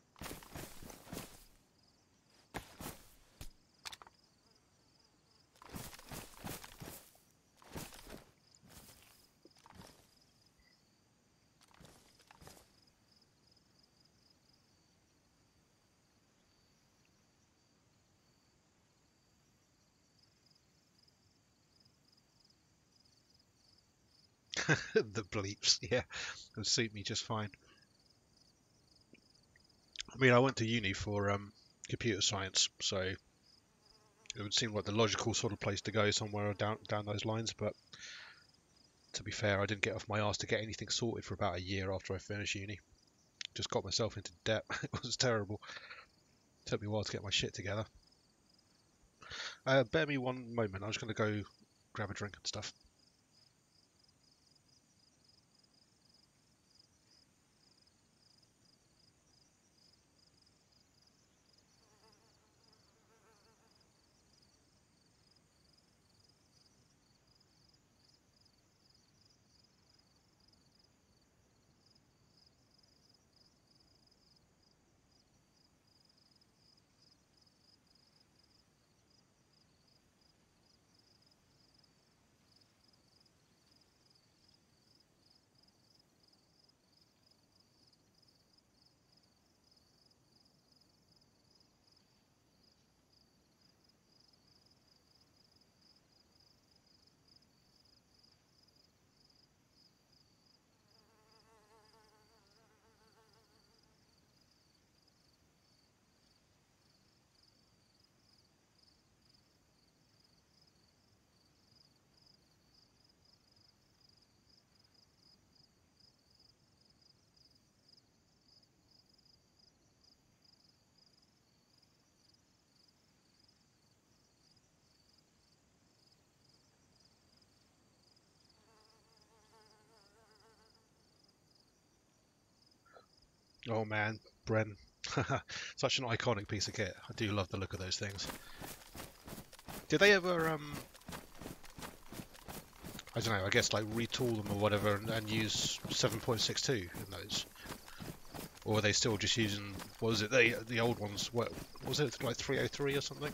The bleeps, yeah, it'll suit me just fine. I mean, I went to uni for computer science, so it would seem like the logical sort of place to go, somewhere down those lines. But to be fair, I didn't get off my arse to get anything sorted for about a year after I finished uni. Just got myself into debt. It was terrible. It took me a while to get my shit together. Bear me one moment. I'm just going to go grab a drink and stuff. Oh man, Bren. Such an iconic piece of kit. I do love the look of those things. Did they ever, I don't know, I guess like retool them or whatever and use 7.62 in those? Or are they still just using, what was it, the old ones, what was it, like 303 or something?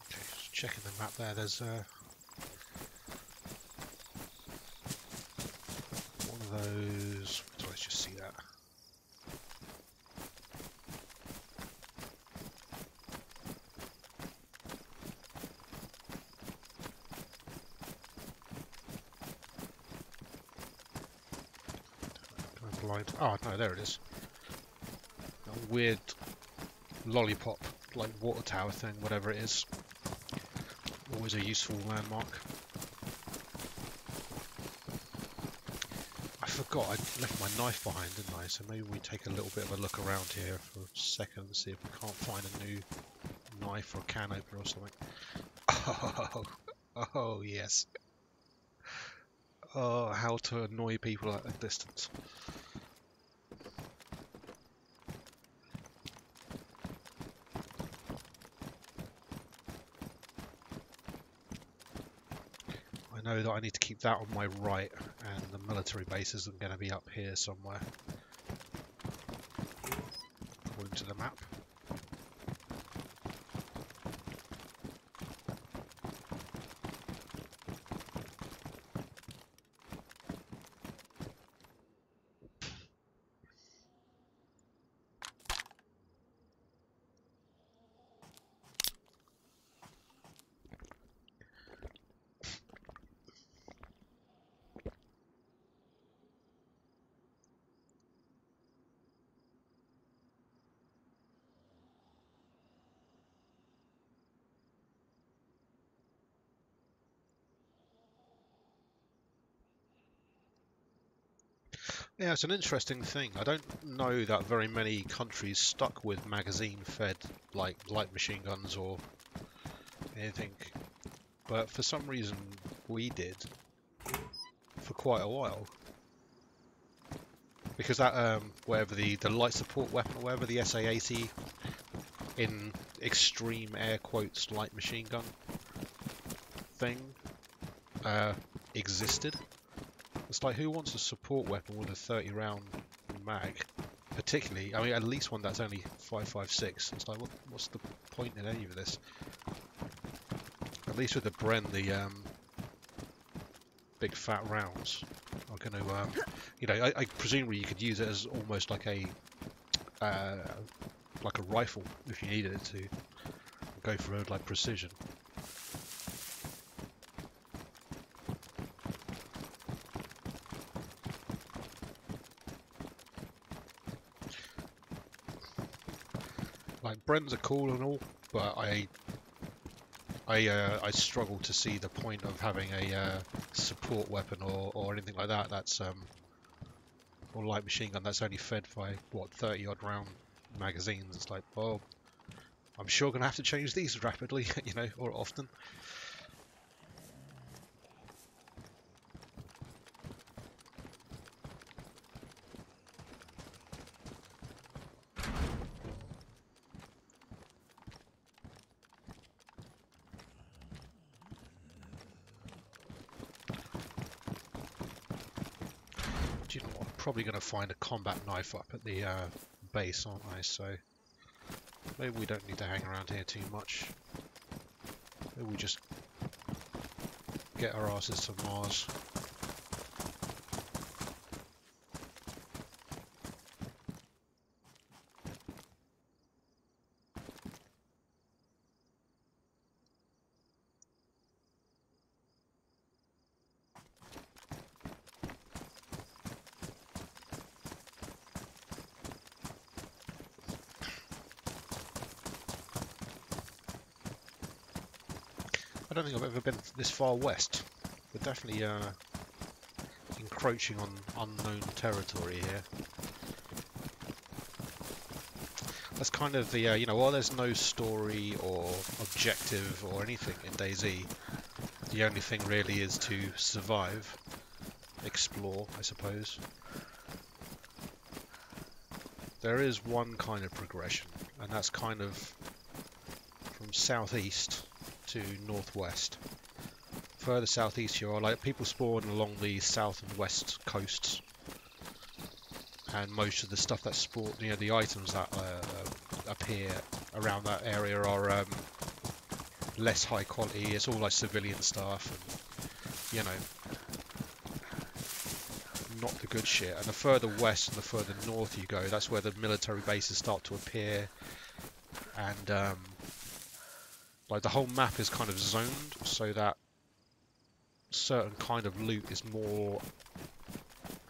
Okay, just checking the map there, there's one of those, let's just see that. Going blind. Oh no, there it is. A weird lollipop, like water tower thing, whatever it is. Always a useful landmark. I forgot I left my knife behind, didn't I? So maybe we take a little bit of a look around here for a second and see if we can't find a new knife or a can opener or something. Oh yes. Oh, how to annoy people at a distance. I know that I need to keep that on my right, and the military base isn't going to be up here somewhere, according to the map. Yeah, it's an interesting thing. I don't know that very many countries stuck with magazine-fed, like, light machine guns or anything, but for some reason we did for quite a while. Because that, whatever the light support weapon or whatever, the SA-80 in extreme air quotes light machine gun thing existed. It's like, who wants a support weapon with a 30 round mag? Particularly, I mean, at least one that's only 5.56. It's like, what's the point in any of this? At least with the Bren, the big fat rounds are going to, you know, I presumably you could use it as almost like a rifle if you needed it to go for like precision. Like, Brens are cool and all, but I struggle to see the point of having a support weapon or anything like that. That's or light machine gun that's only fed by what 30 odd round magazines. It's like, well, I'm sure gonna have to change these rapidly, you know, or often. Do you know what? I'm probably going to find a combat knife up at the base, aren't I? So maybe we don't need to hang around here too much. Maybe we just get our asses to Mars. I don't think I've ever been this far west. We're definitely encroaching on unknown territory here. That's kind of the, you know, while there's no story or objective or anything in DayZ, the only thing really is to survive, explore, I suppose. There is one kind of progression, and that's kind of from southeast to northwest. Further southeast you are, like, people spawn along the south and west coasts, and most of the stuff that's spawned, you know, the items that appear around that area are less high quality. It's all like civilian stuff, and, you know, not the good shit. And the further west and the further north you go, that's where the military bases start to appear, and like the whole map is kind of zoned so that certain kind of loot is more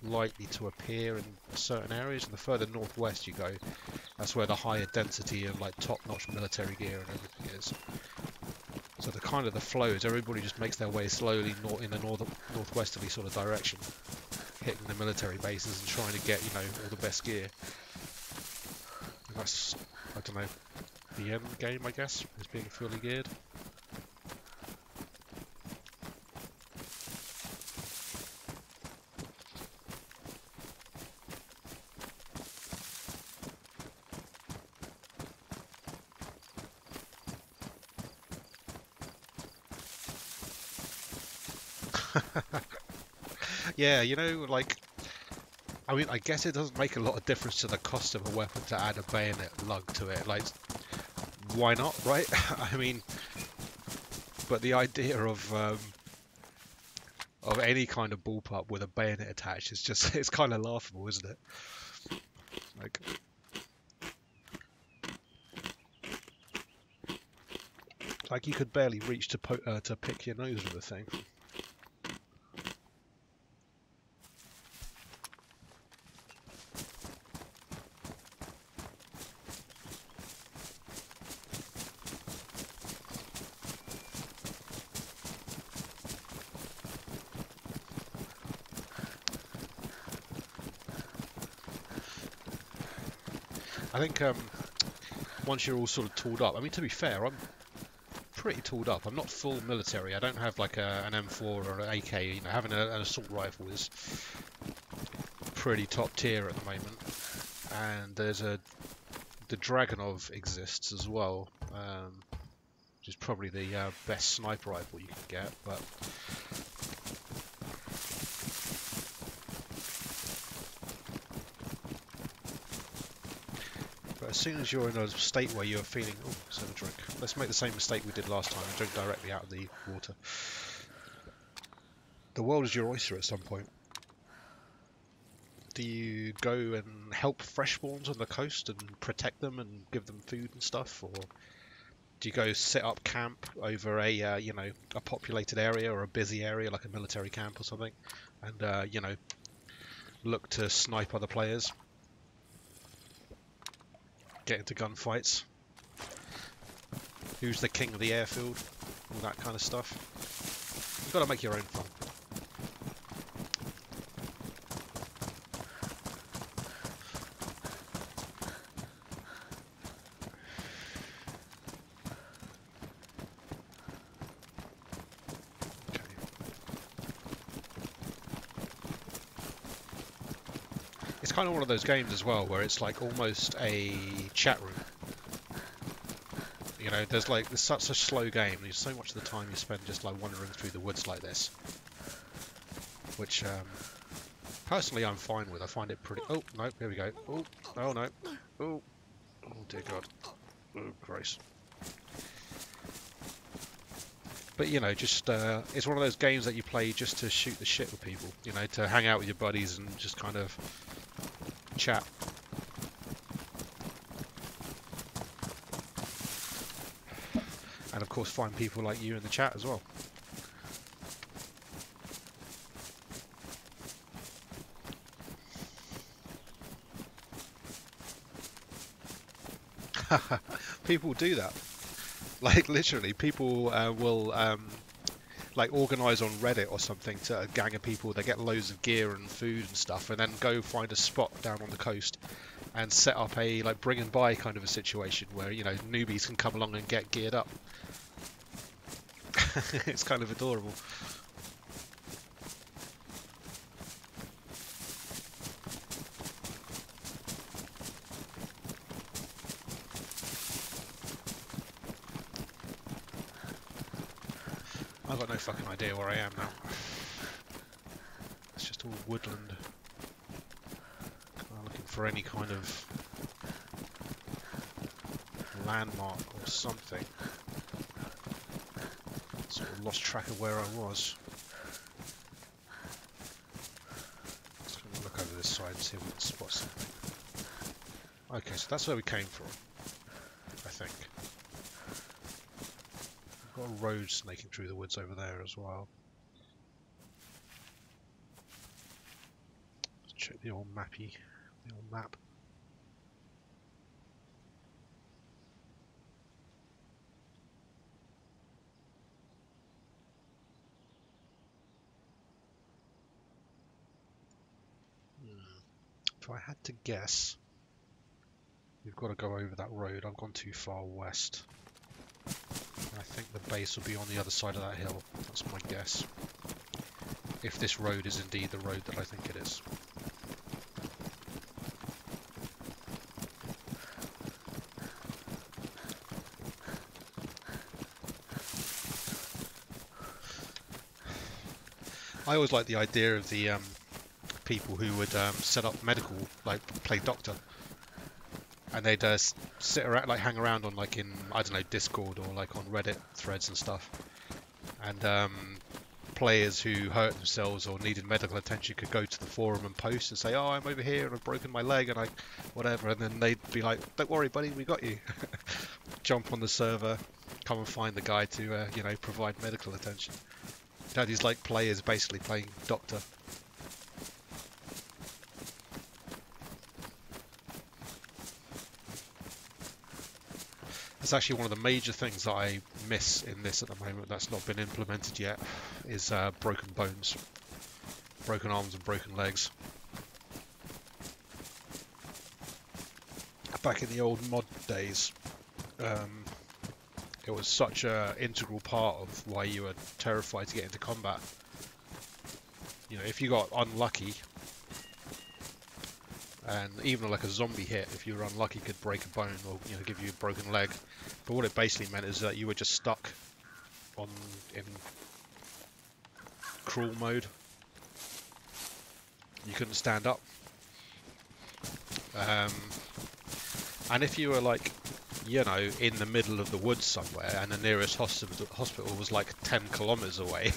likely to appear in certain areas. And the further northwest you go, that's where the higher density and like top-notch military gear and everything is. So the kind of the flow is everybody just makes their way slowly in a northwesterly sort of direction, hitting the military bases and trying to get, you know, all the best gear. And that's, I don't know, the end game, I guess, is being fully geared. Yeah, you know, like, I mean, I guess it doesn't make a lot of difference to the cost of a weapon to add a bayonet lug to it. Like, why not, right? I mean, but the idea of any kind of bullpup with a bayonet attached is just, it's kind of laughable, isn't it? Like you could barely reach to pick your nose with the thing. I think once you're all sort of tooled up, I mean, to be fair, I'm pretty tooled up. I'm not full military. I don't have like an M4 or an AK. You know, having an assault rifle is pretty top tier at the moment. And there's the Dragunov exists as well, which is probably the best sniper rifle you can get. But as soon as you're in a state where you're feeling, oh, let's have a drink. Let's make the same mistake we did last time and drink directly out of the water. The world is your oyster at some point. Do you go and help freshspawns on the coast and protect them and give them food and stuff, or do you go set up camp over a you know, a populated area or a busy area like a military camp or something, and you know, look to snipe other players, get into gunfights, who's the king of the airfield, all that kind of stuff? You've got to make your own fun. It's kind of one of those games as well where it's like almost a chat room. You know, there's such a slow game. There's so much of the time you spend just like wandering through the woods like this, which personally I'm fine with. I find it pretty. Oh no, here we go. Oh, oh no. Oh, oh dear God. Oh Christ. But you know, just it's one of those games that you play just to shoot the shit with people. You know, to hang out with your buddies and just kind of chat. And of course find people like you in the chat as well. People do that. Like literally, people will like organize on Reddit or something to a gang of people. They get loads of gear and food and stuff, and then go find a spot down on the coast and set up a like bring and buy kind of a situation where, you know, newbies can come along and get geared up. It's kind of adorable. I've got no fucking idea where I am now. It's just all woodland. I'm looking for any kind of landmark or something. Sort of lost track of where I was. Let's go and look over this side and see if we can spot something. Okay, so that's where we came from, I think. We've got a road snaking through the woods over there as well. Let's check the old mappy, the old map. If I had to guess, we've got to go over that road. I've gone too far west. I think the base will be on the other side of that hill. That's my guess. If this road is indeed the road that I think it is. I always like the idea of the people who would set up medical, like play doctor, and they'd sit around, like hang around on, like in, I don't know, Discord or like on Reddit threads and stuff, and players who hurt themselves or needed medical attention could go to the forum and post and say, oh, I'm over here and I've broken my leg and I whatever, and then they'd be like, don't worry buddy, we got you. Jump on the server, come and find the guy to you know, provide medical attention. Now these like players basically playing doctor. That's actually one of the major things that I miss in this at the moment that's not been implemented yet, is broken bones, broken arms and broken legs. Back in the old mod days, it was such an integral part of why you were terrified to get into combat. You know, if you got unlucky, and even like a zombie hit, if you were unlucky, could break a bone or, you know, give you a broken leg. But what it basically meant is that you were just stuck in crawl mode. You couldn't stand up. And if you were like, you know, in the middle of the woods somewhere and the nearest hospital was like 10 kilometers away,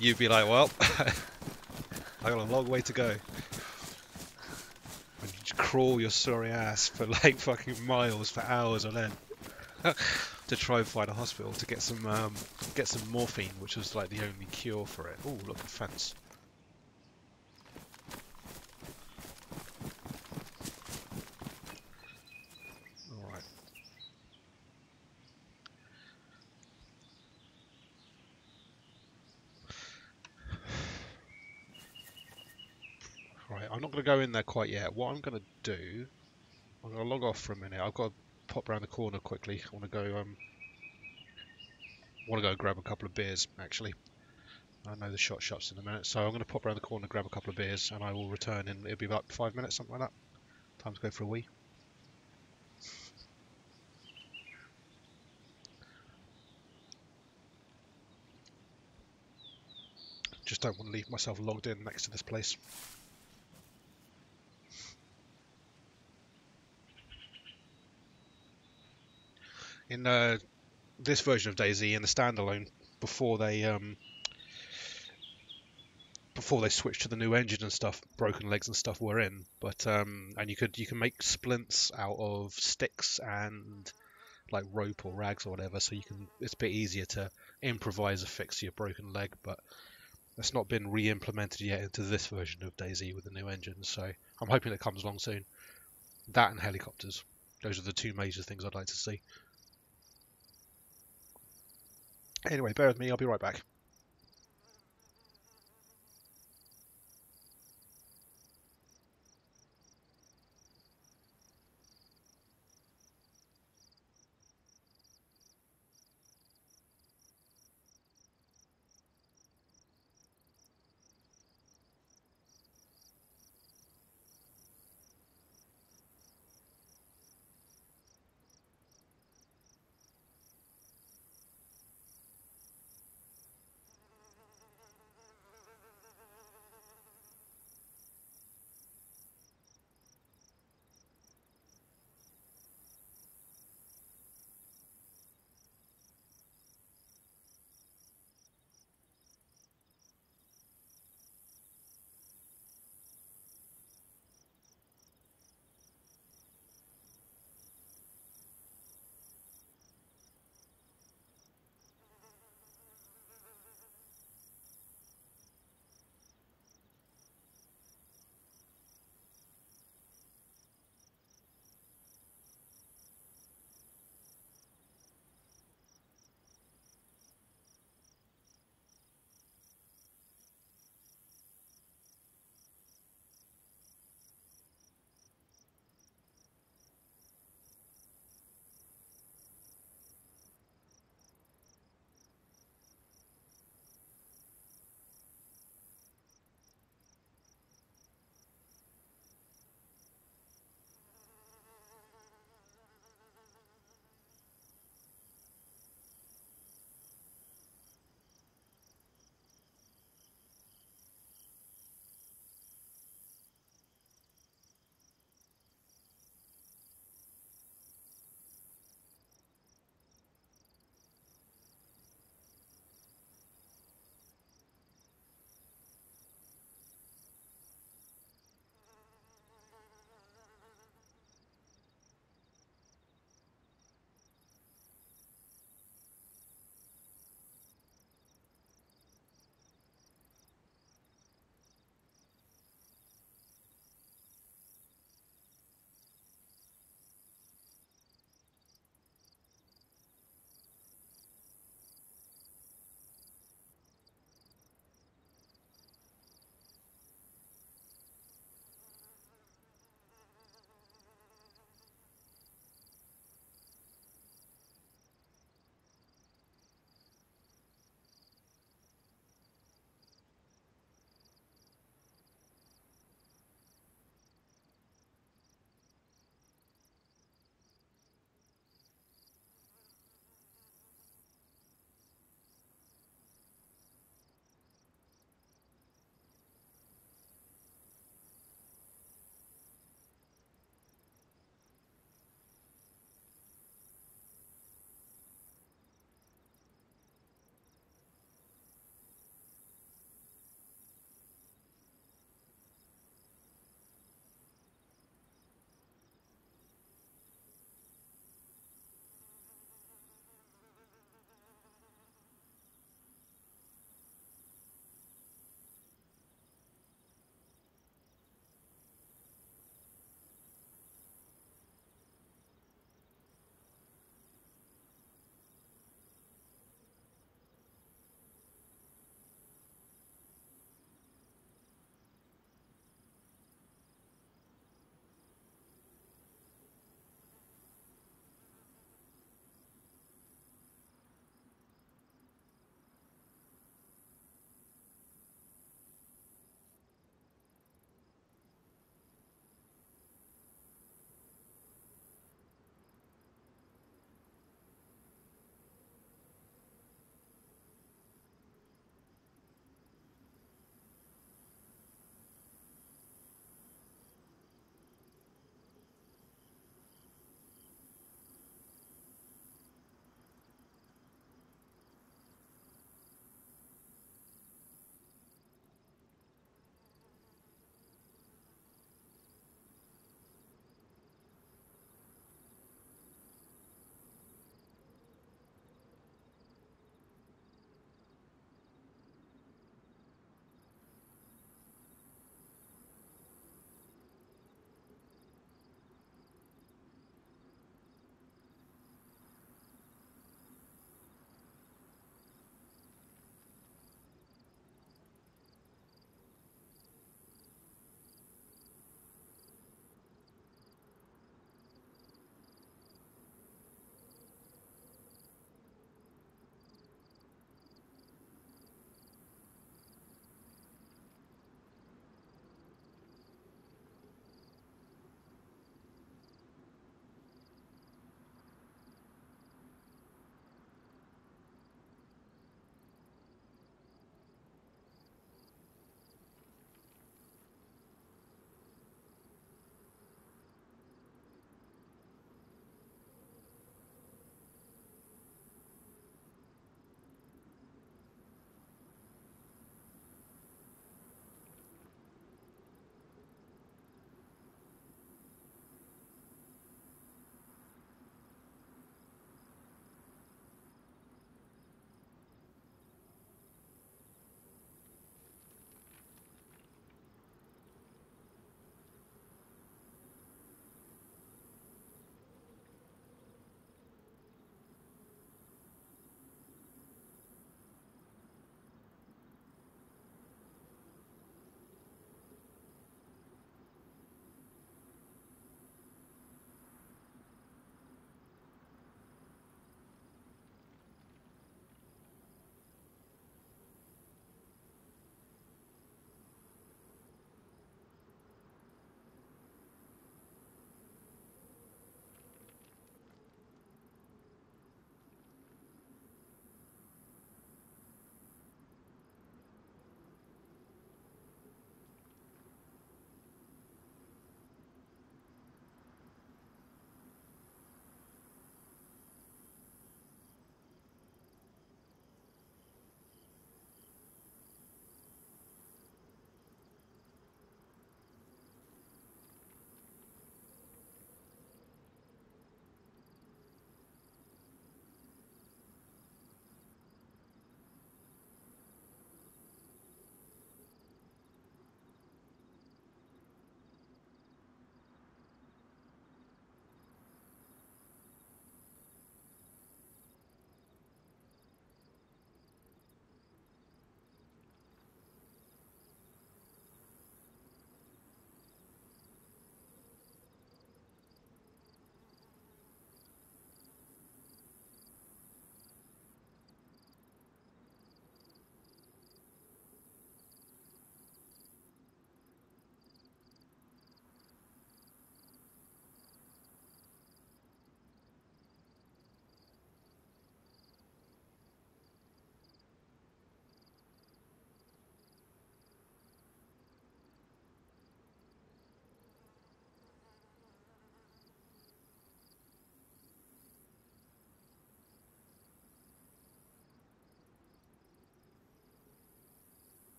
you'd be like, well, I got a long way to go. And you'd crawl your sorry ass for like fucking miles for hours on end to try and find a hospital to get some morphine, which was like the only cure for it. Oh, look, a fence. Alright. Right, I'm not going to go in there quite yet. What I'm going to do, I'm going to log off for a minute. I've got to pop around the corner quickly. I want to go grab a couple of beers, actually. I know the shop shuts in a minute, so I'm going to pop around the corner, grab a couple of beers, and I will return in, it'll be about 5 minutes, something like that. Time to go for a wee. Just don't want to leave myself logged in next to this place. In this version of DayZ, in the standalone, before they switched to the new engine and stuff, broken legs and stuff were in. But and you can make splints out of sticks and like rope or rags or whatever, so it's a bit easier to improvise a fix to your broken leg. But that's not been re-implemented yet into this version of DayZ with the new engine, so I'm hoping it comes along soon. That and helicopters. Those are the two major things I'd like to see. Anyway, bear with me, I'll be right back.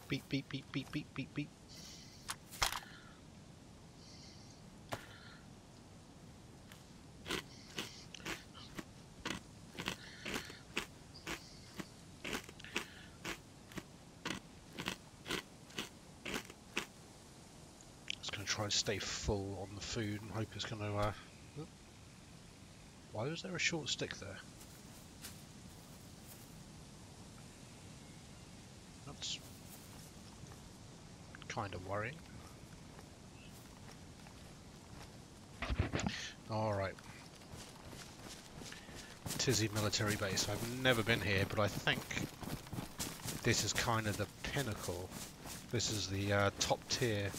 Beep, beep, beep, beep, beep, beep, beep. Just going to try and stay full on the food and hope it's going to... Why was there a short stick there? That's kind of worrying. Alright. Tizzy military base. I've never been here, but I think this is kind of the pinnacle. This is the top tier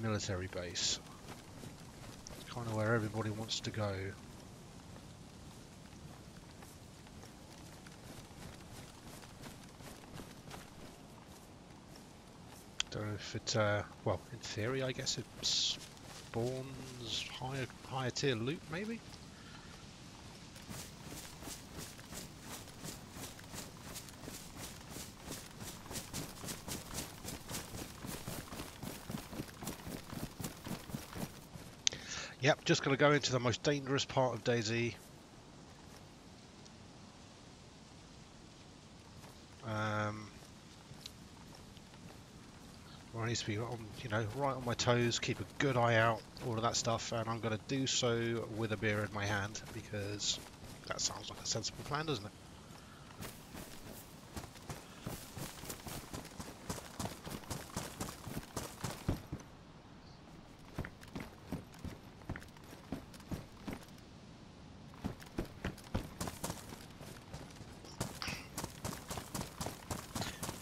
military base. It's kind of where everybody wants to go. Don't know if it, well, in theory, I guess it spawns higher tier loot, maybe? Yep, just going to go into the most dangerous part of DayZ. Where I need to be on, you know, right on my toes, keep a good eye out, all of that stuff, and I'm going to do so with a beer in my hand because that sounds like a sensible plan, doesn't it?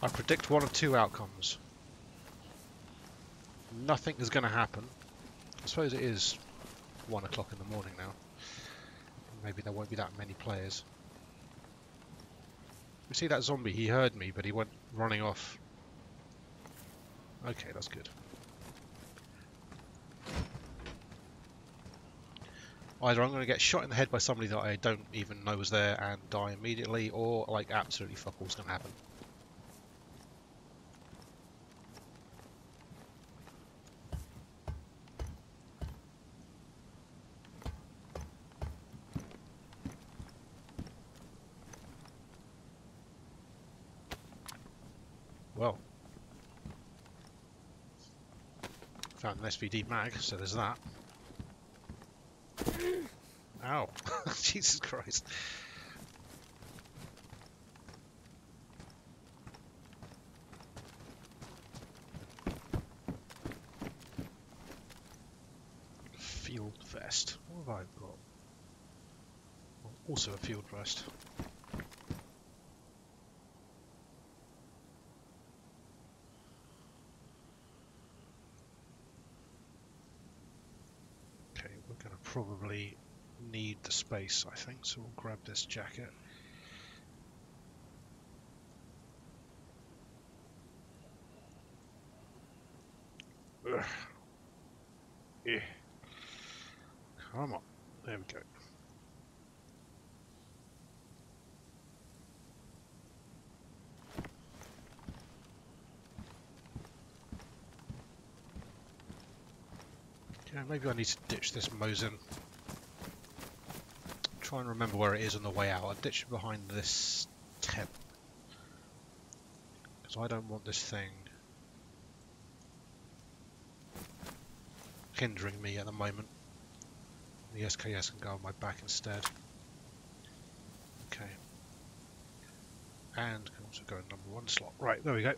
I predict one of two outcomes. Nothing is going to happen. I suppose it is 1 o'clock in the morning now. Maybe there won't be that many players. You see that zombie? He heard me, but he went running off. Okay, that's good. Either I'm going to get shot in the head by somebody that I don't even know was there and die immediately, or like absolutely fuck all's going to happen. Well, found an SVD mag, so there's that. Ow. Jesus Christ. Field vest. What have I got? Also a field vest. Probably need the space, I think, so we'll grab this jacket. Ugh. Yeah. Come on, there we go. Yeah, maybe I need to ditch this Mosin. Try and remember where it is on the way out. I'll ditch it behind this tent. Because I don't want this thing hindering me at the moment. The SKS can go on my back instead. Okay. And can also go in #1 slot. Right, there we go.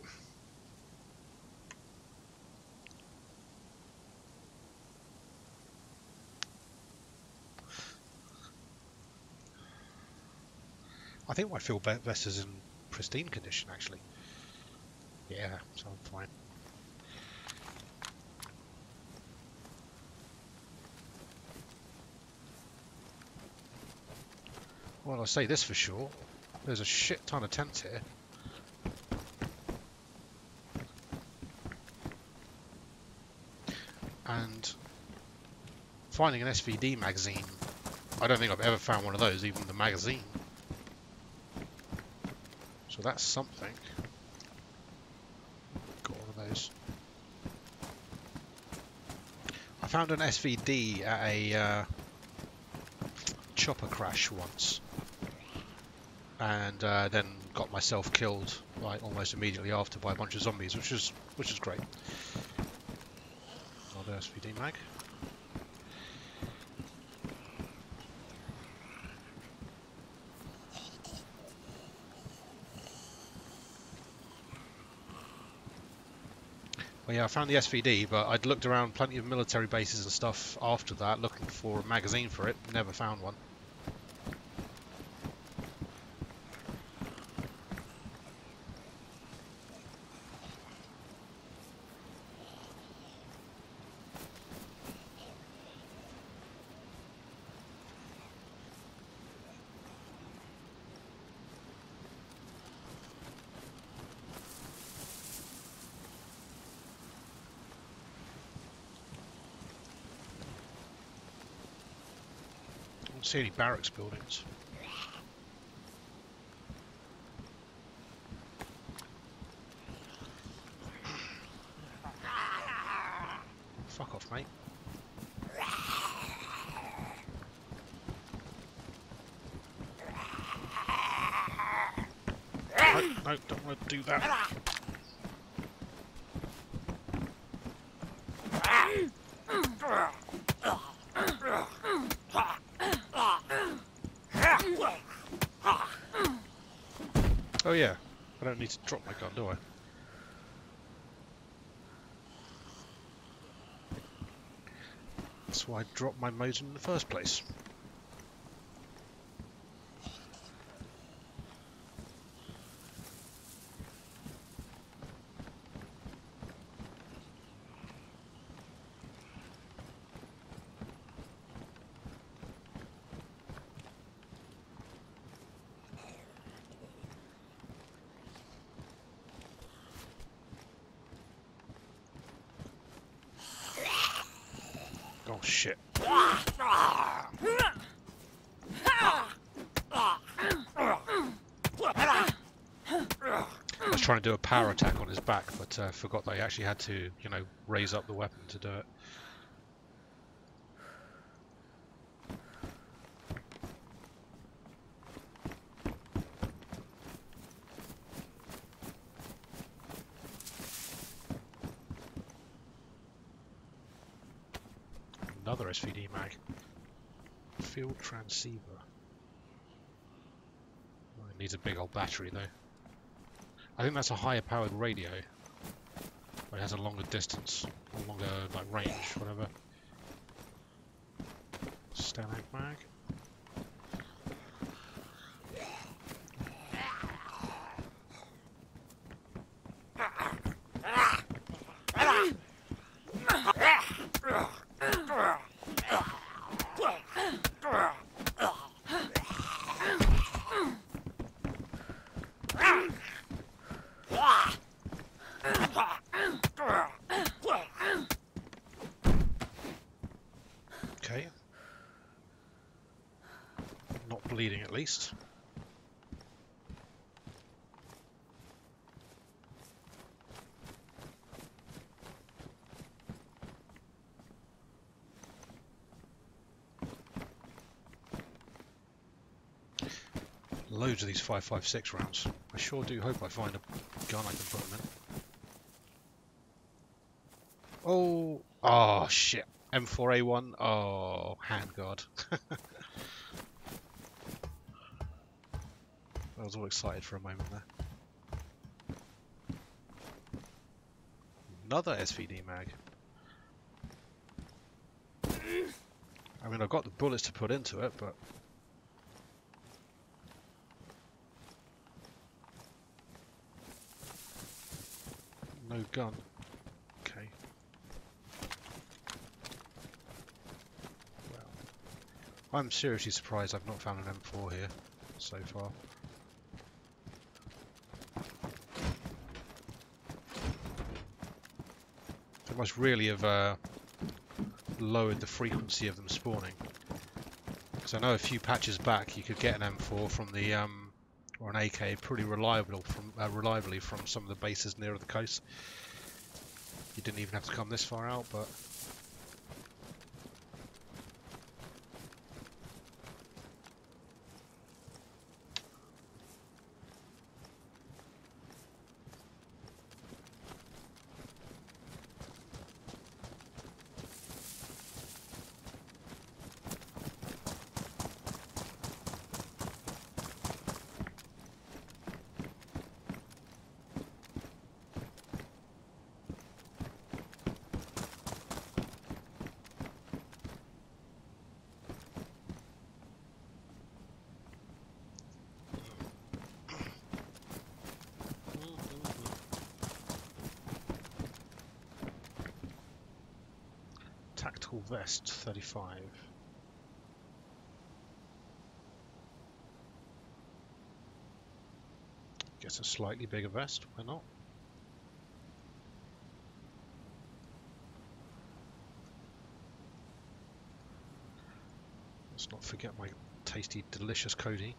I think my field vest is in pristine condition, actually. Yeah, so I'm fine. Well, I'll say this for sure. There's a shit ton of tents here. And finding an SVD magazine, I don't think I've ever found one of those, even the magazine. So that's something. those. I found an SVD at a chopper crash once, and then got myself killed like almost immediately after by a bunch of zombies, which is great. Another SVD mag. Well, yeah, I found the SVD, but I'd looked around plenty of military bases and stuff after that, looking for a magazine for it. Never found one. I don't see any barracks buildings. Fuck off, mate. No, don't want to do that. Oh yeah, I don't need to drop my gun, do I? That's why I dropped my motor in the first place. Oh shit. I was trying to do a power attack on his back, but forgot that I actually had to, you know, raise up the weapon to do it. Another SVD mag. Field transceiver. Oh, it needs a big old battery though. I think that's a higher powered radio. But it has a longer distance, or longer like range, whatever. Stalag mag. Okay. Not bleeding at least. Loads of these 5.56 rounds. I sure do hope I find a gun I can put them in. Oh, oh shit. M4A1. Oh, handguard. I was all excited for a moment there. Another SVD mag. I mean, I've got the bullets to put into it, but no gun. Okay. Well, I'm seriously surprised I've not found an M4 here so far. They must really have lowered the frequency of them spawning. Because I know a few patches back you could get an M4 from the or an AK pretty reliably from some of the bases nearer the coast. You didn't even have to come this far out, but tactical vest 35. Gets a slightly bigger vest, why not? Let's not forget my tasty, delicious Cody.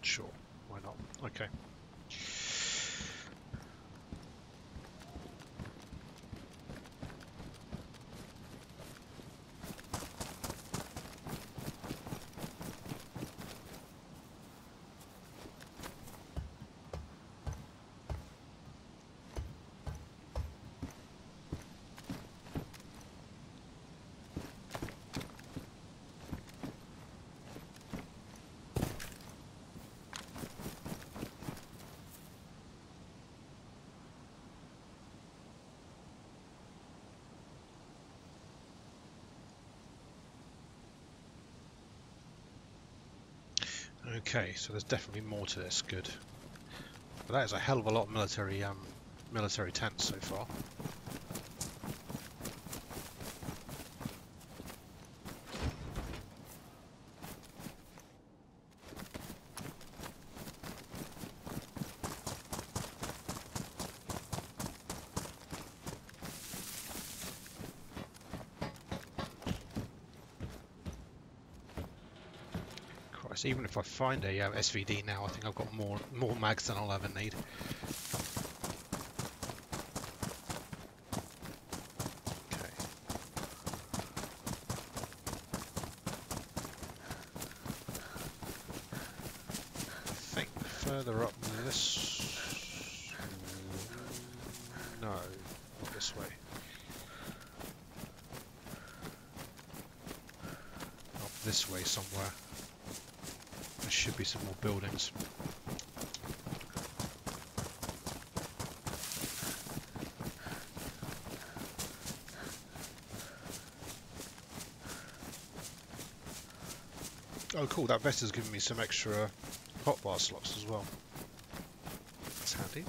Sure, why not? Okay. Okay, so there's definitely more to this. Good. But that is a hell of a lot of military tents so far. Even if I find a SVD now, I think I've got more mags than I'll ever need. Okay. I think further up this... No, not this way. Up this way somewhere. Should be some more buildings. Oh cool, that vest has given me some extra hotbar slots as well. That's handy.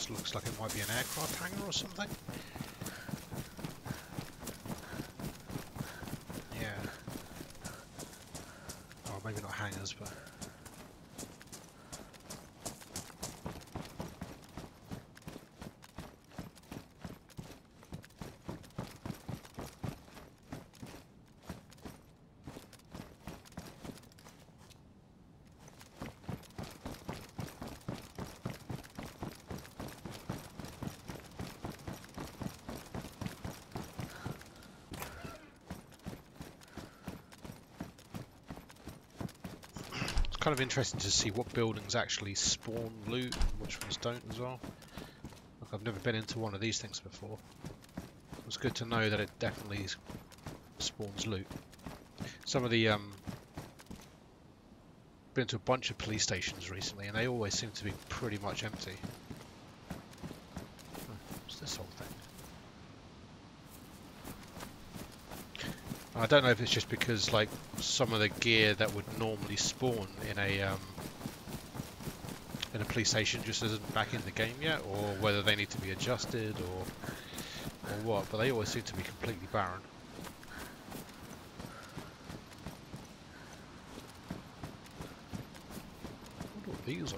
Looks like it might be an aircraft hangar or something. Yeah. Oh, maybe not hangars, but... kind of interesting to see what buildings actually spawn loot and which ones don't as well. Like, I've never been into one of these things before. It's good to know that it definitely spawns loot. Some of the been to a bunch of police stations recently and they always seem to be pretty much empty. What's this whole thing? I don't know if it's just because like some of the gear that would normally spawn in a police station just isn't back in the game yet, or whether they need to be adjusted or what. But they always seem to be completely barren. I wonder what these are.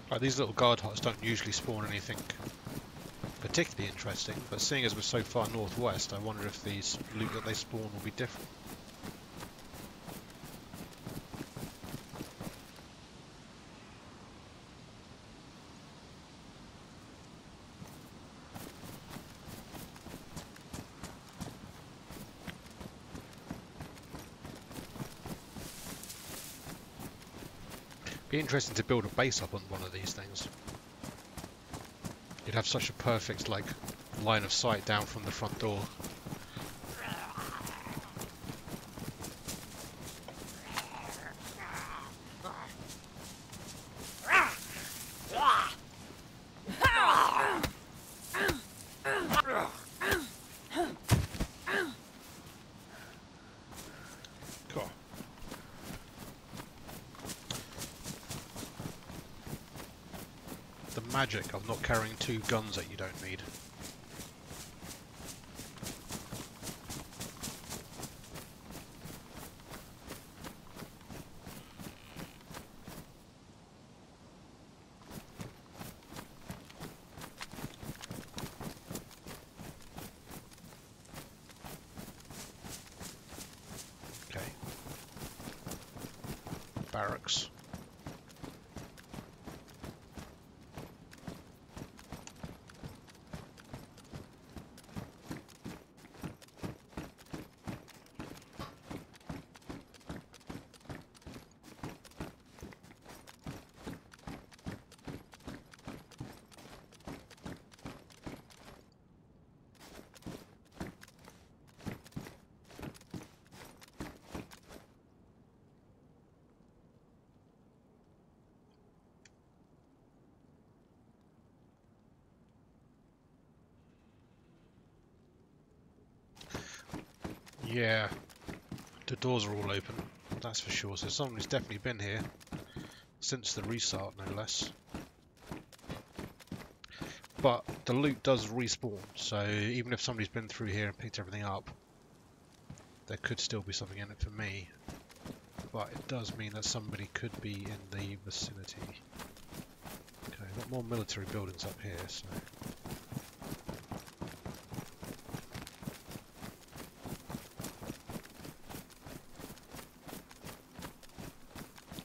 Like, these little guard huts don't usually spawn anything particularly interesting, but seeing as we're so far northwest, I wonder if these loot that they spawn will be different. Be interesting to build a base up on one of these things. You'd have such a perfect like line of sight down from the front door. Cool. The magic of not carrying two guns that you don't need. Okay. Barracks. Yeah, the doors are all open, that's for sure. So someone's definitely been here since the restart, no less. But the loot does respawn, so even if somebody's been through here and picked everything up, there could still be something in it for me. But it does mean that somebody could be in the vicinity. Okay, got more military buildings up here, so...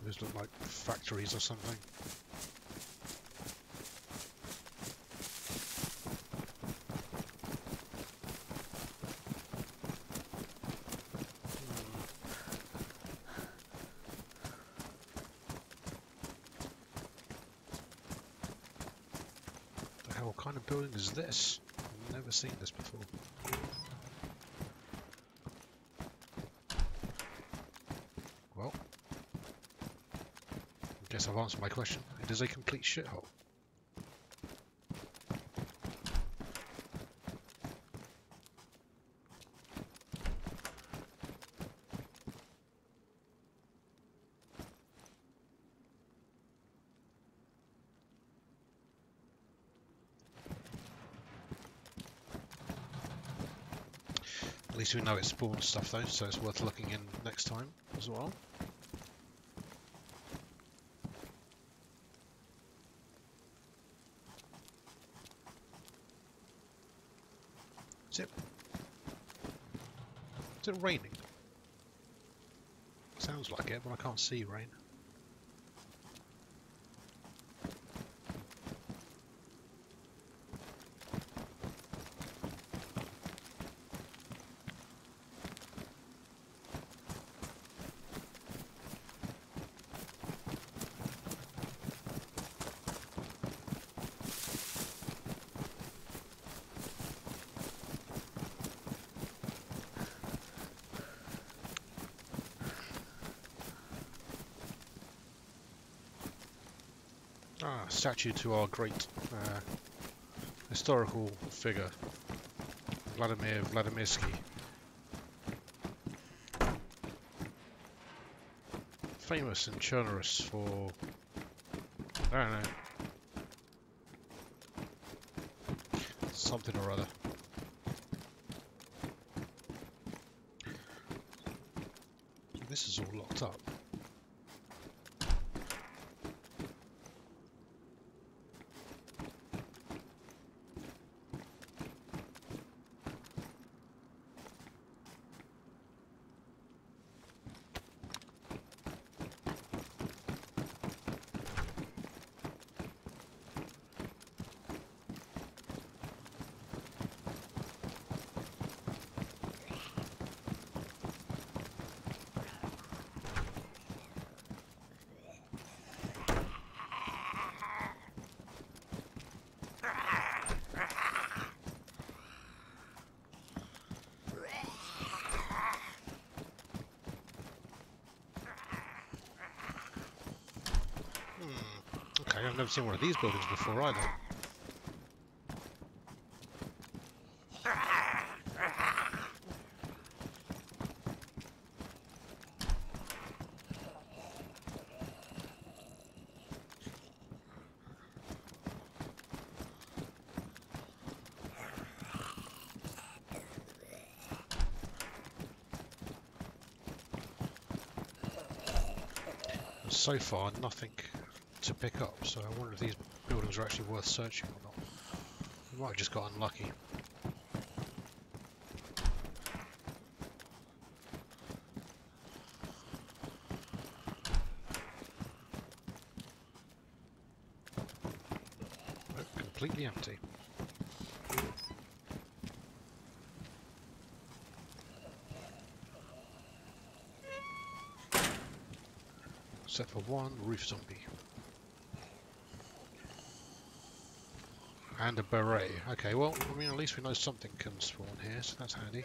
Those look like factories or something. The hell kind of building is this? I've never seen this before. Well, I guess I've answered my question. It is a complete shithole. At least we know it spawns stuff though, so it's worth looking in next time as well. Is it raining? Sounds like it, but I can't see rain. statue to our great historical figure, Vladimir Vladimirsky. Famous and Chernobyl for, I don't know, something or other. This is all locked up. Okay, I've never seen one of these buildings before either. So far, nothing to pick up, so I wonder if these buildings are actually worth searching or not. We might have just got unlucky. Nope, completely empty. Except for one roof zombie. And a beret. Okay, well, I mean, at least we know something can spawn here, so that's handy.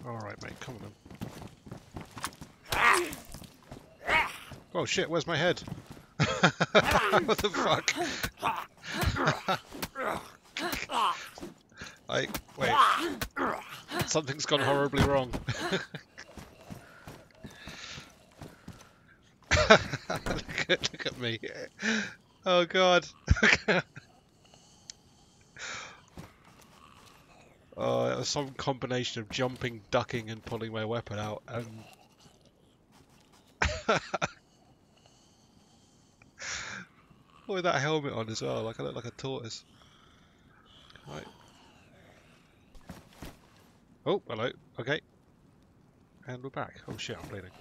Alright, mate, come on. Oh shit, where's my head? What the fuck? Wait. Something's gone horribly wrong. Look at me. Oh god. It was some combination of jumping, ducking, and pulling my weapon out, and with that helmet on as well, like I look like a tortoise. Right. Oh, hello. Okay. And we're back. Oh shit, I'm bleeding.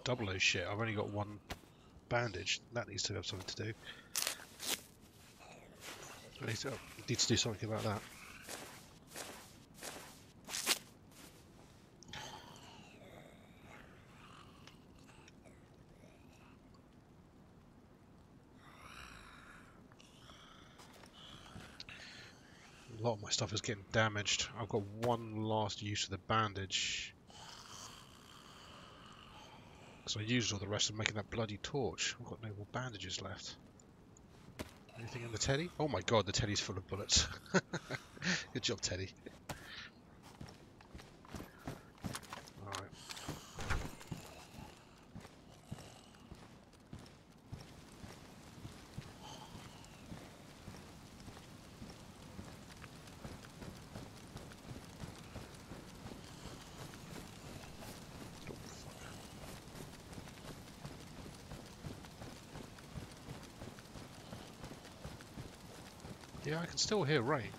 Double O shit, I've only got one bandage. That needs to have something to do. I need to do something about that. A lot of my stuff is getting damaged. I've got one last use of the bandage. So I used all the rest of making that bloody torch. I've got no more bandages left. Anything in the teddy? Oh my god, the teddy's full of bullets. Good job, Teddy. Alright. Yeah, I can still hear rain.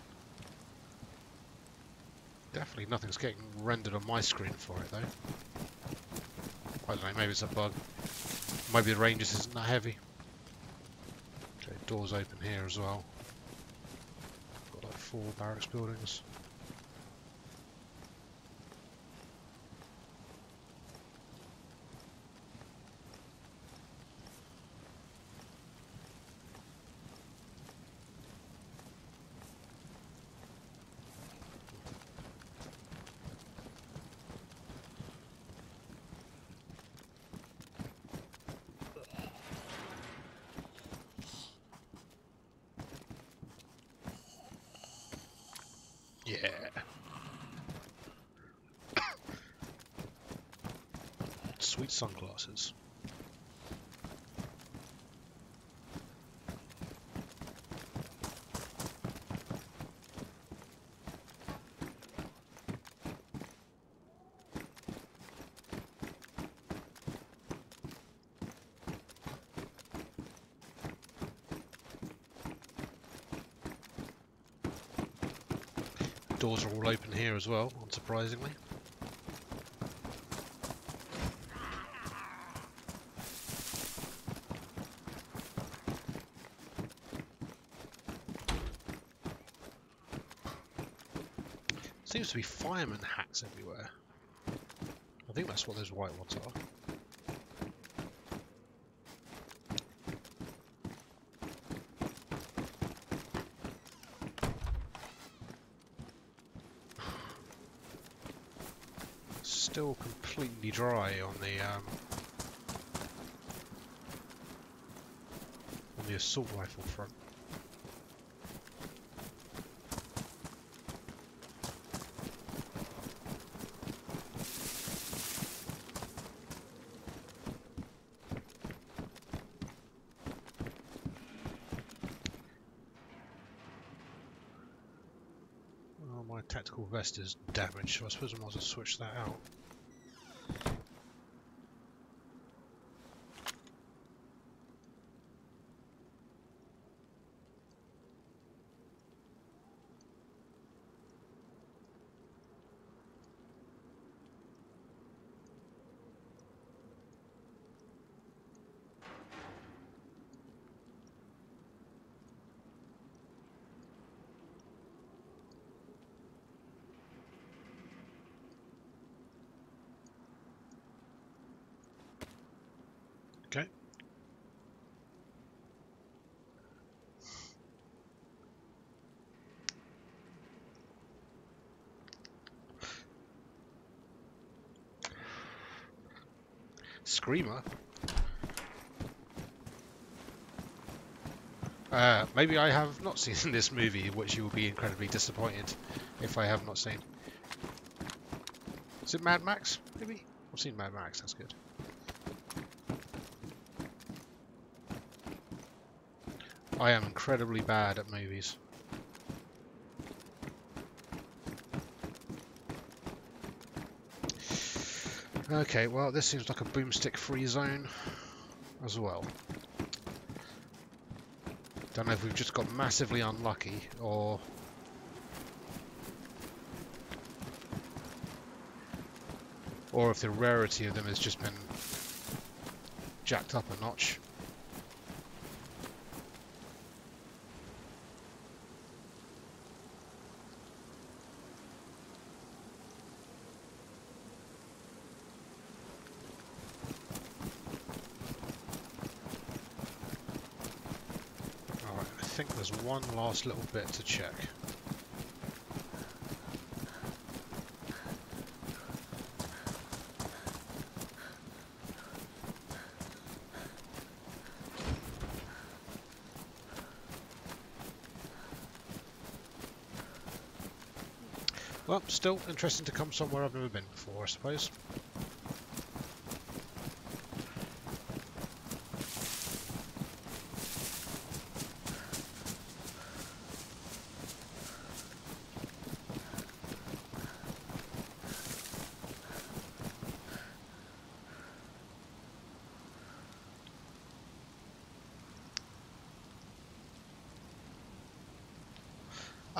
Definitely nothing's getting rendered on my screen for it, though. I don't know, maybe it's a bug. Maybe the rain just isn't that heavy. Doors open here as well. Got like 4 barracks buildings. Yeah. Sweet sunglasses. Doors are all open here as well, unsurprisingly. Seems to be fireman hats everywhere. I think that's what those white ones are. Still completely dry on the assault rifle front. Oh, my tactical vest is damaged, so I suppose I might as well switch that out. Okay. Screamer? Maybe I have not seen this movie, which you will be incredibly disappointed if I have not seen. Is it Mad Max? Maybe? I've seen Mad Max, that's good. I am incredibly bad at movies. Okay, well this seems like a boomstick free zone as well. Don't know if we've just got massively unlucky or if the rarity of them has just been jacked up a notch. I think there's one last little bit to check. Well, still interesting to come somewhere I've never been before, I suppose.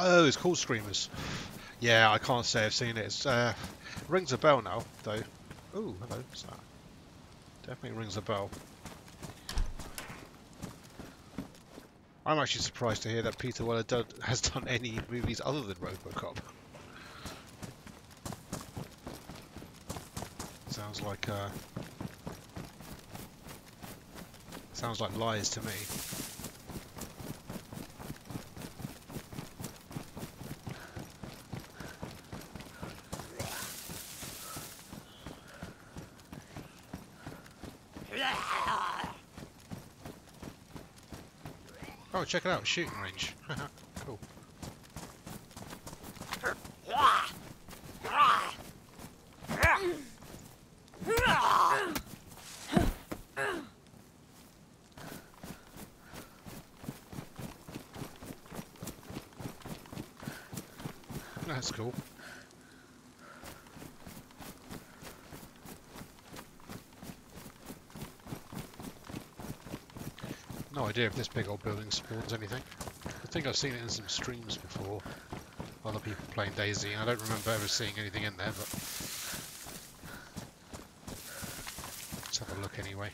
Oh, it's called Screamers. Yeah, I can't say I've seen it. It's rings a bell now, though. Oh, hello, what's that? Definitely rings a bell. I'm actually surprised to hear that Peter Weller has done any movies other than RoboCop. Sounds like lies to me. Oh, check it out, shooting range. Cool. That's cool. No idea if this big old building spawns anything. I think I've seen it in some streams before. Other people playing DayZ, and I don't remember ever seeing anything in there, but let's have a look anyway.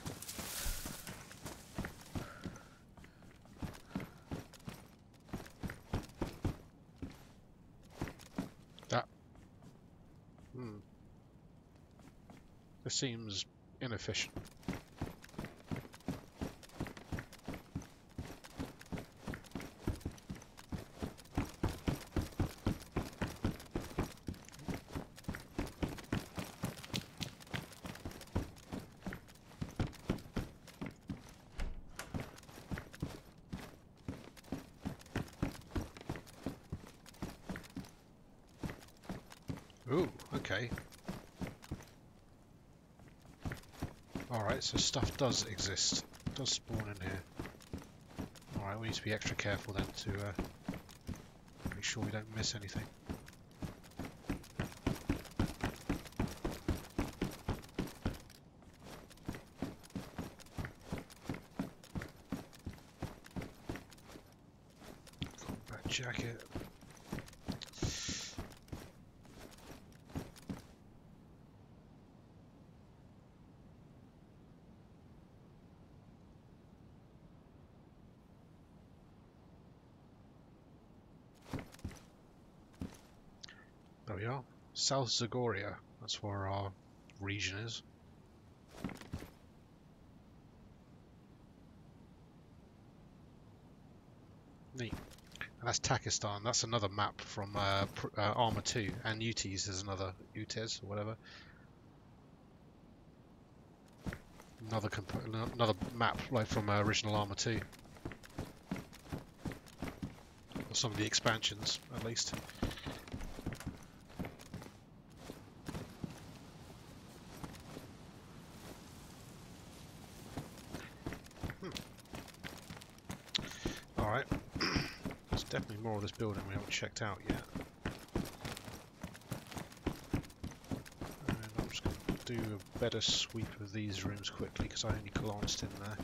This seems inefficient. Ooh, okay. Alright, so stuff does exist. It does spawn in here. Alright, we need to be extra careful then to make sure we don't miss anything. Combat jacket. There we are. South Zagoria. That's where our region is. Neat. And that's Takistan. That's another map from Arma 2. And UTES is another UTES or whatever. Another map like from original Arma 2. Or some of the expansions, at least. Alright, there's definitely more of this building we haven't checked out yet. And I'm just going to do a better sweep of these rooms quickly because I only glanced in there.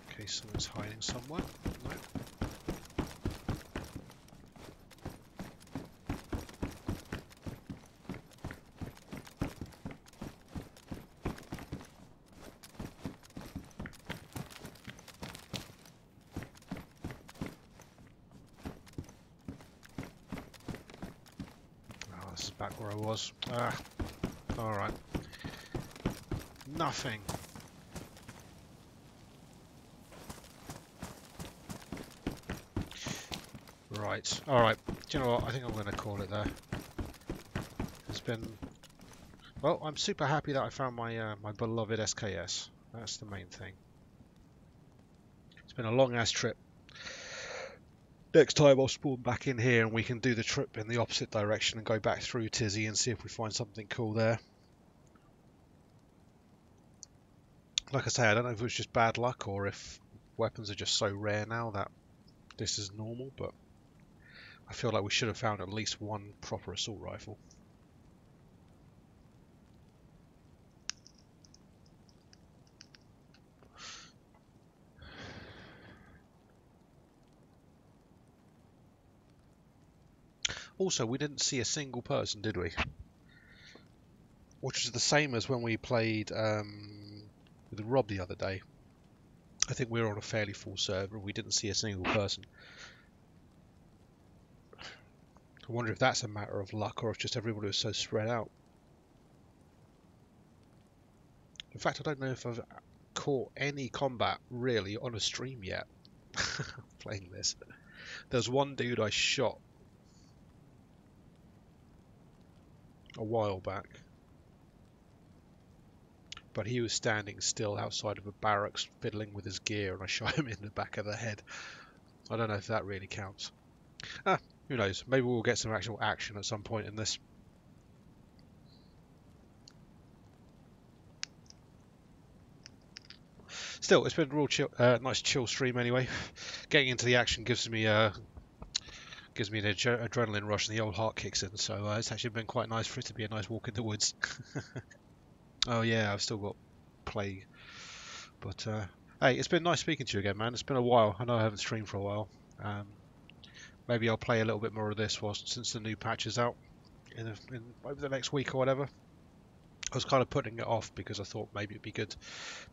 In case someone's hiding somewhere. No. This is back where I was. Ah, alright. Nothing. Right, alright. Do you know what? I think I'm going to call it there. It's been... Well, I'm super happy that I found my my beloved SKS. That's the main thing. It's been a long-ass trip. Next time I'll spawn back in here and we can do the trip in the opposite direction and go back through Tizzy and see if we find something cool there. Like I say, I don't know if it was just bad luck or if weapons are just so rare now that this is normal, but I feel like we should have found at least one proper assault rifle. Also, we didn't see a single person, did we? Which is the same as when we played with Rob the other day. I think we were on a fairly full server and we didn't see a single person. I wonder if that's a matter of luck or if just everybody was so spread out. In fact, I don't know if I've caught any combat really on a stream yet playing this. There's one dude I shot a while back, but he was standing still outside of a barracks fiddling with his gear and I shot him in the back of the head. I don't know if that really counts. Who knows? Maybe we'll get some actual action at some point in this. Still, it's been a real chill, nice chill stream anyway. Getting into the action gives me an adrenaline rush and the old heart kicks in. So it's actually been quite nice for it to be a nice walk in the woods. Oh yeah, I've still got plague. But hey, it's been nice speaking to you again, man. It's been a while. I know I haven't streamed for a while. Maybe I'll play a little bit more of this since the new patch is out over the next week or whatever. I was kind of putting it off because I thought maybe it'd be good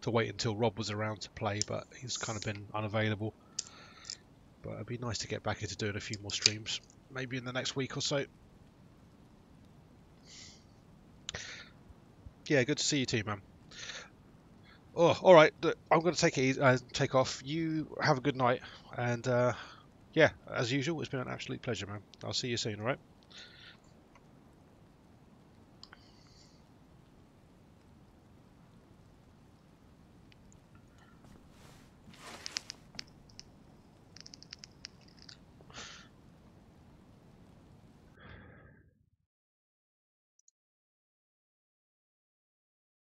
to wait until Rob was around to play, but he's kind of been unavailable. But it'd be nice to get back into doing a few more streams, maybe in the next week or so. Yeah, good to see you too, man. Oh, all right. I'm going to take it easy, take off. You have a good night, and yeah, as usual, it's been an absolute pleasure, man. I'll see you soon, all right?